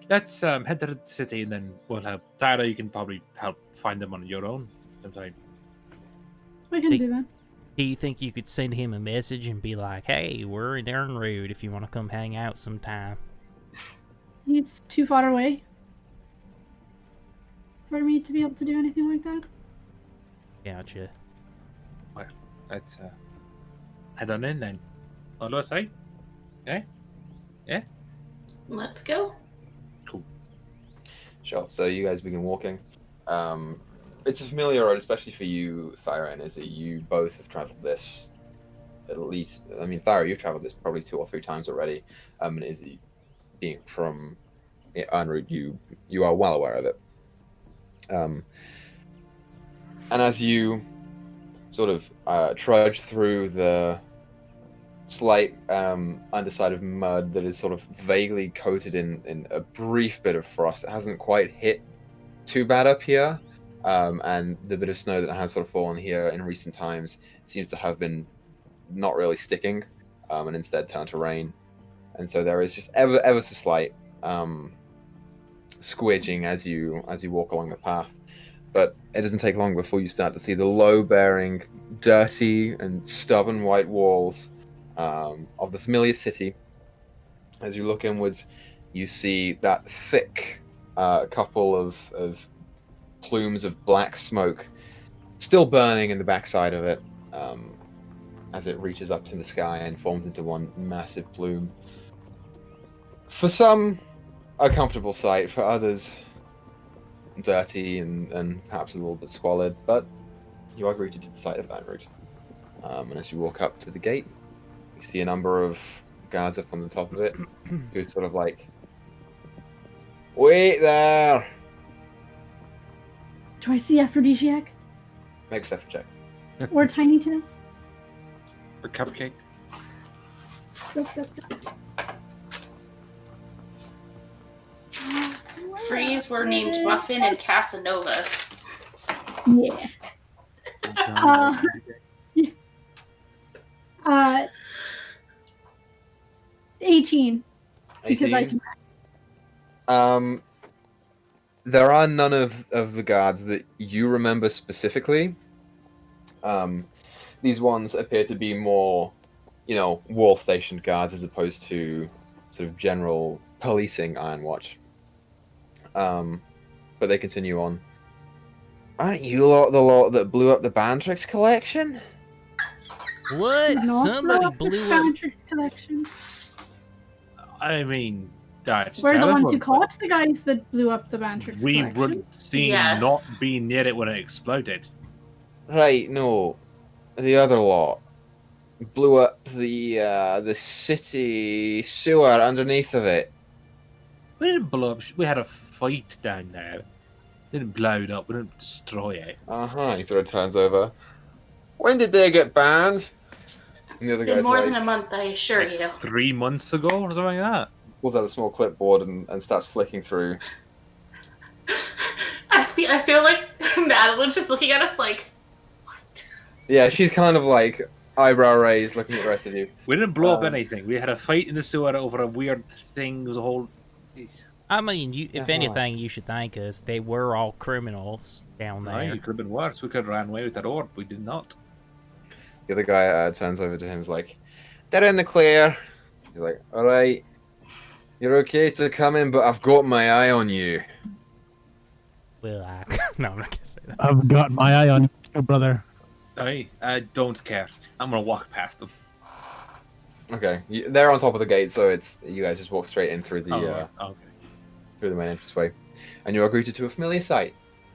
Let's head to the city, and then we'll help. Tyler, you can probably help find them on your own sometime. We can Hey. do that. Do you think you could send him a message and be like, "Hey, we're in Earn Road if you want to come hang out sometime"? He's too far away for me to be able to do anything like that. Gotcha. Let's head on in then. What do I say? Okay. Yeah. Let's go. Cool. Sure. So you guys begin walking. It's a familiar road, especially for you, Thyra and Izzy. You both have traveled this at least. I mean, Thyra, you've traveled this probably 2 or 3 times already. And Izzy, being from Unroot, you are well aware of it. And as you sort of trudge through the slight underside of mud that is sort of vaguely coated in a brief bit of frost, it hasn't quite hit too bad up here. And the bit of snow that has sort of fallen here in recent times seems to have been not really sticking, and instead turned to rain. And so there is just ever so slight squidging as you walk along the path. But it doesn't take long before you start to see the low-bearing, dirty, and stubborn white walls of the familiar city. As you look inwards, you see that thick couple of plumes of black smoke still burning in the backside of it as it reaches up to the sky and forms into one massive plume. For some, a comfortable sight. For others, dirty and perhaps a little bit squalid, but you are greeted to the sight of Unroot. And as you walk up to the gate, you see a number of guards up on the top of it who sort of like, "Wait there!" Do I see aphrodisiac Make a perception check. or tiny tin? Or cupcake. Freeze were named Muffin and Casanova. Yeah. Uh, 18. Because I 18? can. There are none of the guards that you remember specifically. These ones appear to be more, wall-stationed guards as opposed to sort of general policing Iron Watch. But they continue on. Aren't you lot the lot that blew up the Bantrix collection? What? Somebody blew up. Bantrix collection. I mean, that's We're the ones who terrible, caught the guys that blew up the Bantrix but we collection. would seem Yes. not be near it when it exploded. Right, no. the other lot blew up the city sewer underneath of it. We didn't blow up. We had a fight down there. We didn't blow it up. We didn't destroy it. He sort of turns over. When did they get banned? And It's the other been guy's more like, than a month, I assure you. 3 months ago or something like that. pulls out a small clipboard and starts flicking through. I feel like Madeline's just looking at us like, what? Yeah, she's kind of like eyebrow raised, looking at the rest of you. We didn't blow up anything. We had a fight in the sewer over a weird thing. It was a whole. Jeez. I mean, if Yeah, anything, you should thank us. They were all criminals down Right, there. it could have been worse. We could have ran away with that orb. We did not. The other guy turns over to him and is like, they're in the clear. He's like, alright, you're okay to come in, but I've got my eye on you. Well, no, I'm not gonna say that. I've got my eye on you, brother. I don't care. I'm gonna walk past them. Okay, they're on top of the gate, so it's you guys just walk straight in through the Okay. through the main entranceway, and you are greeted to a familiar sight.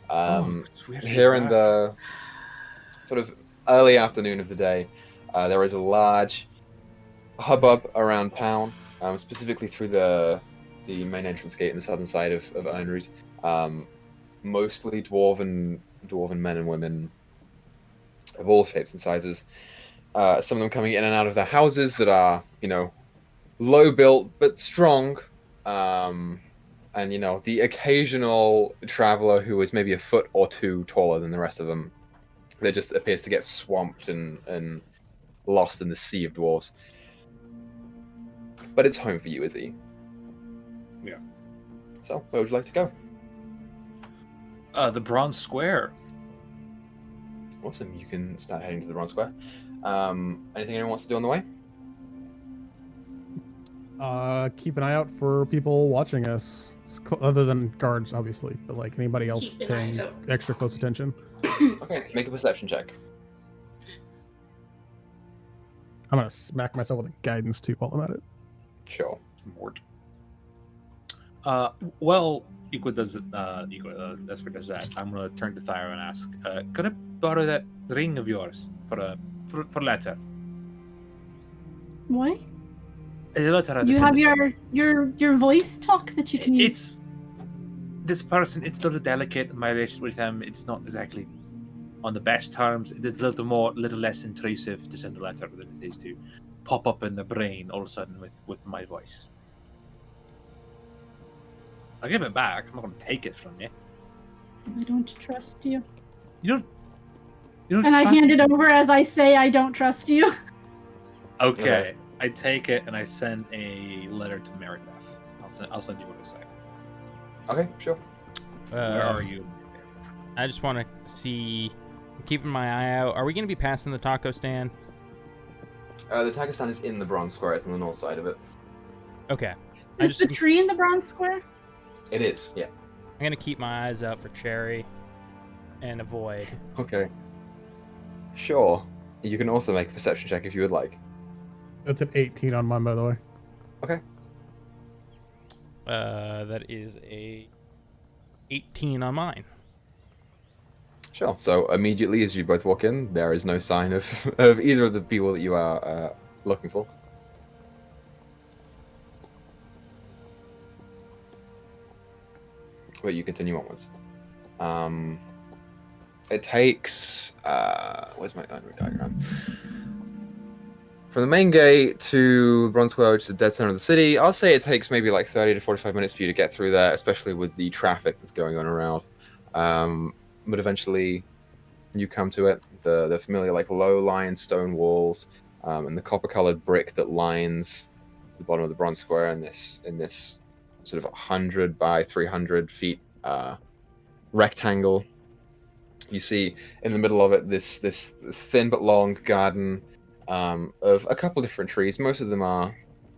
It's weird to be Here in back. the sort of early afternoon of the day, there is a large hubbub around town, specifically through the main entrance gate in the southern side of Earnroot. Mostly dwarven men and women of all shapes and sizes. Some of them coming in and out of their houses that are, low built but strong. And the occasional traveler who is maybe a foot or two taller than the rest of them, that just appears to get swamped and lost in the sea of dwarves. But it's home for you, Izzy. Yeah. So, where would you like to go? The Bronze Square. Awesome, you can start heading to the Bronze Square. Anything anyone wants to do on the way? Keep an eye out for people watching us, other than guards, obviously, but like anybody else Keep an paying eye out. extra close attention. Okay, make a perception check. I'm gonna smack myself with a guidance too while I'm at it. Sure. Mort. Well, Equa does Esprit does that. I'm gonna turn to Thyra and ask, could I borrow that ring of yours for letter? What? A letter I You sent have to your voice talk that you can use. It's this person. It's a little delicate. My relationship with him. It's not exactly on the best terms. It's a little less intrusive to send a letter than it is to pop up in the brain all of a sudden with my voice. I'll give it back. I'm not going to take it from you. I don't trust you. You don't. And I trust hand me? it over as I say I don't trust you. Okay. I take it and I send a letter to Meredith. I'll send you what I say. Okay, sure. Where are you? I just want to see. I'm keeping my eye out. Are we going to be passing the taco stand? The taco stand is in the Bronze Square. It's on the north side of it. Okay. Is the tree in the Bronze Square? It is, yeah. I'm going to keep my eyes out for Cherry and avoid. Okay. Sure. You can also make a perception check if you would like. That's an 18 on mine, by the way. Okay. That is a 18 on mine. Sure. So immediately as you both walk in, there is no sign of either of the people that you are looking for. But you continue onwards. It takes where's my diagram? From the main gate to Bronze Square, which is the dead center of the city, I'll say it takes maybe like 30 to 45 minutes for you to get through there, especially with the traffic that's going on around. But eventually, you come to it. The familiar like low-lying stone walls and the copper-colored brick that lines the bottom of the Bronze Square in this sort of 100 by 300 feet rectangle. You see in the middle of it this thin but long garden of a couple different trees. Most of them are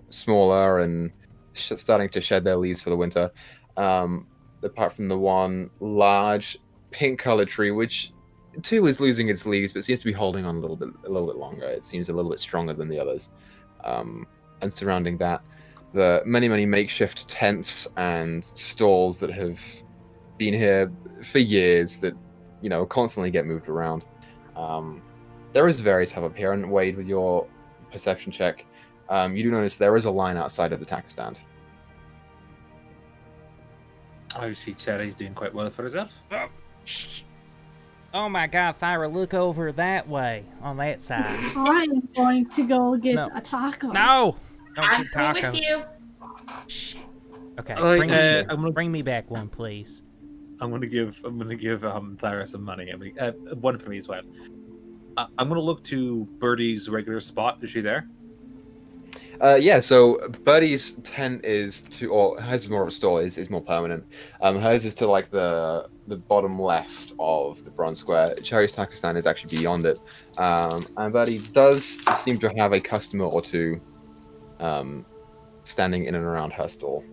smaller and starting to shed their leaves for the winter. Apart from the one large pink-colored tree, which too is losing its leaves, but seems to be holding on a little bit longer. It seems a little bit stronger than the others. And surrounding that, the many makeshift tents and stalls that have been here for years that constantly get moved around. There is various stuff up here, and Wade, with your perception check, you do notice there is a line outside of the tacker stand. I see Cherry's doing quite well for herself. Oh, shh. Oh my God, Thyra, look over that way, on that side. I'm going to go get No. a taco. No! Don't I'm get coming tacos. with you. Shit. Okay, Alright, bring me back one, please. I'm gonna give Thyra some money. I mean, one for me as well. I'm gonna look to Birdie's regular spot. Is she there? Yeah, so Birdie's tent is or hers is more of a stall, is more permanent. Hers is to like the bottom left of the bronze square. Cherry's tacker stand is actually beyond it. And Birdie does seem to have a customer or two standing in and around her stall.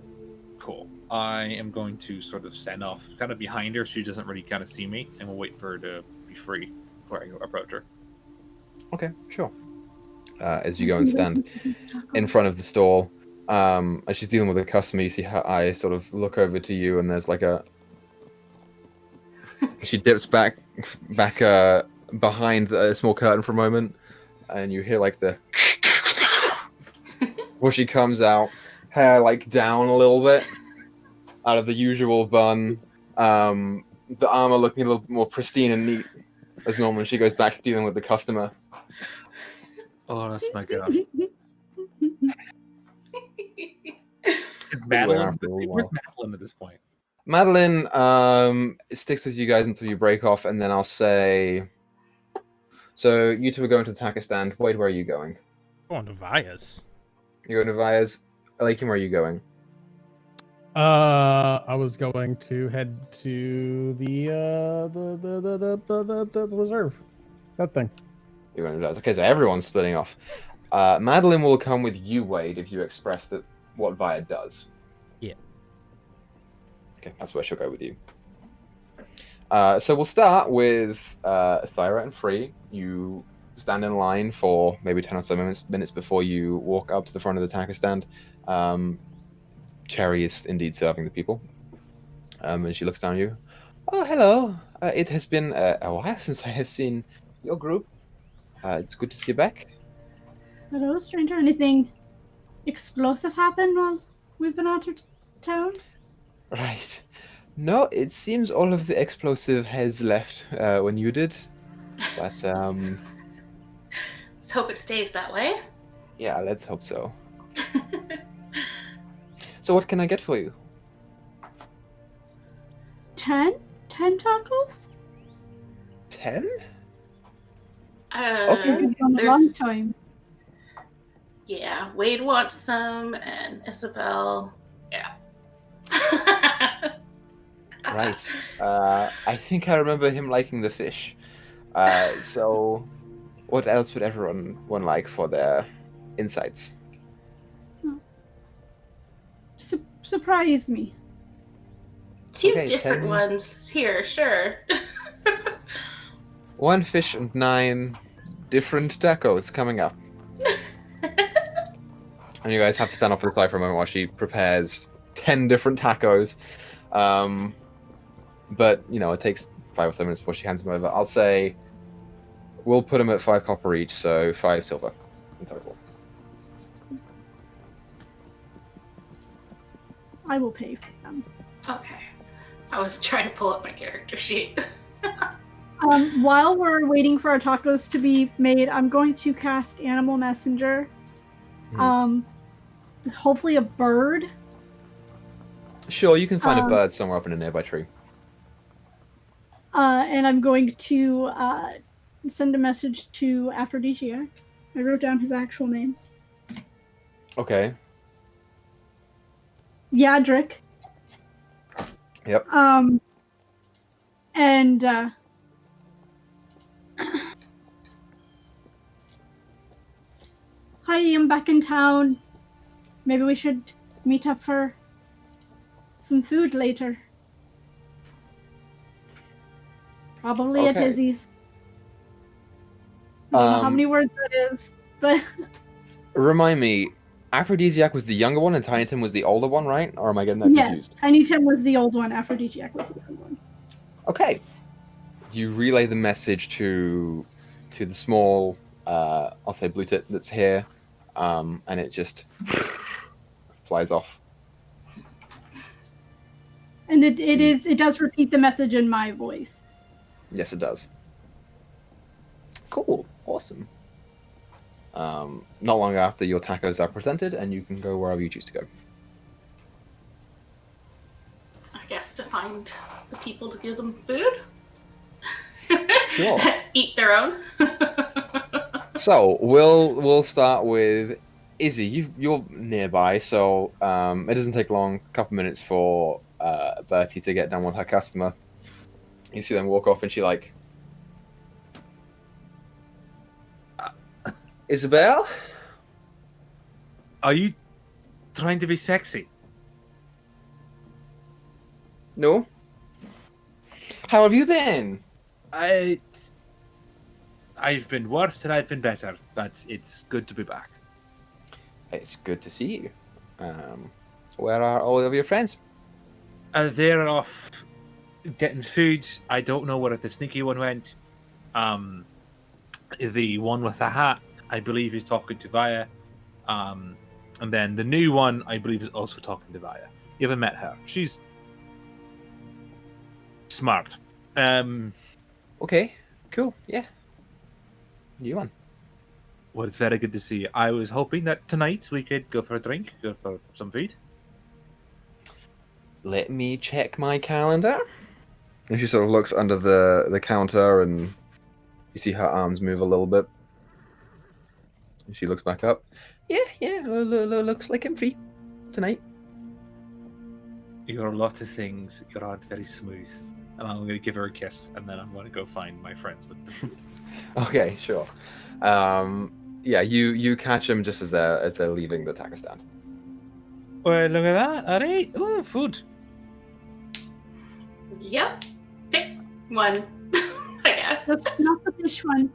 Cool. I am going to sort of send off kind of behind her so she doesn't really kind of see me, and we'll wait for her to be free before I approach her. Okay, sure. As you go and stand in front of the stall, as she's dealing with a customer, you see her eye sort of look over to you, and there's like a... She dips back behind a small curtain for a moment, and you hear like the... Where she comes out, hair like down a little bit, out of the usual bun, the armor looking a little bit more pristine and neat as normal, and she goes back to dealing with the customer. Oh, that's my god. It's Madeline. Madeline. Where's Madeline at this point? Madeline sticks with you guys until you break off, and then I'll say... So, you two are going to the tacker stand. Wade, where are you going? Going to Vias. You're going to Vias. Lakin, where are you going? I was going to head to the reserve. That thing. You're going to Vias. Okay, so everyone's splitting off. Madeline will come with you, Wade, if you express that what Via does. Yeah. Okay, that's where she'll go with you. So we'll start with Thyra and Free. You stand in line for maybe 10 or so minutes before you walk up to the front of the tacker stand. Cherry is indeed serving the people. And she looks down at you. Oh, hello. It has been a while since I have seen your group. It's good to see you back. Hello, stranger. Anything explosive happened while we've been out of town? Right. No, it seems all of the explosive has left when you did. But, Let's hope it stays that way. yeah, let's hope so. So what can I get for you? 10? 10 tacos? 10? Okay. It's been a long time. Yeah, Wade wants some, and Isabel. Yeah. Right. I think I remember him liking the fish. So what else would everyone like for their insights? Surprise me. Two Okay, different 10. ones here, sure. 1 fish and 9 different tacos coming up. And you guys have to stand off to the side for a moment while she prepares 10 different tacos. But, you know, it takes 5 or so minutes before she hands them over. I'll say we'll put them at 5 copper each, so 5 silver in total. I will pay for them. Okay. I was trying to pull up my character sheet. While we're waiting for our tacos to be made, I'm going to cast Animal Messenger. Hopefully a bird. Sure, you can find a bird somewhere up in a nearby tree. And I'm going to send a message to Aphrodisiac. I wrote down his actual name. Okay. Yadric. Yep. And hi, I'm back in town. Maybe we should meet up for some food later. Probably at Okay. Izzy's. I don't know how many words that is, but Remind me, Aphrodisiac was the younger one and Tiny Tim was the older one, right? Or am I getting that yes, confused? Tiny Tim was the old one. Aphrodisiac was the young one. Okay. You relay the message to to the small, I'll say blue tit that's here, and it just flies off. And it does repeat the message in my voice. Yes, it does. Cool. Awesome. Not long after, your tacos are presented, and you can go wherever you choose to go. I guess to find the people to give them food. Sure. Eat their own. So we'll start with Izzy. You're nearby, so it doesn't take long. A couple minutes for Bertie to get done with her customer. You see them walk off, and she like, Isabel, Are you trying to be sexy? no. How have you been? I've been worse and I've been better, but it's good to be back. It's good to see you. Where are all of your friends? They're off getting food. I don't know where the sneaky one went. The one with the hat, I believe, is talking to Vaya. And then the new one, I believe, is also talking to Vaya. You haven't met her. She's smart. Okay, cool. Yeah. You on? Well, it's very good to see you. I was hoping that tonight we could go for a drink, go for some food. Let me check my calendar. And she sort of looks under the counter, and you see her arms move a little bit. And she looks back up. Yeah, looks like I'm free tonight. You're a lot of things. You aren't very smooth. And I'm going to give her a kiss, and then I'm going to go find my friends with the food. Okay, sure. Yeah, you catch them just as they're leaving the taco stand. Well, look at that. All right. Oh, food. Yep. Pick one, I guess. That's not the fish one.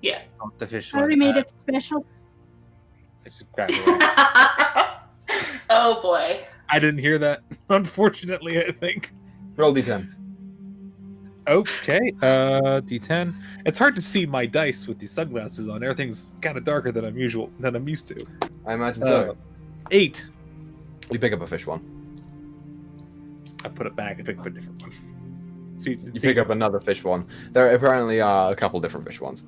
Yeah. Not the fish I one. already made it special. It's grab it away. Oh boy. I didn't hear that. Unfortunately, I think. Roll d10. Okay. D10. It's hard to see my dice with these sunglasses on. Everything's kind of darker than I'm used to. I imagine so. 8. You pick up a fish one. I put it back. I pick up a different one. You pick up another fish one. There apparently are a couple different fish ones.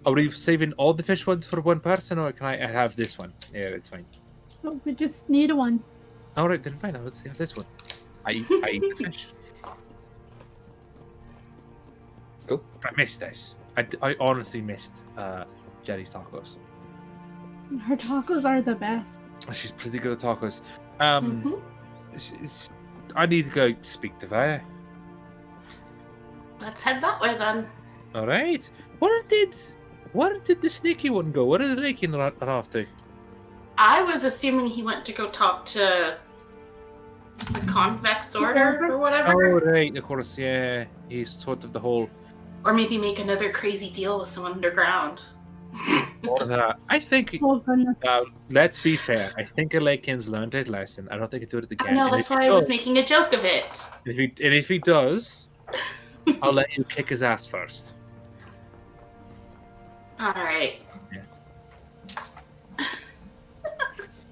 Are we saving all the fish ones for one person, or can I have this one? Yeah, it's fine. So we just need one. All right, then fine. Let's have this one. I eat the fish. Cool. I missed this. I honestly missed Jenny's tacos. Her tacos are the best. She's pretty good at tacos. Mhm. I need to go speak to Vaya. Let's head that way then. All right. Where did the sneaky one go? Where did the Lakin run off to? I was assuming he went to go talk to the convex order or whatever. Oh, right. Of course, yeah. He's sort of the whole. Or maybe make another crazy deal with someone underground. I think. Oh goodness. Let's be fair. I think Lakin's learned his lesson. I don't think he'll do it again. No, And that's if he why I was does- making a joke of it. If he does, I'll let you kick his ass first. Alright.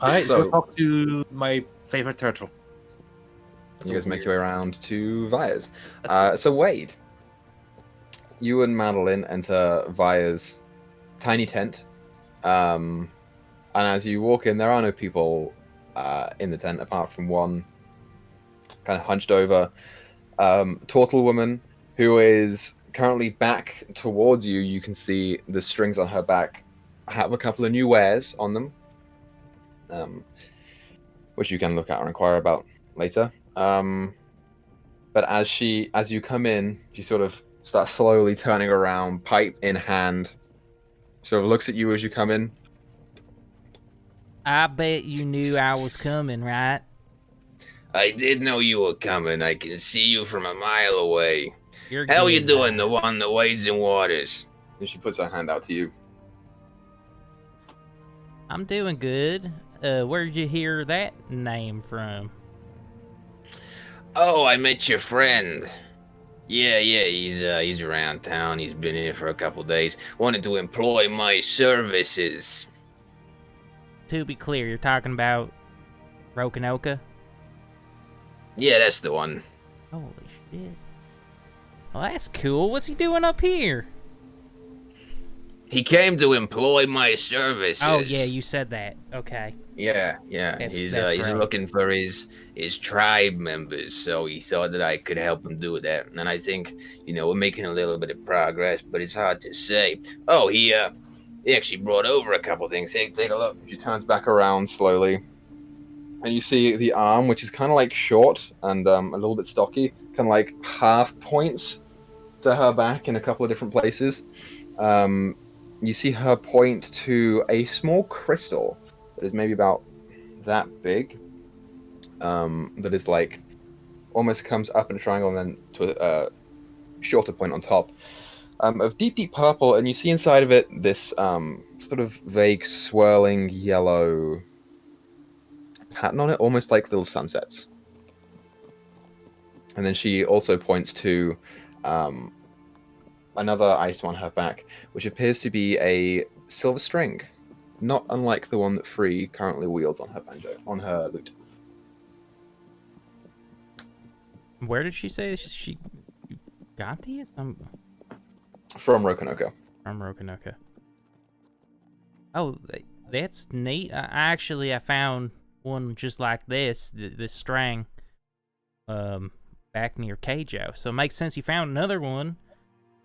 Alright, so So- we'll talk to my favorite turtle. You guys make your way around to Vaya's. So Wade, you and Madeline enter Vaya's tiny tent. And as you walk in, there are no people in the tent apart from one kind of hunched over turtle woman who is currently back towards you. You can see the strings on her back have a couple of new wares on them, which you can look at or inquire about later. But as you come in, she sort of starts slowly turning around, pipe in hand. Sort of looks at you as you come in. I bet you knew I was coming, right? I did know you were coming. I can see you from a mile away. You're How you good, doing, man. the one that wades in waters? And she puts her hand out to you. I'm doing good. Where'd you hear that name from? Oh, I met your friend. Yeah, he's around town. He's been here for a couple days. Wanted to employ my services. To be clear, you're talking about Rokanoka? Yeah, that's the one. Holy shit. Well, that's cool. What's he doing up here? He came to employ my services. Oh, yeah, you said that. Okay. Yeah. That's He's great. looking for his tribe members, so he thought that I could help him do that. And I think, we're making a little bit of progress, but it's hard to say. Oh, he actually brought over a couple things. Hey, take a look. She turns back around slowly, and you see the arm, which is kind of like short and a little bit stocky, kind of like half points to her back in a couple of different places. You see her point to a small crystal that is maybe about that big. That is like almost comes up in a triangle and then to a shorter point on top. Of deep purple, and you see inside of it this sort of vague swirling yellow pattern on it, almost like little sunsets. And then she also points to another item on her back, which appears to be a silver string, not unlike the one that Free currently wields on her banjo, on her lute. Where did she say she got these? From Rokanoka. From Rokanoka. Oh, that's neat. I found one just like this string, back near Keijo. So it makes sense you found another one,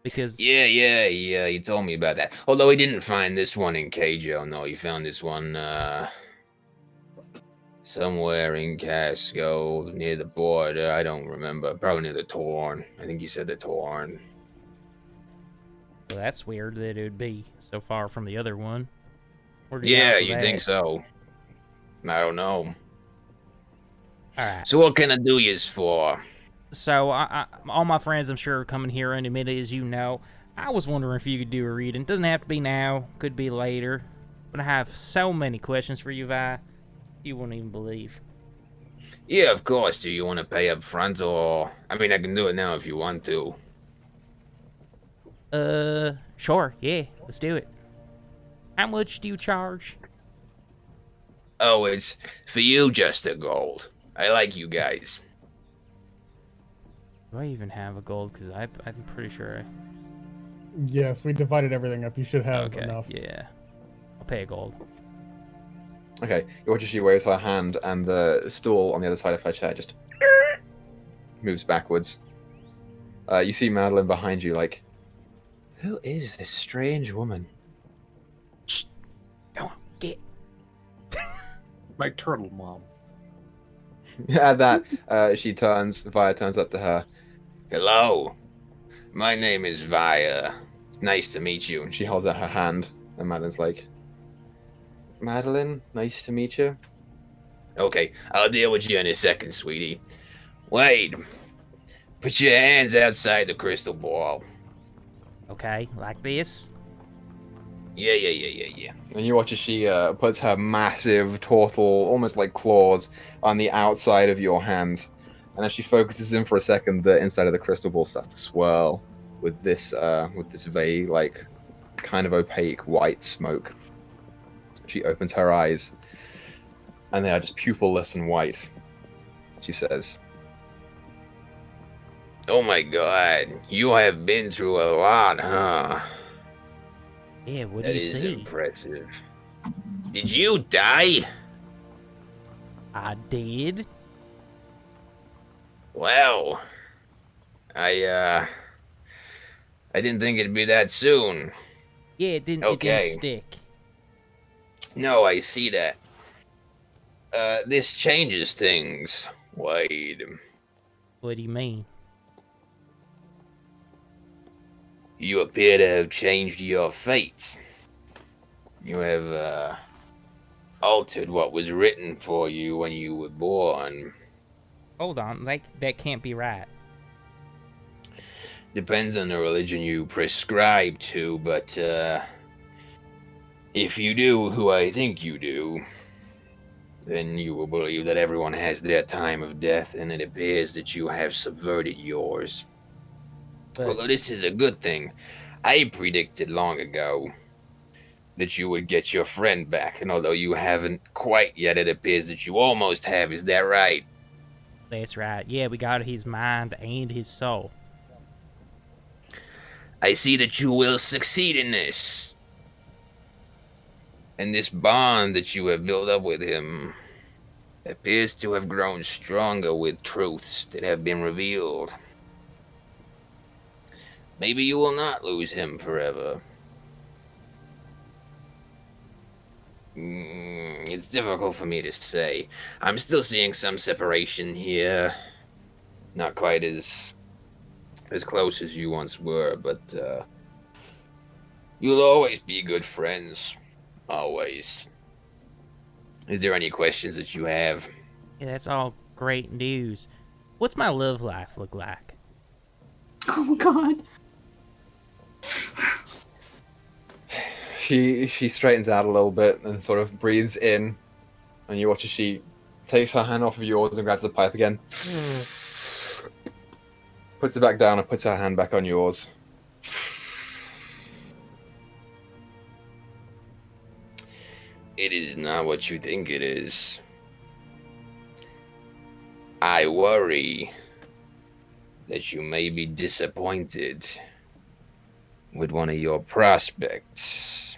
because... Yeah, he told me about that. Although he didn't find this one in Keijo, no, he found this one, somewhere in Casco, near the border. I don't remember. Probably near the Torn. I think you said the Torn. So that's weird that it would be so far from the other one. Yeah, you think so? I don't know. Alright. So what can I do yous for? So, all my friends, I'm sure, are coming here in a minute, as you know. I was wondering if you could do a reading. Doesn't have to be now. Could be later. But I have so many questions for you, Vi. You won't even believe. Yeah, of course. Do you want to pay up front, or... I mean, I can do it now if you want to. Sure. Yeah, let's do it. How much do you charge? Oh, it's for you just a gold. I like you guys. Do I even have a gold? Because I'm pretty sure Yes, we divided everything up. You should have okay, enough. yeah. I'll pay a gold. Okay, you watch as she waves her hand, and the stool on the other side of her chair just moves backwards. You see Madeline behind you, like, who is this strange woman? Shh! Don't get... My turtle mom. At that, Via turns up to her. Hello. My name is Via. It's nice to meet you. She holds out her hand, and Madeline's like, Madeline, nice to meet you. Okay, I'll deal with you in a second, sweetie. Wait. Put your hands outside the crystal ball. Okay, like this? Yeah. And you watch as she puts her massive tortle, almost like claws, on the outside of your hand. And as she focuses in for a second, the inside of the crystal ball starts to swirl with this vague, like, kind of opaque white smoke. She opens her eyes, and they are just pupilless and white. She says, Oh my god, you have been through a lot, huh? Yeah, what do That you is see? impressive. Did you die? I did. Well, I didn't think it'd be that soon. Yeah, it didn't Okay. stick. No, I see that. This changes things. Wade. What do you mean? You appear to have changed your fate. You have, altered what was written for you when you were born. Hold on, that can't be right. Depends on the religion you prescribe to, but, if you do who I think you do, then you will believe that everyone has their time of death, and it appears that you have subverted yours. But Although this is a good thing. I predicted long ago that you would get your friend back, and although you haven't quite yet, it appears that you almost have. Is that right? that's right. Yeah, we got his mind and his soul. I see that you will succeed in this. And this bond that you have built up with him appears to have grown stronger with truths that have been revealed. Maybe you will not lose him forever. It's difficult for me to say. I'm still seeing some separation here. Not quite as close as you once were, but you'll always be good friends. Always. Is there any questions that you have? Yeah, that's all great news. What's my love life look like? Oh God. She straightens out a little bit and sort of breathes in, and you watch as she takes her hand off of yours and grabs the pipe again. Puts it back down and puts her hand back on yours. It is not what you think it is. I worry that you may be disappointed with one of your prospects.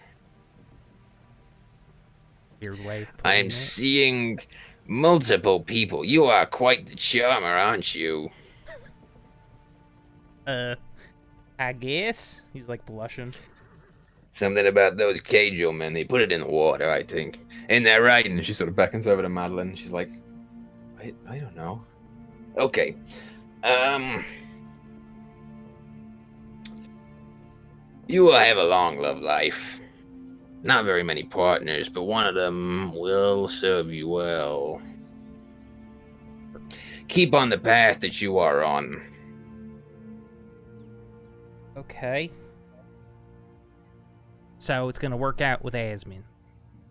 Weird way of putting I'm it. seeing multiple people. You are quite the charmer, aren't you? I guess he's like blushing. Something about those Keijo men, they put it in the water, I think. Ain't that right? And she sort of beckons over to Madeline. She's like, I don't know. Okay. You will have a long love life. Not very many partners, but one of them will serve you well. Keep on the path that you are on. Okay. So it's gonna work out with Asmin.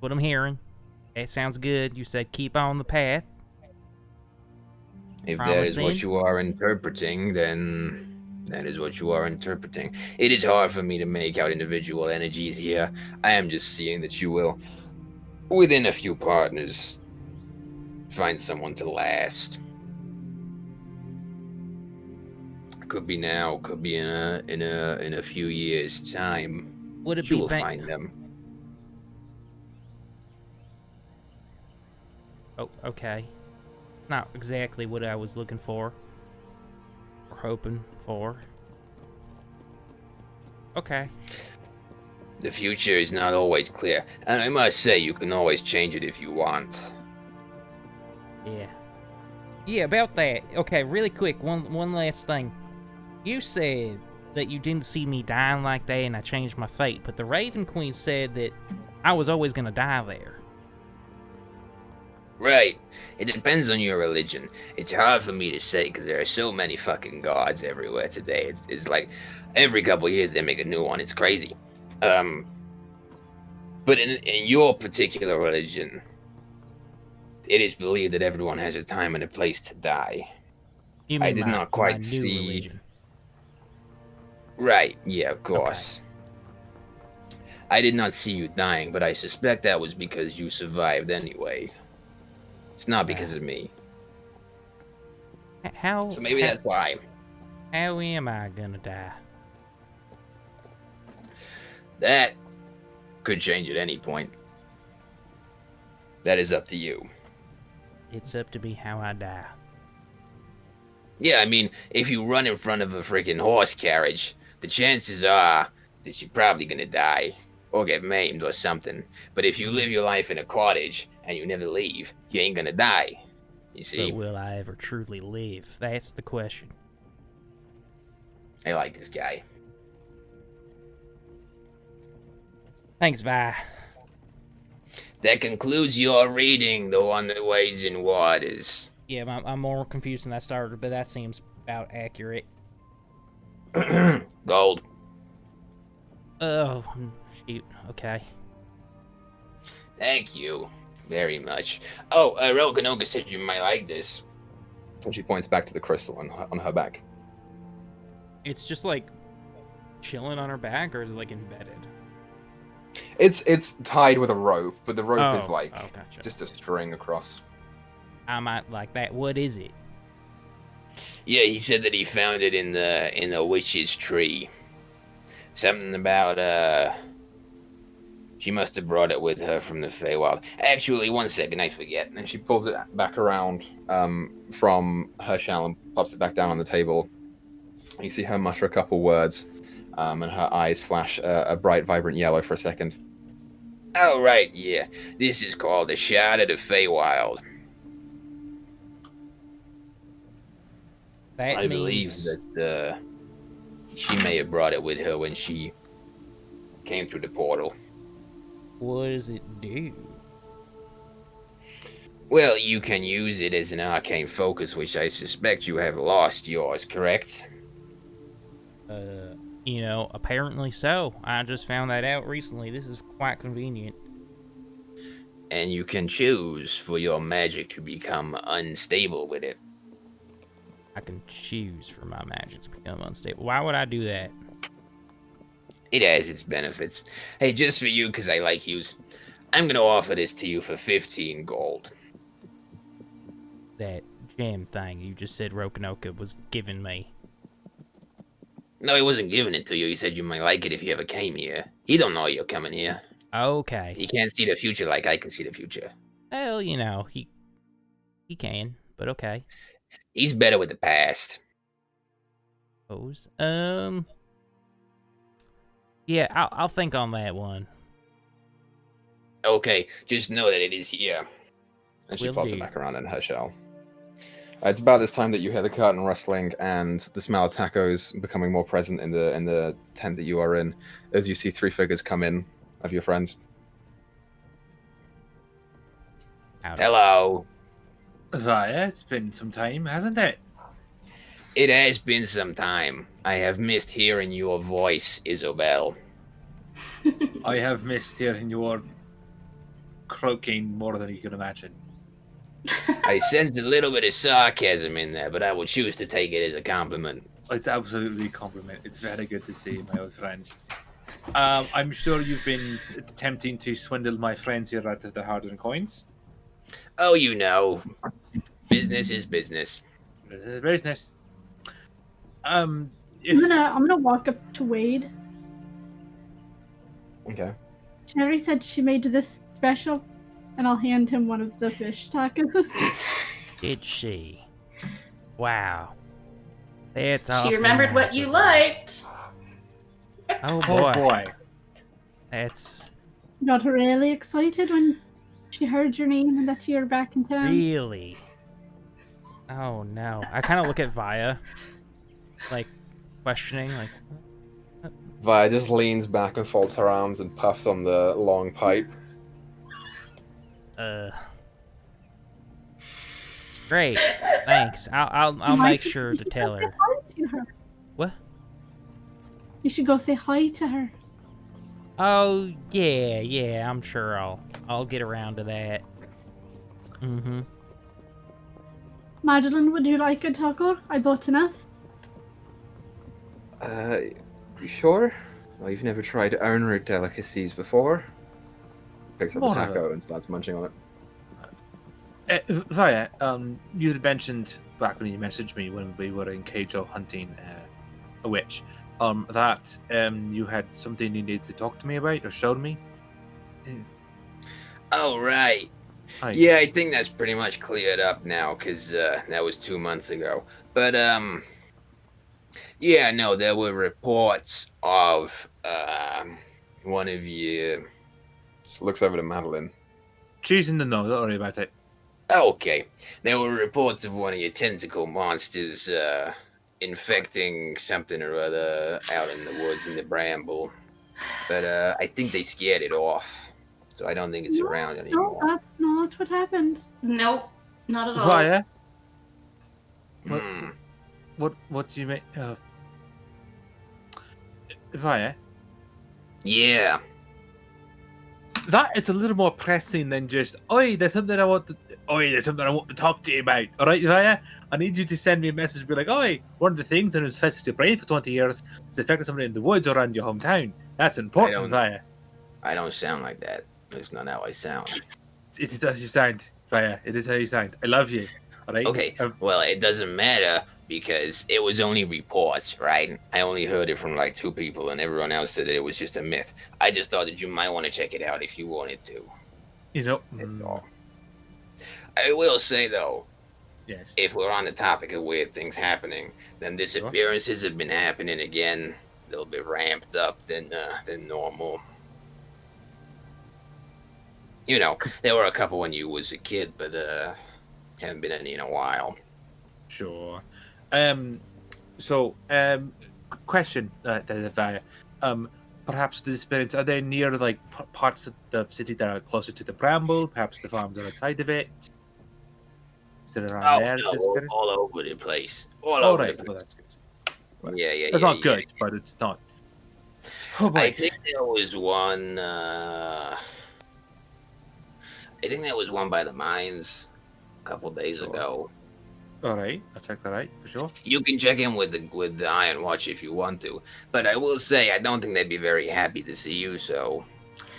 What I'm hearing. That sounds good. You said keep on the path. If that is what Promising. you are interpreting, then that is what you are interpreting. It is hard for me to make out individual energies here. I am just seeing that you will, within a few partners, find someone to last. Could be now, could be in a few years' time. Would it You be will find them. Oh, okay. Not exactly what I was looking for. Or hoping for. Okay. The future is not always clear, and I must say you can always change it if you want. Yeah. Yeah, about that. Okay, really quick, one last thing. You said that you didn't see me dying like that and I changed my fate, but the Raven Queen said that I was always gonna die there. Right. It depends on your religion. It's hard for me to say because there are so many fucking gods everywhere today. It's like every couple years they make a new one. It's crazy. But in your particular religion, it is believed that everyone has a time and a place to die. You I mean did my, not quite my new see- religion. Right, yeah, of course. I did not see you dying, but I suspect that was because you survived anyway. It's not because of me. How? So maybe that's why. How am I gonna die? That could change at any point. That is up to you. It's up to me how I die. Yeah, I mean, if you run in front of a freaking horse carriage, the chances are that you're probably gonna die or get maimed or something. But if you live your life in a cottage and you never leave, you ain't gonna die. You see? But will I ever truly live? That's the question. I like this guy. Thanks, Vi. That concludes your reading, The One That Wades in Waters. Yeah, I'm more confused than I started, but that seems about accurate. Gold. Oh, shoot. Okay. Thank you very much. Oh, Rokanoka said you might like this. And she points back to the crystal on her back. It's just like chilling on her back, or is it like embedded? It's tied with a rope, but the rope is like gotcha. just a string across. I might like that. What is it? Yeah, he said that he found it in the witch's tree. Something about she must have brought it with her from the Feywild. Actually, one second, I forget. And she pulls it back around from her shell and pops it back down on the table. You see her mutter a couple words, and her eyes flash a bright, vibrant yellow for a second. Oh, right, yeah. This is called the Shard of the Feywild. That I means... believe that she may have brought it with her when she came through the portal. What does it do? Well, you can use it as an arcane focus, which I suspect you have lost yours, correct? You know, apparently so. I just found that out recently. This is quite convenient. And you can choose for your magic to become unstable with it. I can choose for my magic to become unstable. Why would I do that? It has its benefits. Hey, just for you, because I like yous, I'm going to offer this to you for 15 gold. That gem thing you just said Rokanoka was giving me. No, he wasn't giving it to you. He said you might like it if you ever came here. He don't know you're coming here. Okay. He can't see the future like I can see the future. Well, you know, he can, but okay. He's better with the past. Suppose. Yeah, I'll think on that one. Okay, just know that it is here. And she Will pops do. it back around in her shell. It's about this time that you hear the curtain rustling and the smell of tacos becoming more present in the tent that you are in, as you see 3 figures come in of your friends. Hello. Vaya, it's been some time, hasn't it? It has been some time. I have missed hearing your voice, Isobel. I have missed hearing your croaking more than you can imagine. I sense a little bit of sarcasm in there, but I will choose to take it as a compliment. It's absolutely a compliment. It's very good to see you, my old friend. I'm sure you've been attempting to swindle my friends here out of the hard-earned coins. Oh, you know, business is business. Business. I'm gonna walk up to Wade. Okay. Sherry said she made this special, and I'll hand him one of the fish tacos. Did she? Wow. That's awful. She remembered what nice you of her. liked. Oh boy. Oh boy. That's Got really excited when she heard your name and that you're back in town. really. Oh no. I kind of look at Vaya, like questioning, like. Vi just leans back and folds her arms and puffs on the long pipe. Great. Thanks. I'll make sure to tell her. What? You should go say hi to her. Oh yeah. I'm sure I'll get around to that. Mm-hmm. Madeline, would you like a taco? I bought enough. You sure? Well, you've never tried Earnroot delicacies before? Picks up a taco and starts munching on it. Vaya, you had mentioned back when you messaged me when we were in Keijo hunting a witch, that you had something you needed to talk to me about or showed me. Oh, right. Hi. Yeah, I think that's pretty much cleared up now, because that was 2 months ago. But, yeah, no, there were reports of one of you... Just looks over to Madeline. She's in the know, don't worry about it. Okay. There were reports of one of your tentacle monsters infecting something or other out in the woods in the bramble. But I think they scared it off. So I don't think it's around anymore. No, that's not what happened. Nope, not at all. Vaya, Hmm. what do you mean? Vaya, Yeah. that is a little more pressing than just, oi, there's something I want to... Oi, there's something I want to talk to you about. All right, Vaya? I need you to send me a message. Be like, oi, one of the things that has infested your brain for 20 years is affecting somebody in the woods around your hometown. That's important, Vaya. I don't sound like that. That's not how I sound. It is how you sound, Vaya. It is how you sound. I love you. All right? Okay, well, it doesn't matter because it was only reports, right? I only heard it from like 2 people, and everyone else said that it was just a myth. I just thought that you might want to check it out if you wanted to. You know, That's all. I will say though, yes. if we're on the topic of weird things happening, then disappearances have been happening again. A little bit ramped up than normal. You know, there were a couple when you was a kid, but haven't been any in a while. Sure. Question, Vaya. Perhaps the spirits, are they near like parts of the city that are closer to the bramble? Perhaps the farms are outside of it? Is it around there? No, the spirits? all over the place. All Oh, over right. the Well, place. that's good. Yeah. It's not good, but it's not. Oh, boy. I think there was one. I think there was one by the mines a couple days ago. All right, I'll check that out for sure. You can check in with the Iron Watch if you want to, but I will say I don't think they'd be very happy to see you. So,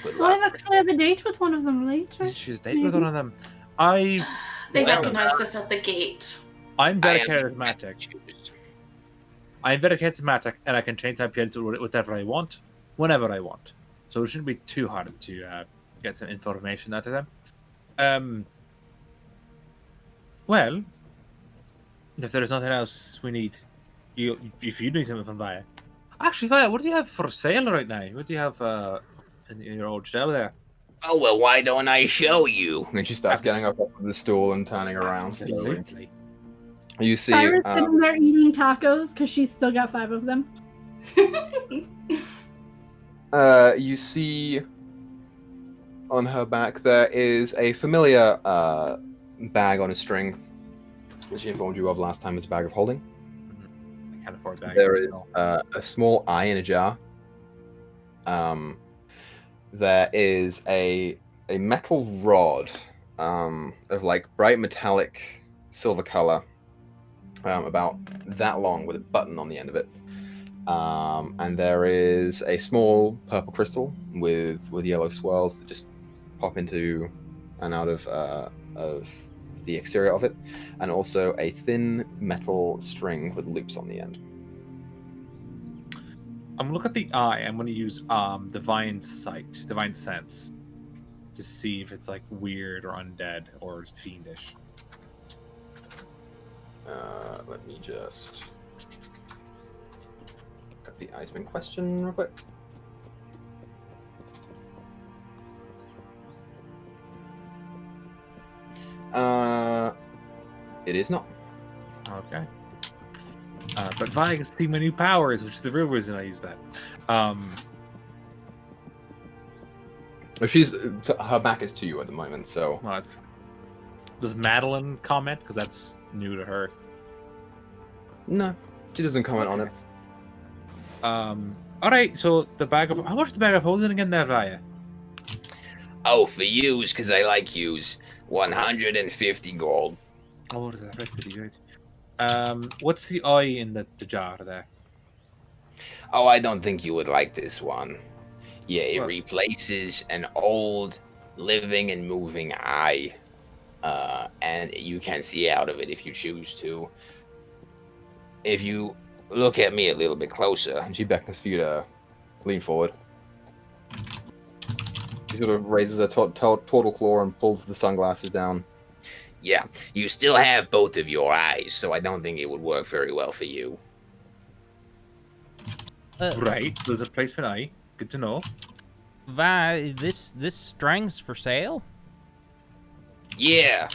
good Well, I luck. actually have a date with one of them later. She's dating with one of them. They recognized us at the gate. I'm I very am charismatic. I'm very charismatic, and I can change my appearance to whatever I want, whenever I want. So it shouldn't be too hard to get some information out of them. Well, if there is nothing else we need, if you need something from Vaya. Actually, Vaya, what do you have for sale right now? What do you have in your old shell there? Oh well, why don't I show you? And then she starts getting up off the stool and turning around. Absolutely. You see, Cyrus sitting there eating tacos because she's still got 5 of them. you see on her back there is a familiar bag on a string, which she informed you of last time as a bag of holding. I can't afford that. There is a small eye in a jar. There is a metal rod of like bright metallic silver color, about that long with a button on the end of it. And there is a small purple crystal with yellow swirls that just pop into and out of the exterior of it, and also a thin metal string with loops on the end. I'm gonna look at the eye. I'm gonna use divine sense, to see if it's like weird or undead or fiendish. Let me just got the Iceman question real quick. It is not. Okay. But Vaya can see my new powers, which is the real reason I use that. She's her back is to you at the moment, so. Well, does Madeline comment? Because that's new to her. No, she doesn't comment on it. All right. So the bag of how much is the bag of holding again there, Vaya? Oh, for yous, because I like yous. 150 gold. Oh, that's pretty good. What's the eye in the jar there? Oh, I don't think you would like this one. Yeah, it What? replaces an old living and moving eye. And you can see out of it if you choose to. If you look at me a little bit closer. And she beckons for you to lean forward. She sort of raises her turtle claw and pulls the sunglasses down. Yeah, you still have both of your eyes, so I don't think it would work very well for you. Right. There's a place for an eye. Good to know. Vi, this string's for sale? Yeah.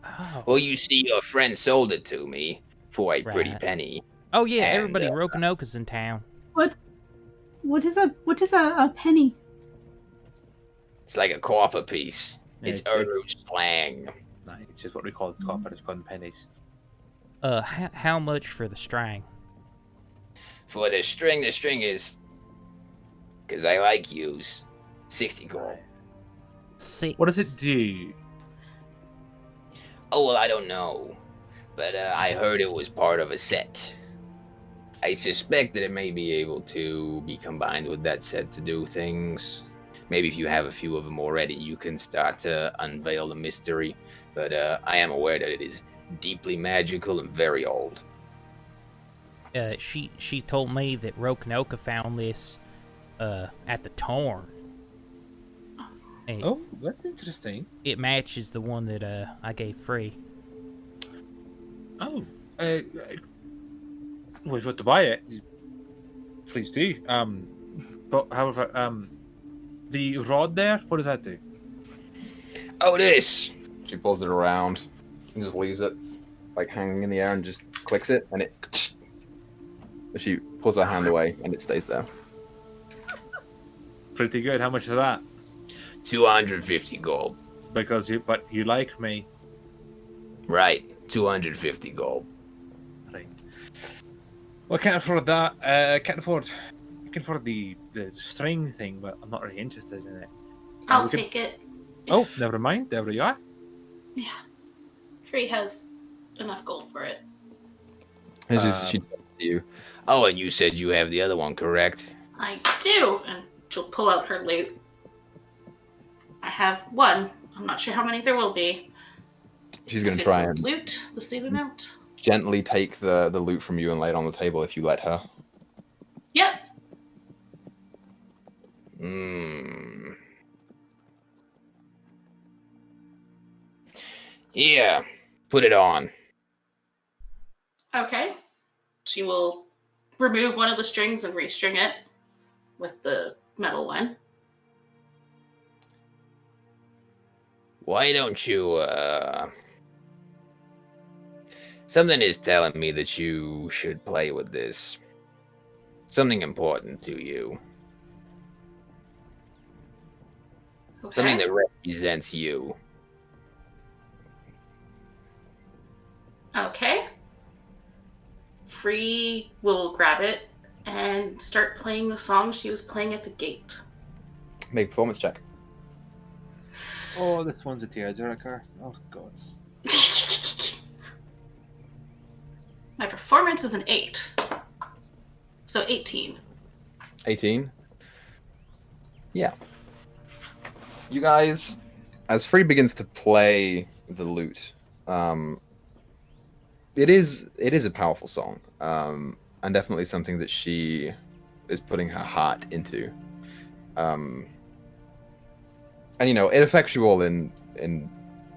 Oh, Well, you see, your friend sold it to me for a pretty Right. penny. oh yeah, And, everybody, Roanoke's in town. What is a penny? It's like a copper piece. Yeah, It's it's- Uru slang. No, it's just what we call copper. It's called pennies. How much for the string? For the string is, because I like yous, 60 gold. Six. What does it do? Oh, well, I don't know. But I heard it was part of a set. I suspect that it may be able to be combined with that set to do things. Maybe if you have a few of them already, you can start to unveil the mystery. But I am aware that it is deeply magical and very old. She told me that Rokanoka found this at the Tarn. And Oh, that's interesting. it matches the one that I gave free. Oh, well, if you want to buy it, please do. But however, the rod there, what does that do? Oh, this! She pulls it around and just leaves it, like, hanging in the air and just clicks it, and it... She pulls her hand away, and it stays there. Pretty good. How much is that? 250 gold. But you like me. Right, 250 gold. Right. Well, I can't afford that. I can afford the string thing, but I'm not really interested in it. I'll we could- take it. Oh, never mind. There we are. Yeah. Tree has enough gold for it. And she turns to you. Oh, and you said you have the other one, correct? I do, and she'll pull out her loot. I have one. I'm not sure how many there will be. She's going If to try it's and loot the same amount. gently take the loot from you and lay it on the table if you let her. Yep. Yeah, put it on. Okay. She will remove one of the strings and restring it with the metal one. Why don't you, Something is telling me that you should play with this. Something important to you. Okay. Something that represents you. Okay. Free will grab it and start playing the song she was playing at the gate. Make a performance check. Oh, this one's a tearjerker. Oh, gods. My performance is an 8. So 18. 18. Yeah. You guys, as Free begins to play the lute, it is a powerful song, and definitely something that she is putting her heart into. And it affects you all in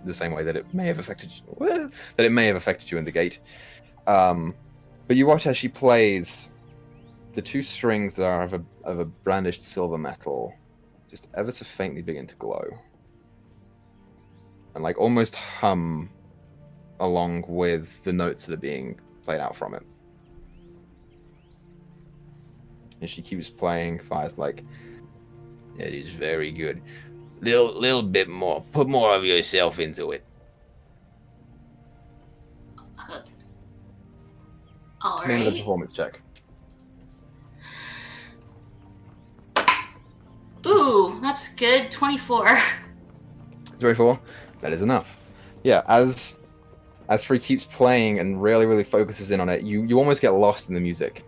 the same way that it may have affected you, in the gate. But you watch as she plays, the two strings that are of a brandished silver metal just ever so faintly begin to glow. And like almost hum along with the notes that are being played out from it. And she keeps playing, Fire's like, That is very good. Little bit more. Put more of yourself into it. make another Alright. performance check. Ooh, that's good. 24. 24? That is enough. Yeah, as Free keeps playing and really focuses in on it, you almost get lost in the music.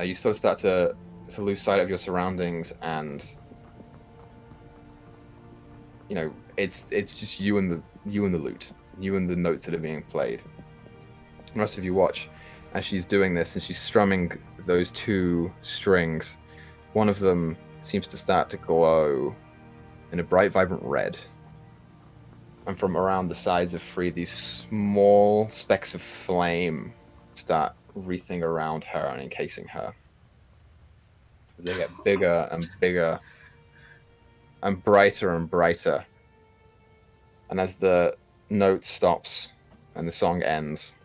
You sort of start to lose sight of your surroundings, and it's just you and the lute, you and the notes that are being played. The rest of you watch as she's doing this, and she's strumming those two strings. One of them seems to start to glow in a bright, vibrant red. And from around the sides of Free, these small specks of flame start wreathing around her and encasing her. As they get bigger and bigger and brighter. And as the note stops and the song ends,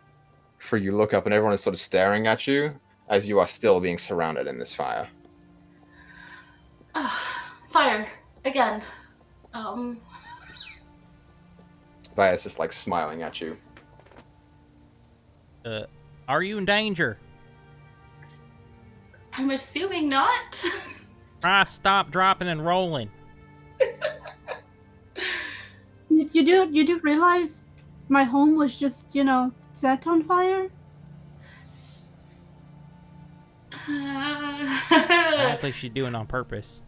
Free, you look up and everyone is sort of staring at you as you are still being surrounded in this fire. Fire. Again. Vaya's just like smiling at you. Are you in danger? I'm assuming not. Try stop, dropping, and rolling. You do realize my home was just, set on fire? I don't think she's doing it on purpose.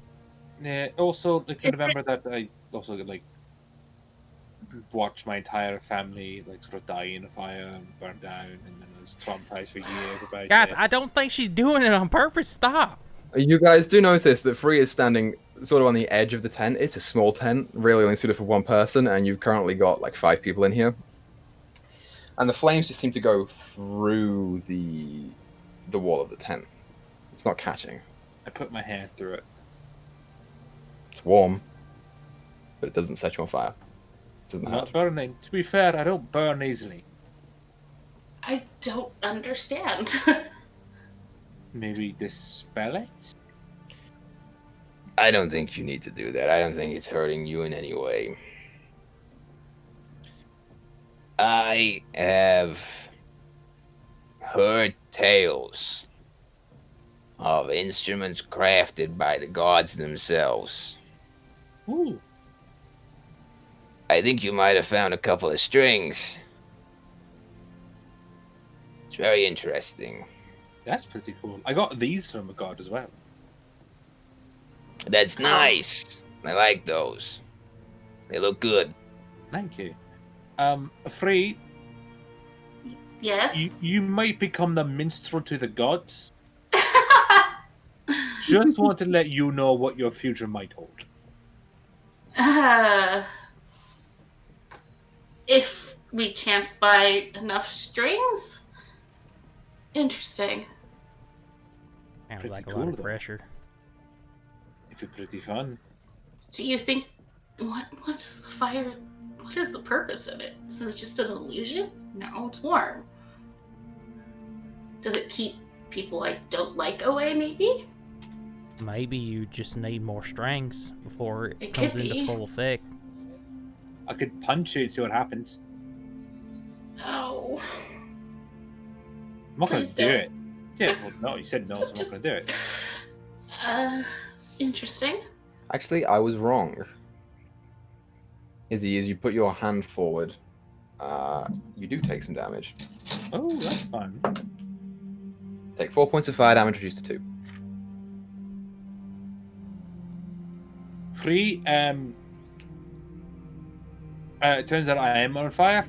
Yeah. Also, I can remember that I also like watched my entire family like sort of die in a fire and burn down, and then I was traumatized for years about Guys, it. I don't think she's doing it on purpose. Stop. You guys do notice that Free is standing sort of on the edge of the tent. It's a small tent, really only suited for one person, and you've currently got like 5 people in here. And the flames just seem to go through the wall of the tent. It's not catching. I put my hand through it. It's warm, but it doesn't set you on fire. It doesn't Not hurt. burning. To be fair, I don't burn easily. I don't understand. Maybe dispel it? I don't think you need to do that. I don't think it's hurting you in any way. I have heard tales of instruments crafted by the gods themselves. Ooh. I think you might have found a couple of strings. It's very interesting. That's pretty cool. I got these from a god as well. That's nice. I like those. They look good. Thank you. Free, Yes. you might become the minstrel to the gods. Just want to let you know what your future might hold. If we chance buy enough strings? Interesting. Sounds Pretty like a cool, lot of though. pressure. It'd be pretty fun. Do you think what's the fire? What is the purpose of it? Is it just an illusion? No, it's warm. Does it keep people I don't like away? Maybe. Maybe you just need more strings before it It comes could into be. full effect. I could punch you and see what happens. Oh. I'm not going Please to do don't. it. Yeah, well, no, you said no, so I'm not going to do it. Interesting. Actually, I was wrong. Izzy, as you put your hand forward, you do take some damage. Oh, that's fun. Take 4 points of fire damage, reduced to 2. Free, it turns out I am on fire.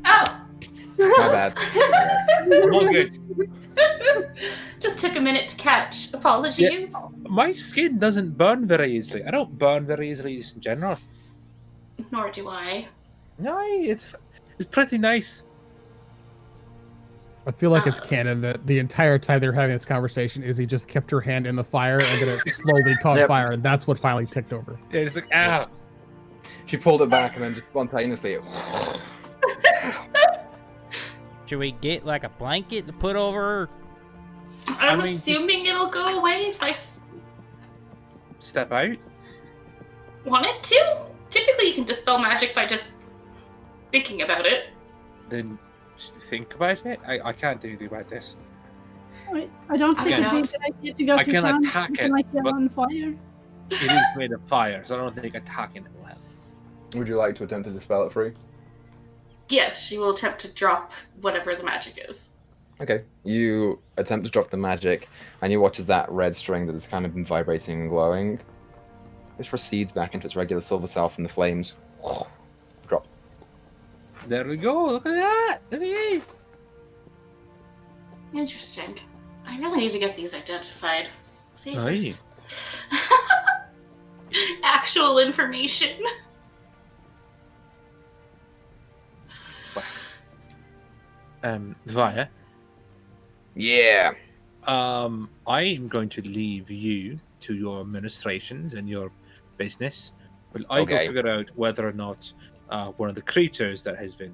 Oh. My bad. I'm all good. Just took a minute to catch. Apologies. My skin doesn't burn very easily. I don't burn very easily just in general. Nor do I. No, it's pretty nice. I feel like it's canon that the entire time they were having this conversation, Izzy just kept her hand in the fire and then it slowly caught Yep. fire, and that's what finally ticked over. Yeah, it's like, ah. She pulled it back and then just spontaneously. Should we get like a blanket to put over her? I'm I mean- assuming it'll go away if I Step out. want it to. Typically, you can dispel magic by just thinking about it. Then think about it. I can't do anything about this. I don't think I it'd be a know. good idea to go I through can town attack looking it, like you're but- on fire. It is made of fire, so I don't think attacking it will help. Would you like to attempt to dispel it, Free? Yes, she will attempt to drop whatever the magic is. Okay. You attempt to drop the magic, and you watch as that red string that has kind of been vibrating and glowing just recedes back into its regular silver self, and the flames drop. There we go. Look at that. Look at you. Interesting. I really need to get these identified. See if Aye. there's actual information. Via. Yeah. I'm going to leave you to your administrations and your business. Will I Okay. go figure out whether or not one of the creatures that has been,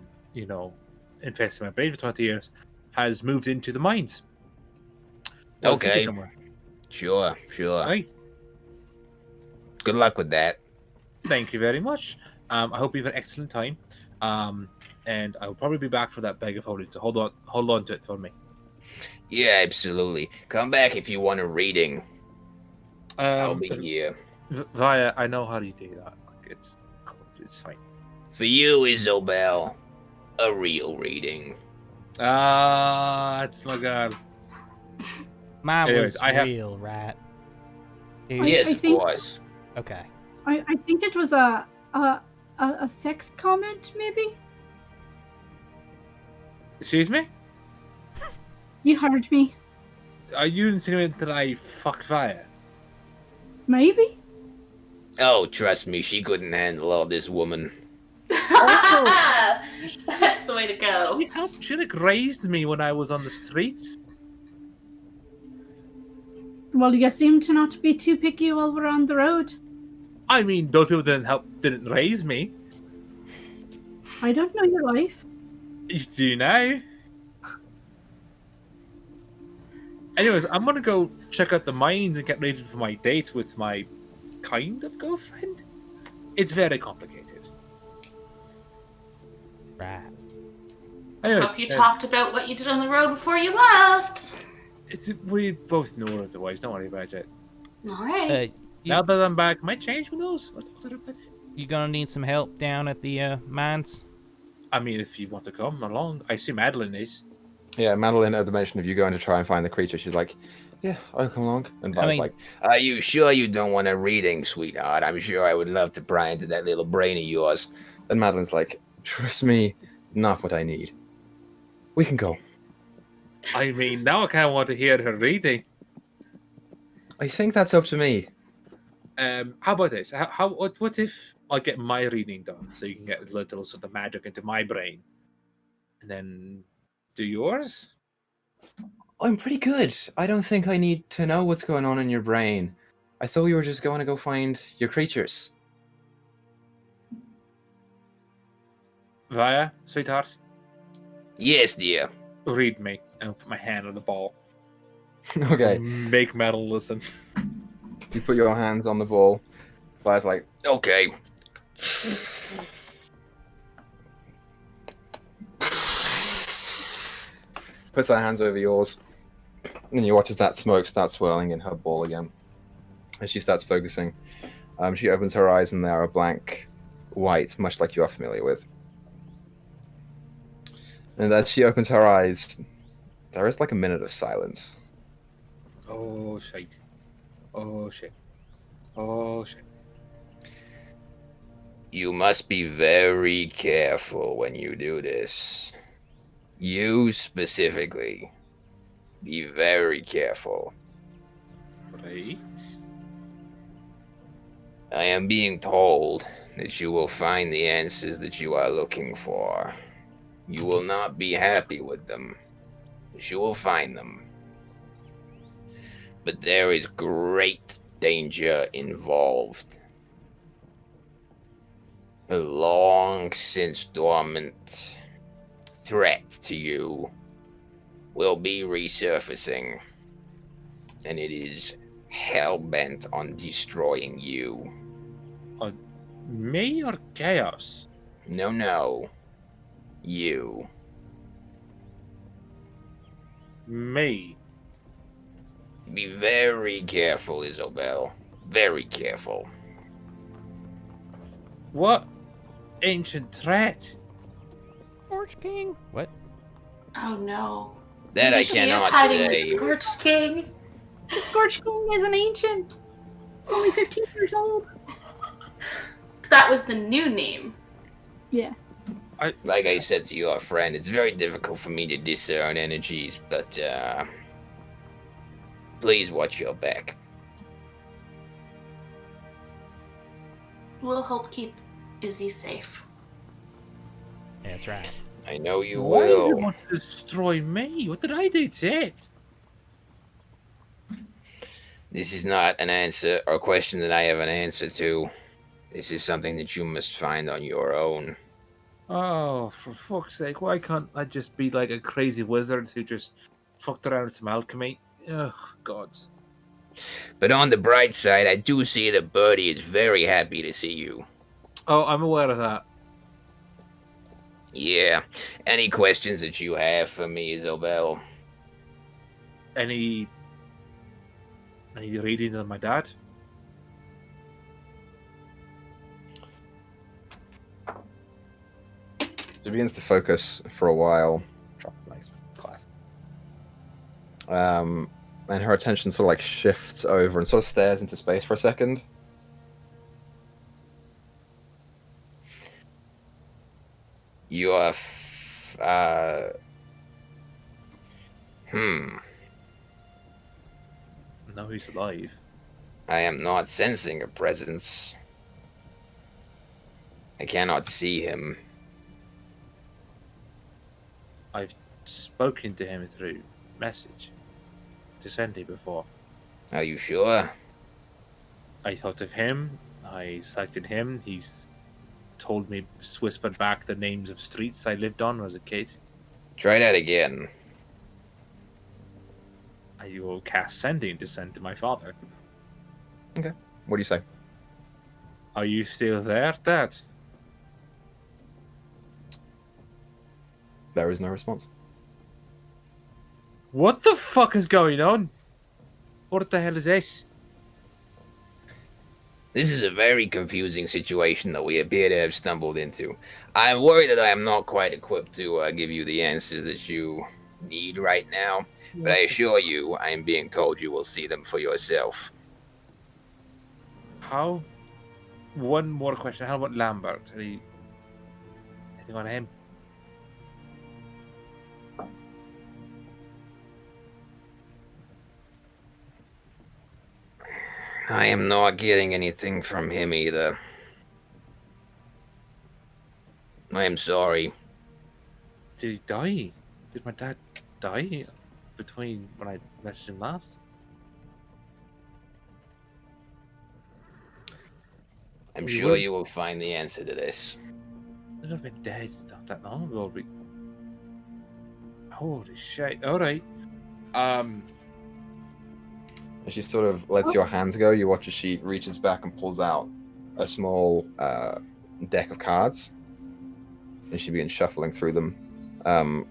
infesting my brain for 20 years has moved into the mines? Or the city Okay. somewhere. Sure. Right. Good luck with that. Thank you very much. I hope you have an excellent time. And I'll probably be back for that bag of holding. So hold on to it for me. Yeah, absolutely. Come back if you want a reading. I'll be here. Via, I know how you do that. It's cool. It's fine. For you, Isobel, A real reading. Ah, that's my god. Mine Anyways, was I have- real, right? Yes, I of think- course. Okay. I think it was a sex comment, maybe. Excuse me? You heard me. Are you insinuating that I fucked Vaya? Maybe. Oh, trust me, she couldn't handle all this woman. That's the way to go. She like raised me when I was on the streets. Well, you seem to not be too picky while we're on the road. I mean, those people didn't raise me. I don't know your life. You do now. Anyways, I'm gonna go check out the mines and get ready for my date with my kind of girlfriend. It's very complicated. Right. Anyways, Hope you talked about what you did on the road before you left. we both know otherwise. Don't worry about it. All right. Now that I'm back, might change. Who knows? I'll talk to her about it. You gonna need some help down at the mines? I mean, if you want to come along, I see Madeline is. Yeah, Madeline, at the mention of you going to try and find the creature, she's like, yeah, I'll come along. And Vi's mean- like, Are you sure you don't want a reading, sweetheart? I'm sure I would love to pry into that little brain of yours. and Madeline's like, trust me, not what I need. We can go. I mean, now I kind of want to hear her reading. I think that's up to me. How about this? What if I get my reading done so you can get a little sort of magic into my brain, and then do yours? I'm pretty good. I don't think I need to know what's going on in your brain. I thought you were just going to go find your creatures. Vaya, sweetheart, Yes, dear. read me. And I'll put my hand on the ball. Okay, Make metal listen. you put your hands on the ball. Vi's like, Okay. puts her hands over yours. And you watch as that smoke starts swirling in her ball again. As she starts focusing, she opens her eyes and they are a blank white, much like you are familiar with. And as she opens her eyes, there is like a minute of silence. Oh shit. Oh shit. Oh shit. You must be very careful when you do this. You specifically. Be very careful. Right. I am being told that you will find the answers that you are looking for. You will not be happy with them, but you will find them. But there is great danger involved. A long since dormant threat to you will be resurfacing, and it is hell-bent on destroying you. Me or chaos? No. You. Me. Be very careful, Isobel. Very careful. What ancient threat? Orange King? What? Oh no. That I Maybe she is cannot hiding say. the Scorched King. The Scorched King is an ancient. It's only 15 years old. That was the new name. Yeah. Like I said to your friend, it's very difficult for me to discern energies, but please watch your back. We'll help keep Izzy safe. Yeah, that's right. I know you Why do you will. want to destroy me? What did I do to it? This is not an answer or question that I have an answer to. This is something that you must find on your own. Oh, for fuck's sake, why can't I just be like a crazy wizard who just fucked around with some alchemy? Ugh, God. But on the bright side, I do see that Birdie is very happy to see you. Oh, I'm aware of that. Yeah. Any questions that you have for me, Isobel? Any readings on my dad? She begins to focus for a while, Drop nice class. and her attention sort of like shifts over and sort of stares into space for a second. You are. No, he's alive. I am not sensing a presence. I cannot see him. I've spoken to him through message to Sandy before. Are you sure? I thought of him. I selected him. He's told me, whispered back the names of streets I lived on as a kid. Try that again. I will cast sending to send to my father. Okay. What do you say? Are you still there, Dad? There is no response. What the fuck is going on? What the hell is this? This is a very confusing situation that we appear to have stumbled into. I am worried that I am not quite equipped to give you the answers that you need right now, but I assure you, I am being told you will see them for yourself. How? One more question. How about Lambert? Anything on him? I am not getting anything from him either. I am sorry. Did he die? Did my dad die between when I messaged him last? I'm You sure wouldn't- you will find the answer to this. I've never been dead not that long ago. But... Holy shit! All right. As she sort of lets your hands go, you watch as she reaches back and pulls out a small deck of cards, and she begins shuffling through them.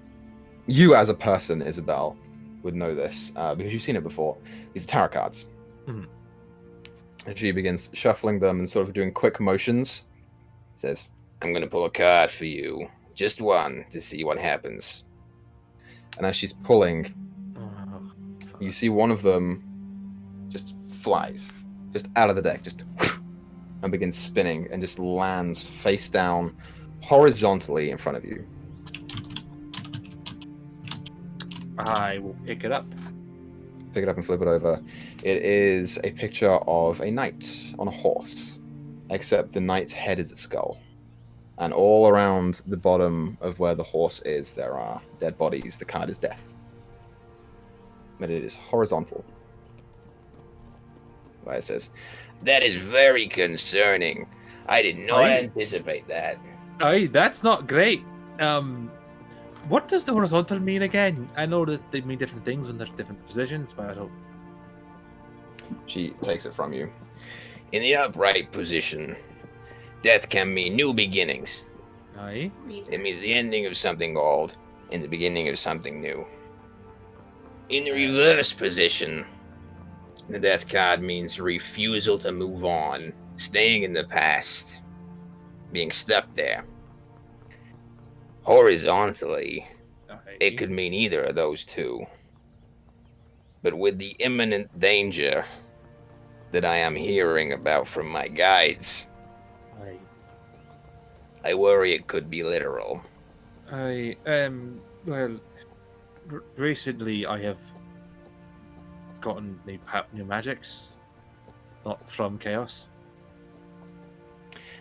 You, as a person, Isabel, would know this because you've seen it before. These are tarot cards. Mhm. And she begins shuffling them and sort of doing quick motions. Says, I'm going to pull a card for you. Just one to see what happens. and as she's pulling, Oh, you see one of them just flies, just out of the deck, just and begins spinning and just lands face down, horizontally in front of you. I will pick it up. Pick it up and flip it over. It is a picture of a knight on a horse, except the knight's head is a skull. And all around the bottom of where the horse is, there are dead bodies. The card is death. But it is horizontal. Where it says, That is very concerning. I did not Aye. anticipate that. Aye, that's not great. What does the horizontal mean again? I know that they mean different things when they're different positions, but I don't. she takes it from you. In the upright position, death can mean new beginnings. Aye. It means the ending of something old and the beginning of something new. In the reverse position, the death card means refusal to move on, staying in the past, being stuck there. Horizontally, Aye. it could mean either of those two. But with the imminent danger that I am hearing about from my guides, Aye. I worry it could be literal. I well, recently I have gotten new magics, not from chaos.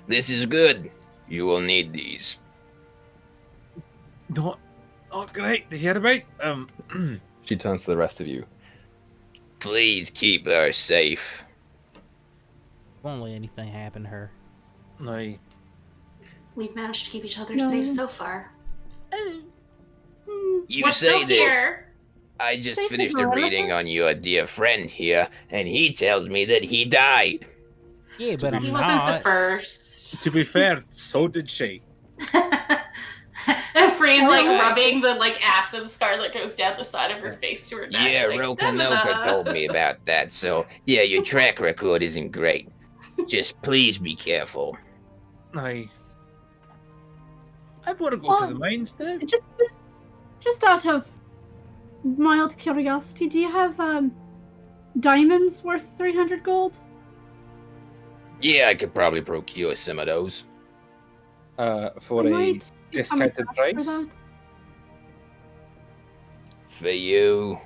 This is good. You will need these. Not great to hear about. She turns to the rest of you. Please keep her safe. Won't let anything happen to her. Aye. We've managed to keep each other No. safe so far. You We're say still this. here. I just Say finished a Veronica? reading on your dear friend here, and he tells me that he died. Yeah, but I'm He wasn't the not. first. To be fair, so did she. And Free's like Oh. rubbing the like acid scar that goes down the side of her face to her neck. Yeah, like, Rokanova da-da-da. told me about that, so yeah, your track record isn't great. Just please be careful. Aye. I want to go to the Well, mines now. Just out of mild curiosity, do you have diamonds worth 300 gold? Yeah, I could probably procure some of those. For I a might become a discounted craft for price. that. For you,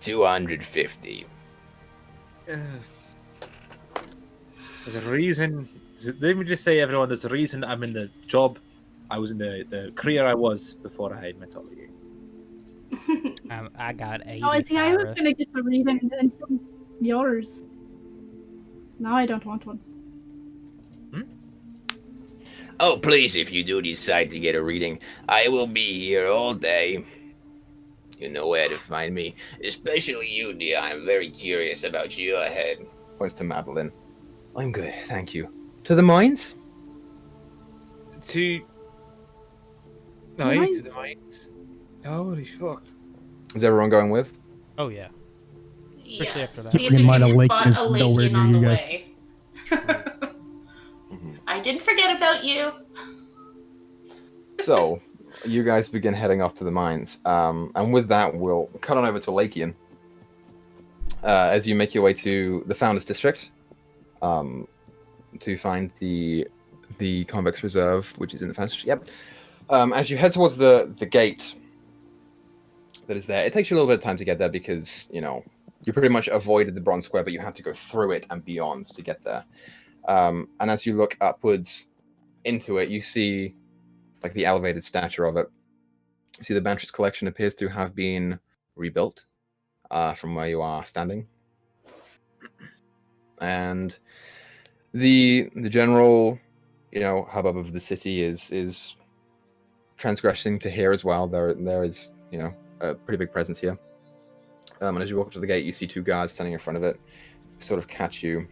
250. There's a reason. Let me just say, everyone, there's a reason I'm in the job. I was in the career I was before I met all of you. I got 80. Oh, I see. I was Farah. gonna get the reading until yours. Now I don't want one. Oh, please, if you do decide to get a reading, I will be here all day. You know where to find me. Especially you, dear. I'm very curious about your head. Points to Madeline. I'm good, thank you. To the mines? To the mines. Holy fuck! Is everyone going with? Oh yeah. Especially Yes. after that. See if Keeping in you mind can a lake spot is a nowhere Lakian near on the you guys. way. Mhm. I didn't forget about you. So, you guys begin heading off to the mines. And with that, we'll cut on over to Lakian. As you make your way to the Founders District, to find the Convex Reserve, which is in the Founders District. Yep. As you head towards the gate that is there, it takes you a little bit of time to get there because, you know, you pretty much avoided the Bronze Square, but you had to go through it and beyond to get there. And as you look upwards into it, you see like the elevated stature of it. You see the Bantrix collection appears to have been rebuilt from where you are standing. And the general, you know, hubbub of the city is transgressing to here as well. There is, you know, a pretty big presence here. And as you walk up to the gate, you see two guards standing in front of it, sort of catch you.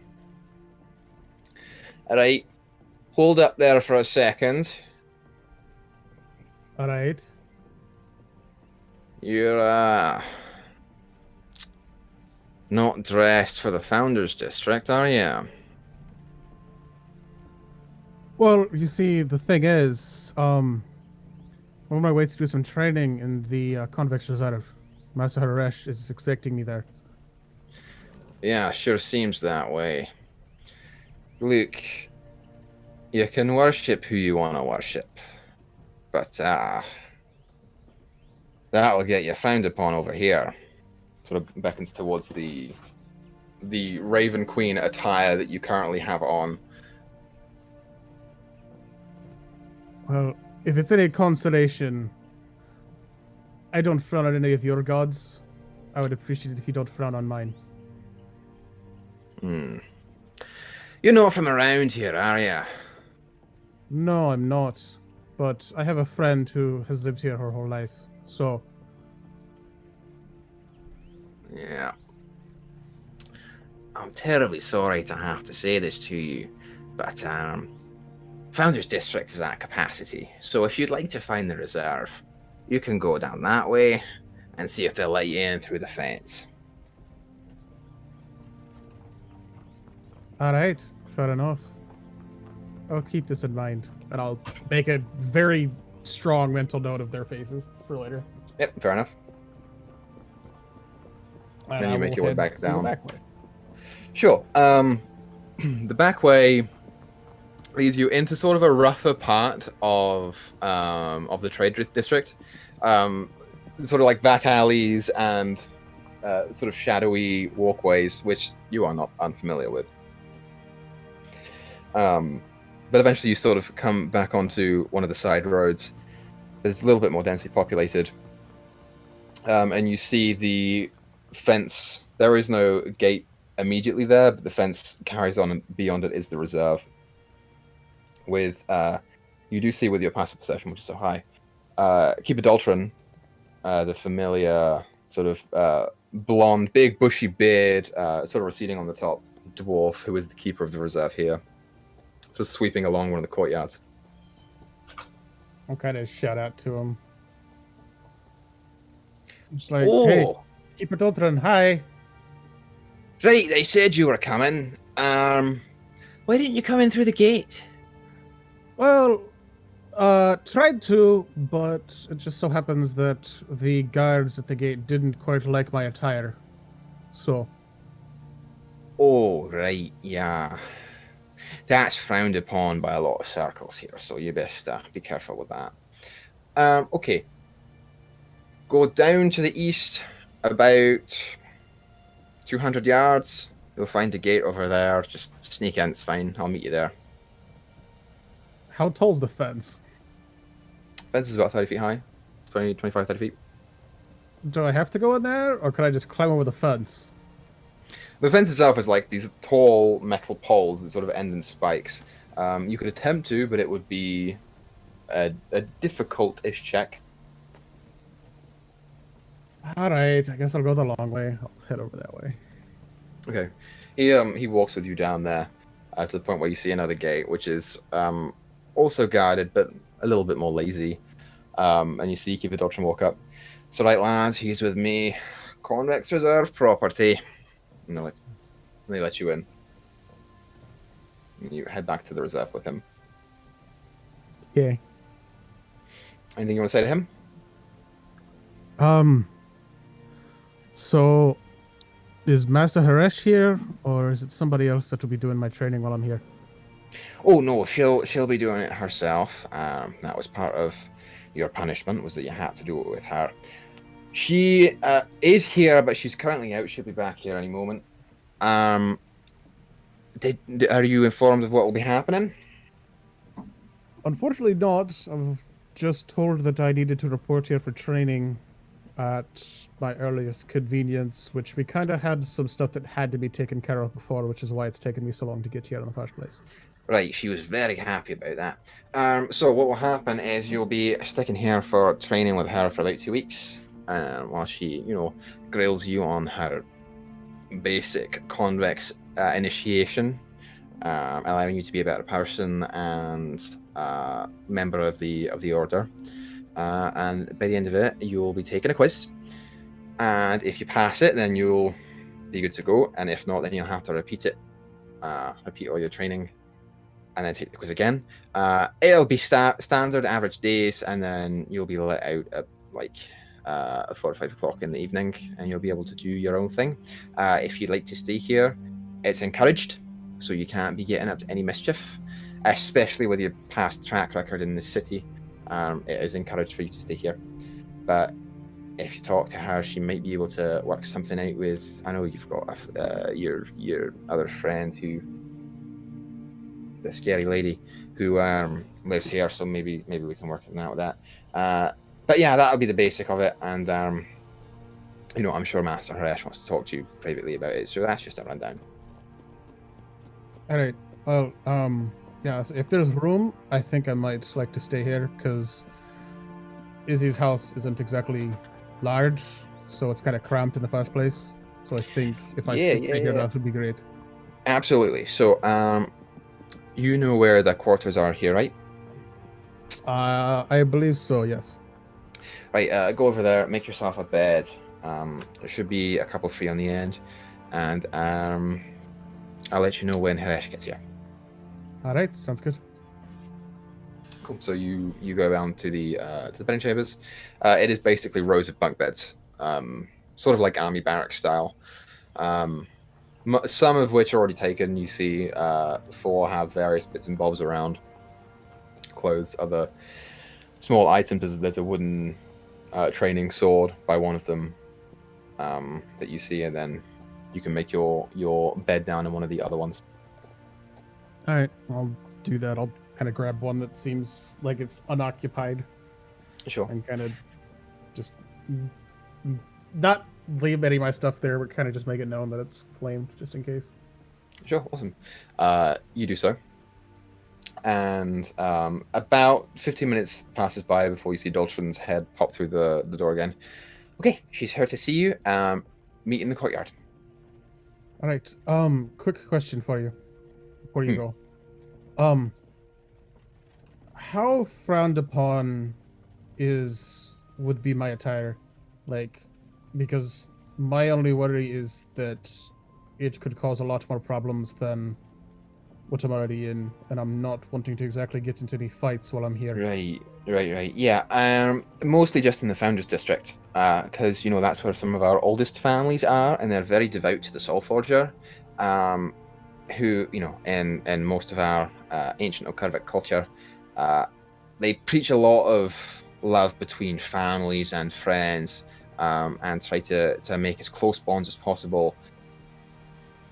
All right, hold up there for a second. All right. You're not dressed for the Founders District, are you? Well, you see, the thing is, I'm on my way to do some training in the Convex Reserve. Master Haresh is expecting me there. Yeah, sure seems that way. Look, you can worship who you want to worship, but that'll get you frowned upon over here. Sort of beckons towards the Raven Queen attire that you currently have on. Well, if it's any consolation, I don't frown on any of your gods. I would appreciate it if you don't frown on mine. You're not from around here, are you? No, I'm not. But I have a friend who has lived here her whole life. So, Yeah. I'm terribly sorry to have to say this to you, but Founders District is at capacity. So if you'd like to find the reserve, you can go down that way and see if they'll let you in through the fence. all right, fair enough. I'll keep this in mind, and I'll make a very strong mental note of their faces for later. Yep, fair enough. And Then you I make will your way head back to the down. back way. Sure. The back way leads you into sort of a rougher part of the trade district, sort of like back alleys and sort of shadowy walkways, which you are not unfamiliar with. But eventually, you sort of come back onto one of the side roads. It's a little bit more densely populated, and you see the fence. There is no gate immediately there, but the fence carries on, and beyond it is the reserve. With you do see with your passive perception, which is so high, Keeper Daltron, the familiar sort of blonde, big bushy beard, sort of receding on the top, dwarf who is the keeper of the reserve here, sort of sweeping along one of the courtyards. I'll kind of shout out to him. Just like, Oh, hey, Keeper Daltron, hi. right, they said you were coming. Why didn't you come in through the gate? Well, Tried to, but it just so happens that the guards at the gate didn't quite like my attire. So, Oh, right, yeah. That's frowned upon by a lot of circles here, so you best be careful with that. Okay. Go down to the east about 200 yards. You'll find the gate over there. Just sneak in, it's fine. I'll meet you there. how tall's the fence? Fence is about 30 feet high. 20, 25, 30 feet. Do I have to go in there, or can I just climb over the fence? The fence itself is like these tall metal poles that sort of end in spikes. You could attempt to, but it would be a difficult-ish check. Alright, I guess I'll go the long way. I'll head over that way. Okay. He walks with you down there to the point where you see another gate, which is also guarded, but a little bit more lazy. And you see Keeper Dodge and walk up. So, right, lads, he's with me. Convex Reserve property. And they let you in. And you head back to the reserve with him. Okay. Anything you want to say to him? So, is Master Haresh here, or is it somebody else that will be doing my training while I'm here? Oh no, she'll be doing it herself. That was part of your punishment, was that you had to do it with her. She is here, but she's currently out. She'll be back here any moment. Are you informed of what will be happening? Unfortunately not. I've just told that I needed to report here for training at my earliest convenience, which we kind of had some stuff that had to be taken care of before, which is why it's taken me so long to get here in the first place. Right, she was very happy about that. So what will happen is you'll be sticking here for training with her for about 2 weeks, while she, grills you on her basic convex initiation, allowing you to be a better person and member of the order. And by the end of it, you'll be taking a quiz, and if you pass it, then you'll be good to go. And if not, then you'll have to repeat it, repeat all your training, and then take the quiz again. It'll be standard average days, and then you'll be let out at 4 or 5 o'clock in the evening, and you'll be able to do your own thing. If you'd like to stay here, it's encouraged, so you can't be getting up to any mischief, especially with your past track record in the city. It is encouraged for you to stay here. But if you talk to her, she might be able to work something out with. I know you've got your other friend, the scary lady who lives here, so maybe we can work something out with that. But yeah, that'll be the basic of it, and I'm sure Master Haresh wants to talk to you privately about it. So that's just a rundown. All right. Well, yeah. So if there's room, I think I might like to stay here because Izzy's house isn't exactly large, so it's kind of cramped in the first place. So I think if I stay here, that would be great. Absolutely. So, you know where the quarters are here, right? I believe so. Yes. Right. Go over there. Make yourself a bed. There should be a couple free on the end, and I'll let you know when Haresh gets here. All right. Sounds good. Cool. So you go around to the bedroom chambers. It is basically rows of bunk beds, sort of like army barrack style. Some of which are already taken. You see 4 have various bits and bobs around. Clothes, other small items. There's a wooden training sword by one of them that you see, and then you can make your bed down in one of the other ones. All right. I'll do that. I'll kind of grab one that seems like it's unoccupied. Sure. And kind of just not leave any of my stuff there, but kind of just make it known that it's claimed, just in case. Sure. Awesome. You do so. And about 15 minutes passes by before you see Daltron's head pop through the door again. Okay, she's here to see you. Meet in the courtyard. All right. Quick question for you before you go. How frowned upon would be my attire? Because my only worry is that it could cause a lot more problems than what I'm already in, and I'm not wanting to exactly get into any fights while I'm here. Right. Yeah. Mostly just in the Founders District, because that's where some of our oldest families are, and they're very devout to the Soul Forger, who in most of our ancient Okurvik culture, they preach a lot of love between families and friends, and try to make as close bonds as possible.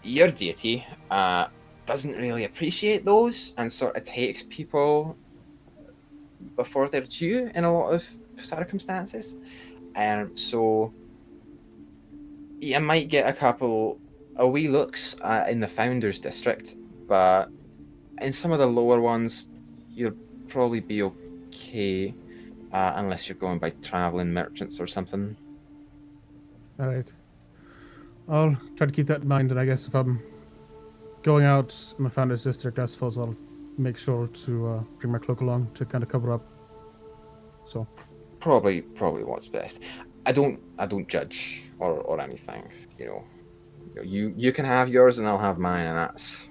Your deity doesn't really appreciate those and sort of takes people before they're due in a lot of circumstances. So you might get a couple of wee looks in the Founders District, but in some of the lower ones, you'll probably be okay, unless you're going by traveling merchants or something. All right. I'll try to keep that in mind, and I guess if I'm going out in the Founders District, I suppose I'll make sure to bring my cloak along to kind of cover up. So Probably what's best. I don't judge or anything. You can have yours and I'll have mine, and that's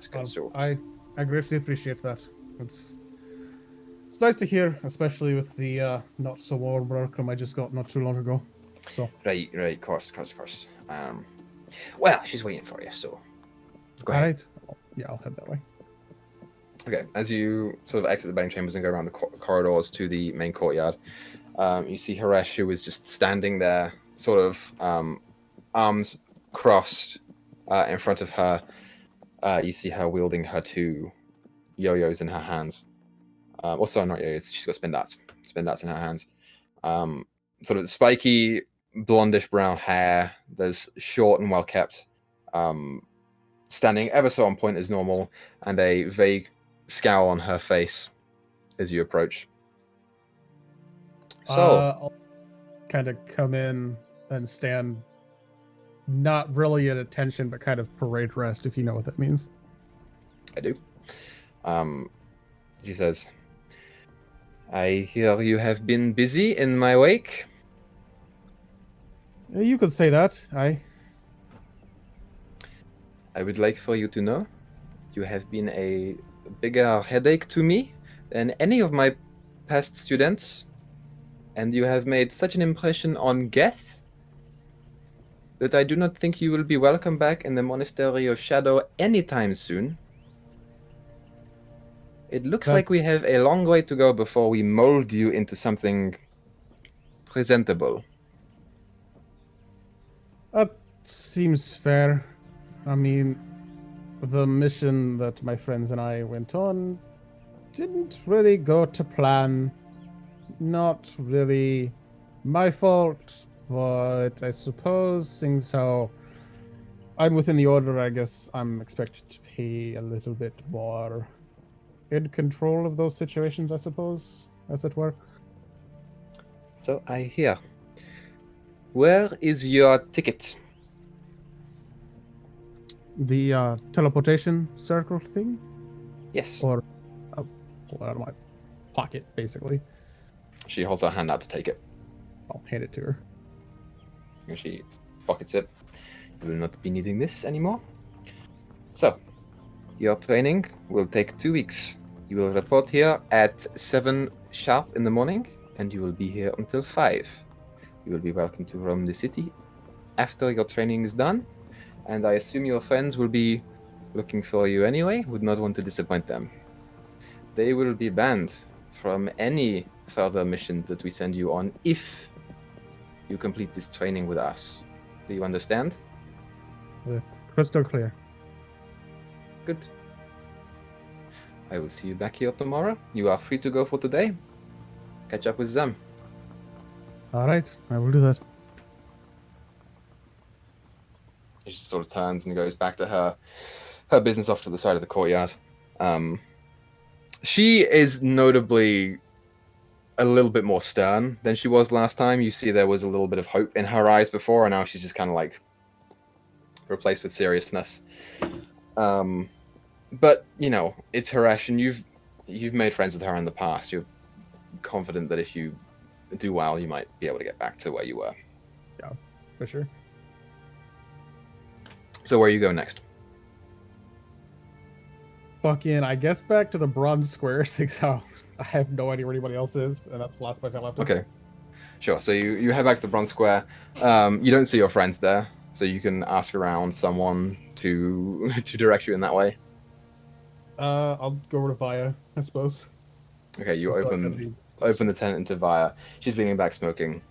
good. So I greatly appreciate that. It's nice to hear, especially with the not so warm welcome I just got not too long ago. So right, of course. Well, she's waiting for you, so go ahead. All right. Yeah, I'll head that way. Okay, as you sort of exit the betting chambers and go around the corridors to the main courtyard, you see Haresh, who is just standing there, sort of arms crossed in front of her. You see her wielding her two yo-yos in her hands. Sorry, not yo-yos. She's got spin darts in her hands. Sort of spiky, blondish brown hair. There's short and well kept. Standing ever so on point as normal, and a vague scowl on her face as you approach. So I'll kind of come in and stand, not really at attention, but kind of parade rest, if you know what that means. I do. She says, "I hear you have been busy in my wake." You could say that. I would like for you to know, you have been a bigger headache to me than any of my past students, and you have made such an impression on Geth that I do not think you will be welcome back in the Monastery of Shadow anytime soon. It looks like we have a long way to go before we mold you into something presentable. That seems fair. I mean, the mission that my friends and I went on didn't really go to plan. Not really my fault, but I suppose seeing how I'm within the order, I guess I'm expected to be a little bit more in control of those situations, I suppose, as it were. So I hear. Where is your ticket? The teleportation circle thing? Yes. Or pull it out of my pocket, basically. She holds her hand out to take it. I'll hand it to her. And she pockets it. You will not be needing this anymore. So, your training will take 2 weeks. You will report here at 7 sharp in the morning, and you will be here until 5. You will be welcome to roam the city after your training is done, and I assume your friends will be looking for you anyway, would not want to disappoint them. They will be banned from any further mission that we send you on if you complete this training with us. Do you understand? Crystal clear. Good. I will see you back here tomorrow. You are free to go for today. Catch up with them. All right, I will do that. She just sort of turns and goes back to her business off to the side of the courtyard. She is notably a little bit more stern than she was last time. You see there was a little bit of hope in her eyes before, and now she's just kind of like replaced with seriousness. But it's Haresh, and you've made friends with her in the past. You're confident that if you do well, you might be able to get back to where you were. Yeah, for sure. So where are you going next? fucking, I guess, back to the bronze square, since how I have no idea where anybody else is, and that's the last place I left. Okay, sure. So you head back to the bronze square. You don't see your friends there, so you can ask around someone to to direct you in that way. I'll go over to Via, I suppose. Okay, you I feel like open that'd be- open the tent into Via. She's leaning back smoking.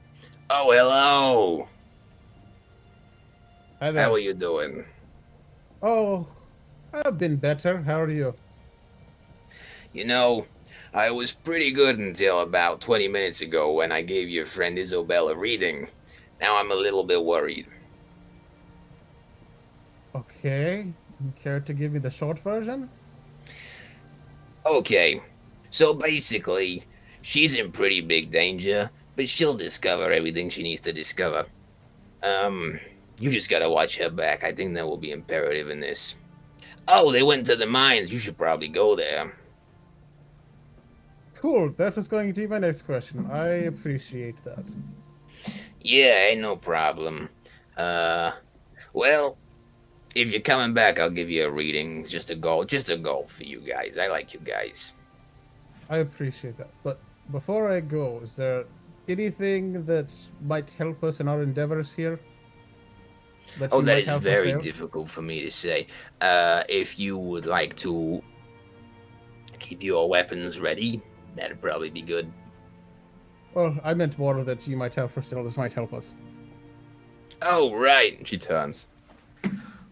Oh, hello. Hi there. How are you doing? Oh, I've been better. How are you? You know, I was pretty good until about 20 minutes ago when I gave your friend Isabel a reading. Now I'm a little bit worried. Okay. You care to give me the short version? Okay, so basically, she's in pretty big danger, but she'll discover everything she needs to discover. You just gotta watch her back. I think that will be imperative in this. Oh, they went to the mines. You should probably go there. Cool. That was going to be my next question. I appreciate that. Yeah, ain't no problem. Well, if you're coming back, I'll give you a reading. Just a goal for you guys. I like you guys. I appreciate that. But before I go, is there anything that might help us in our endeavors here? Oh, you that might is have for very sale? difficult for me to say. If you would like to keep your weapons ready, that'd probably be good. Well, I meant more that you might have for sale. This might help us. Oh, right. She turns.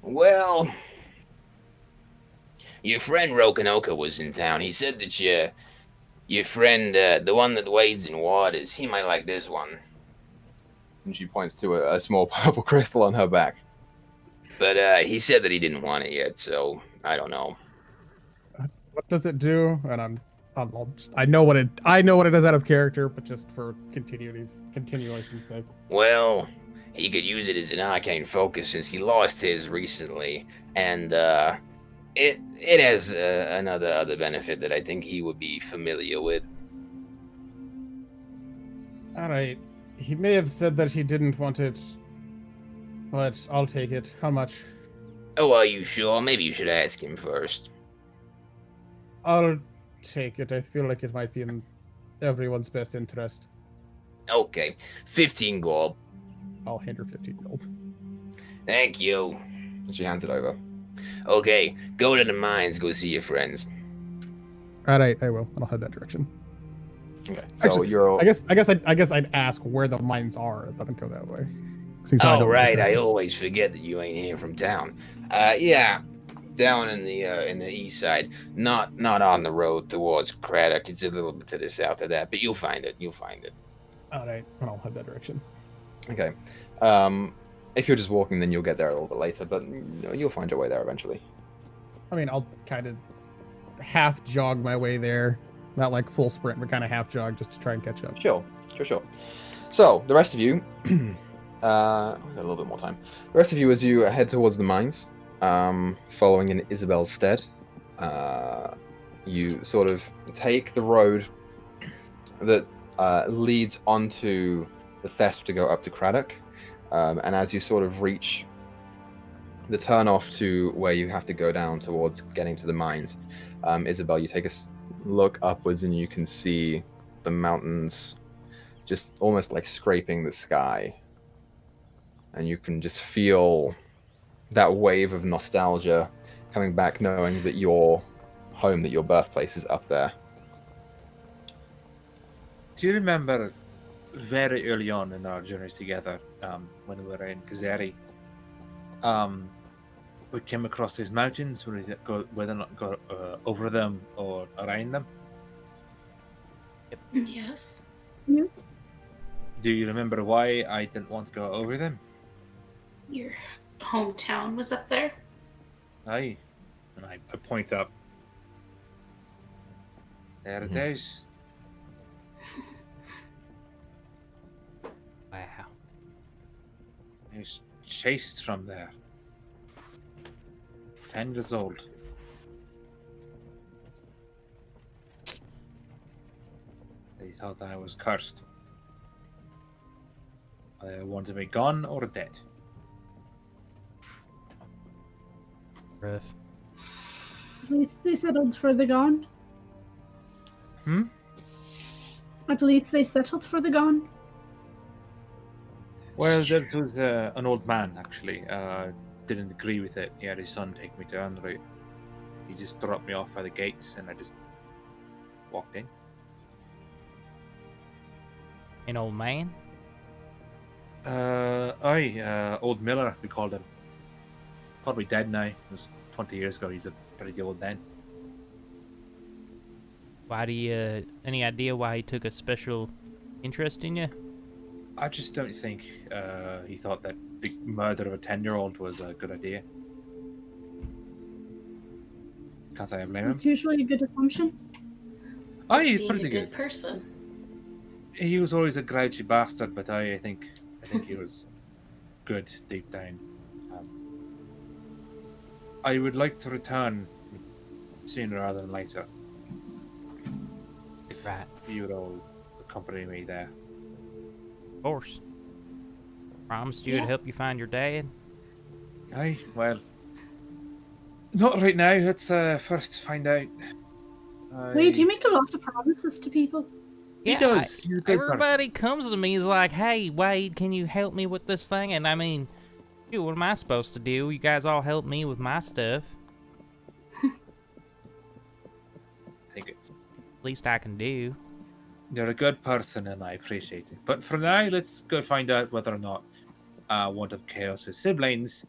Well, your friend Rokanoka was in town. He said that your friend, the one that wades in waters, he might like this one. And she points to a small purple crystal on her back. But he said that he didn't want it yet, so I don't know. What does it do? And I know what it does out of character, but just for continuation's sake. Well, he could use it as an arcane focus since he lost his recently, and it has another other benefit that I think he would be familiar with. All right. He may have said that he didn't want it, but I'll take it. How much? Oh, are you sure? Maybe you should ask him first. I'll take it. I feel like it might be in everyone's best interest. Okay, 15 gold. I'll hand her 15 gold. Thank you. And she hands it over. Okay, go to the mines, go see your friends. All right, I will. I'll head that direction. Okay, so Actually, you're. I guess I'd ask where the mines are if I don't go that way. Since I Oh, don't right, know. I always forget that you ain't here from town. Yeah, down in the east side, not on the road towards Craddock. It's a little bit to the south of that, but you'll find it. You'll find it. All right, I'll head that direction. Okay. If you're just walking, then you'll get there a little bit later, but you'll find your way there eventually. I mean, I'll kind of half jog my way there. Not like full sprint, but kind of half jog just to try and catch up. Sure. So, the rest of you, we've got a little bit more time. The rest of you, as you head towards the mines, following in Isabel's stead, you sort of take the road that leads onto the theft to go up to Craddock, and as you sort of reach the turnoff to where you have to go down towards getting to the mines, Isabel, you take a look upwards and you can see the mountains just almost like scraping the sky, and you can just feel that wave of nostalgia coming back, knowing that your home, that your birthplace is up there. Do you remember very early on in our journeys together, when we were in Kazari, we came across these mountains, whether or not go over them or around them? Yes. Do you remember why I didn't want to go over them? Your hometown was up there? Aye. And I point up. There it is. Wow. He's chased from there. 10 years old. They thought I was cursed. They wanted me gone or dead. Rough. least they settled for the gone. Hmm? At least they settled for the gone. Well, that was an old man, actually. Didn't agree with it. He had his son take me to Andrew. He just dropped me off by the gates, and I just walked in. An old man? Old Miller, we called him. Probably dead now. It was 20 years ago. He's a pretty old then. Why do you, any idea why he took a special interest in you? I just don't think he thought that the murder of a 10-year-old was a good idea. Can't say I blame him. It's usually a good assumption. Just He's being pretty a good good. person. He was always a grouchy bastard, but I think he was good deep down. I would like to return sooner rather than later. If Right. you would all accompany me there. Of course. Promised you Yeah. to help you find your dad. Aye, well, not right now. Let's first find out. Wait, do you make a lot of promises to people? He does. He's a good Everybody comes to me, is like, hey, Wade, can you help me with this thing? And I mean, dude, what am I supposed to do? You guys all help me with my stuff. I think it's Least I can do. you're a good person, and I appreciate it. But for now, let's go find out whether or not one of Chaos's siblings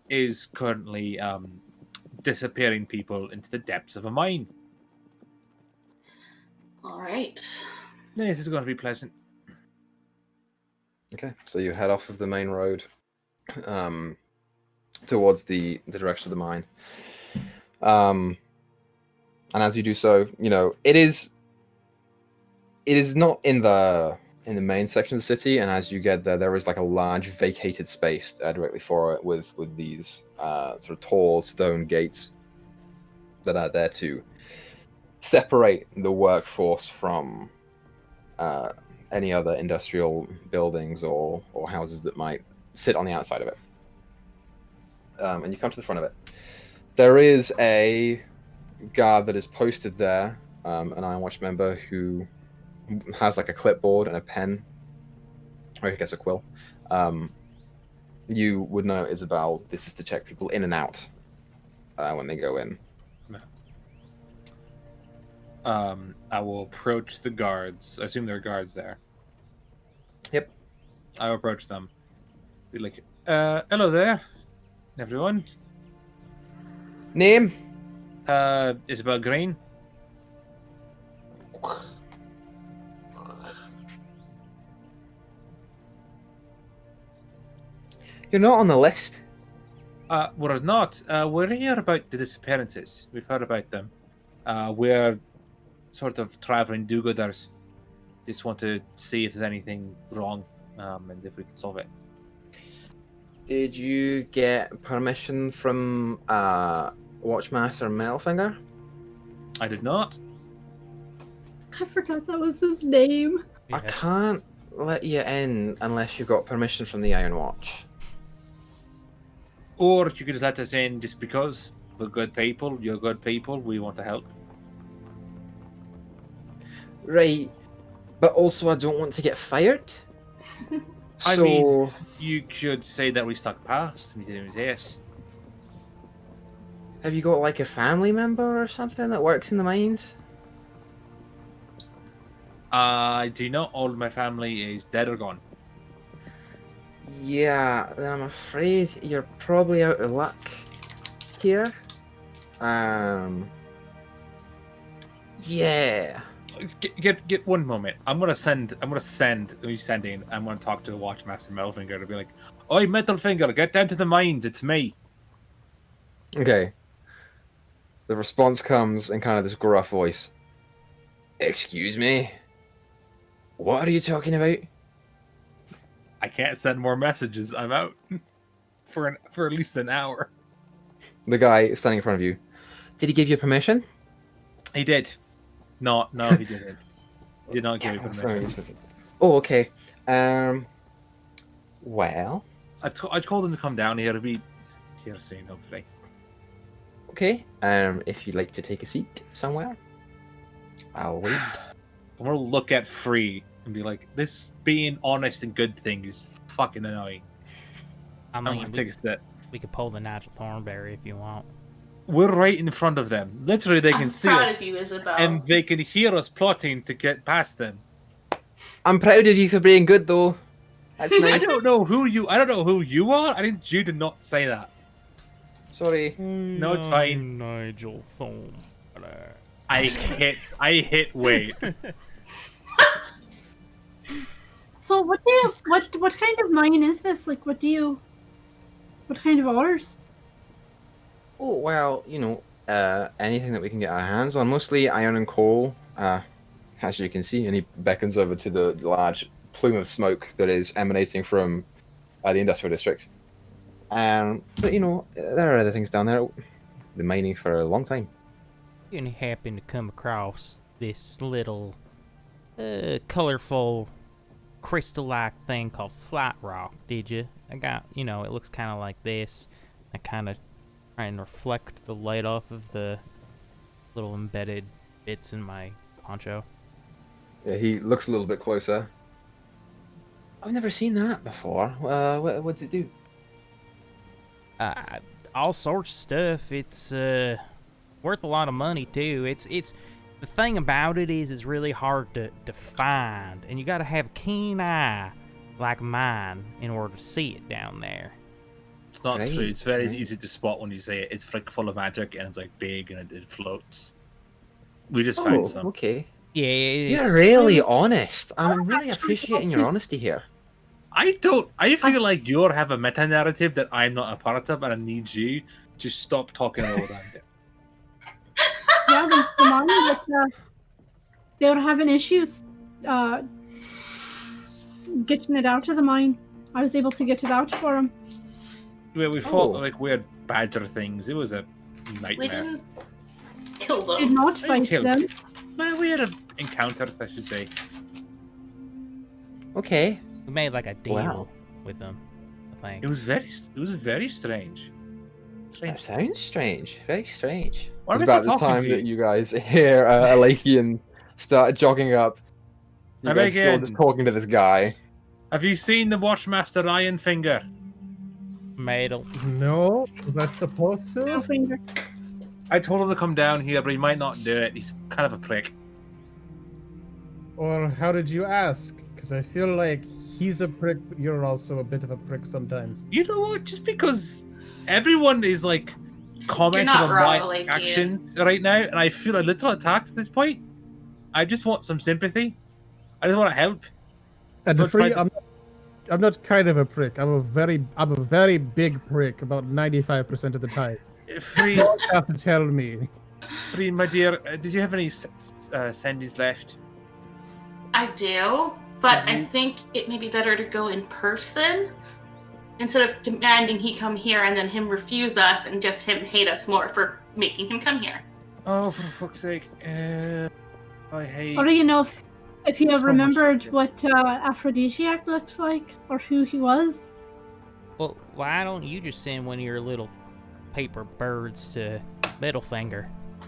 is currently disappearing people into the depths of a mine. All right. This is going to be pleasant. Okay, so you head off of the main road towards the direction of the mine. And as you do so, you know, it is not in the main section of the city, and as you get there, there is like a large vacated space directly for it with these sort of tall stone gates that are there to separate the workforce from any other industrial buildings or houses that might sit on the outside of it. And you come to the front of it. There is a guard that is posted there, an Iron Watch member who has like a clipboard and a pen, or I guess a quill. You would know, Isabel, this is to check people in and out when they go in. I will approach the guards. I assume there are guards there. Yep. I will approach them. Be like, hello there, everyone. Name? Isabel Green. You're not on the list. We're not. We're here about the disappearances. We've heard about them. We're sort of traveling do-gooders. Just want to see if there's anything wrong, and if we can solve it. Did you get permission from Watchmaster Melfinger? I did not. I forgot that was his name. I can't let you in unless you got permission from the Iron Watch. Or you could just let us in just because we're good people. You're good people. We want to help. Right, but also I don't want to get fired. I So, mean, you could say that we stuck past. We didn't yes. have you got like a family member or something that works in the mines? I do not. All of my family is dead or gone. Yeah, then I'm afraid you're probably out of luck here. Yeah. Get one moment. I'm gonna send. I'm sending. I'm gonna talk to the Watchmaster Melfinger to be like, "Oi, Metalfinger, get down to the mines. It's me." Okay. The response comes in kind of this gruff voice. Excuse me? What are you talking about? I can't send more messages. I'm out for at least an hour. The guy standing in front of you. Did he give you permission? He did. No, he didn't. He did not give me Sorry. permission. Oh, okay. Well, I told him to come down here. He'll be here soon, hopefully. Okay. If you'd like to take a seat somewhere, I'll wait. I'm gonna look at Free and be like, this being honest and good thing is fucking annoying. I I'm mean, gonna take a step. we could pull the Nigel Thornberry if you want. We're right in front of them. Literally, they can I'm see proud us, of you, Isabel. and they can hear us plotting to get past them. I'm proud of you for being good, though. That's I nice. don't know who you are. I need you to not say that. Sorry. No, it's fine. Nigel Thornberry. I hit wait. So what kind of mine is this? Like, what kind of ores? Oh, well, anything that we can get our hands on. Mostly iron and coal, as you can see. And he beckons over to the large plume of smoke that is emanating from the industrial district. But, there are other things down there. Been mining for a long time. You didn't happen to come across this little, colorful, crystal-like thing called flat rock, did you? I got, it looks kind of like this. I kind of try and reflect the light off of the little embedded bits in my poncho. Yeah, he looks a little bit closer. I've never seen that before. What does it do? All sorts of stuff. It's worth a lot of money too. It's the thing about it is it's really hard to find, and you got to have a keen eye like mine in order to see it down there. It's not Right, true. It's very right. easy to spot when you say it. It's like full of magic and it's like big and it floats. We just found some. Okay. Yeah, You're really honest. I'm really appreciating your honesty here. I feel like you have a meta narrative that I'm not a part of, and I need you to stop talking all the time. Yeah, the mine, but they were having issues getting it out of the mine. I was able to get it out for them. We fought like weird badger things. It was a nightmare. We didn't kill Did them. not fight killed them. Well, we had an encounter, I should say. Okay. We made like a deal Wow. with them, I think. It was very strange. That sounds strange. Very strange. Why It's am I about still this talking time to you? that you guys hear Alakian start jogging up. You guys still Alakian. just talking to this guy. Have you seen the Watchmaster Iron Finger? Madel. No, was that supposed Middle to? finger. I told him to come down here, but he might not do it. He's kind of a prick. Or how did you ask? Because I feel like he's a prick, but you're also a bit of a prick sometimes. You know what? Just because everyone is like commenting not on wrong, my Alakian. actions right now, and I feel a little attacked at this point. I just want some sympathy. I just want to help. And So for you, try I'm not kind of a prick. I'm a very big prick about 95% of the time. Free, You don't have to tell me. Free, my dear. Did you have any sendings left? I do, but I Mhm. think it may be better to go in person instead of demanding he come here and then him refuse us and just him hate us more for making him come here. Oh, for fuck's sake! I hate. Or do you know if you So much remembered magic. what Aphrodisiac looked like or who he was? Well, why don't you just send one of your little paper birds to Middlefinger?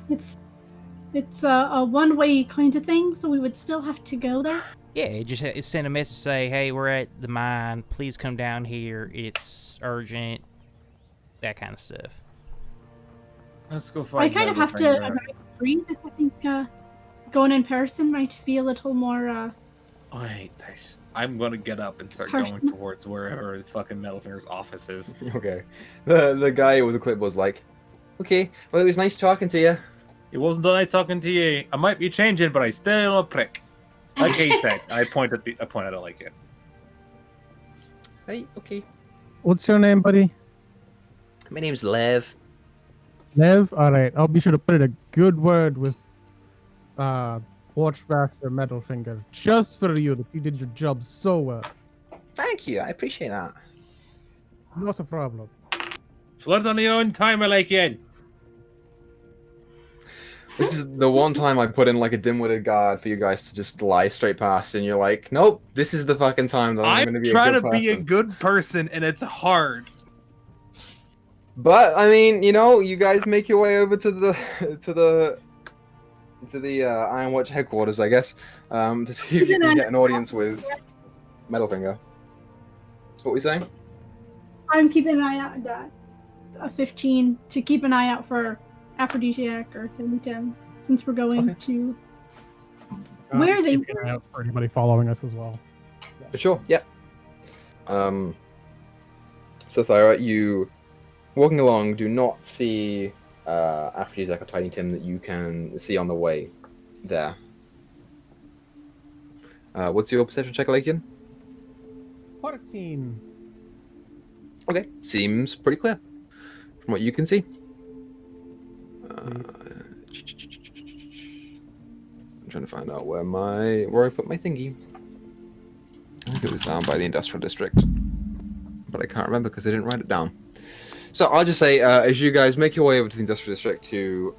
It's a one-way kind of thing, so we would still have to go there. Yeah, just send a message, say, hey, we're at the mine. Please come down here. It's urgent. That kind of stuff. Let's go I find. kind of have to breathe. I think going in person might be a little more. I hate this. I'm gonna get up and start Person. going towards wherever the fucking Middlefinger's office is. Okay. The guy with the clipboard's like, okay, well, it was nice talking to you. It wasn't nice talking to you. I might be changing, but I still a prick. Like he said, I pointed at it like it. Right, okay. What's your name, buddy? My name's Lev. Lev? Alright, I'll be sure to put in a good word with Watchmaster Metalfinger. Just for you, that you did your job so well. Thank you, I appreciate that. Not a problem. Flirt on your own time, I like it. This is the one time I put in like a dim-witted guard for you guys to just lie straight past, and you're like, nope, this is the fucking time that I'm going to I'm be trying a to good be a person. good person, and it's hard. But I mean, you know, you guys make your way over to the Iron Watch headquarters, I guess, to see if you can get an audience with Metalfinger. What were we saying? I'm keeping an eye out. A 15 to keep an eye out for Aphrodisiac or Tim, since we're going Okay. to where they keep an eye out for anybody following us as well. For sure, yeah. So Thyra, you walking along do not see Aphrodisiac or Tiny Tim that you can see on the way there. What's your perception check, Lakian? 14. Okay, seems pretty clear from what you can see. I'm trying to find out where I put my thingy. I think it was down by the industrial district, but I can't remember because I didn't write it down. So I'll just say, as you guys make your way over to the industrial district to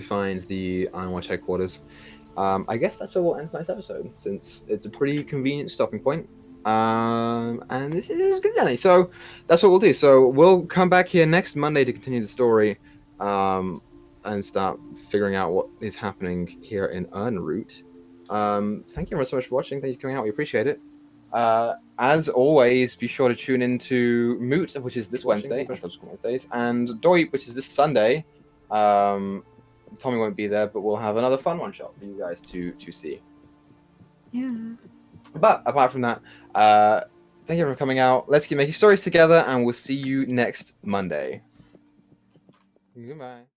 find the Iron Watch headquarters, I guess that's where we'll end tonight's episode, since it's a pretty convenient stopping point. And this is good, Danny. So that's what we'll do. So we'll come back here next Monday to continue the story, and start figuring out what is happening here in Urnroot. Thank you very so much for watching. Thank you for coming out. We appreciate it. As always, be sure to tune into Moot, which is this Wednesday, and subsequent Wednesdays, and Doip, which is this Sunday. Tommy won't be there, but we'll have another fun one shot for you guys to see. Yeah. But apart from that, thank you for coming out. Let's keep making stories together, and we'll see you next Monday. Goodbye.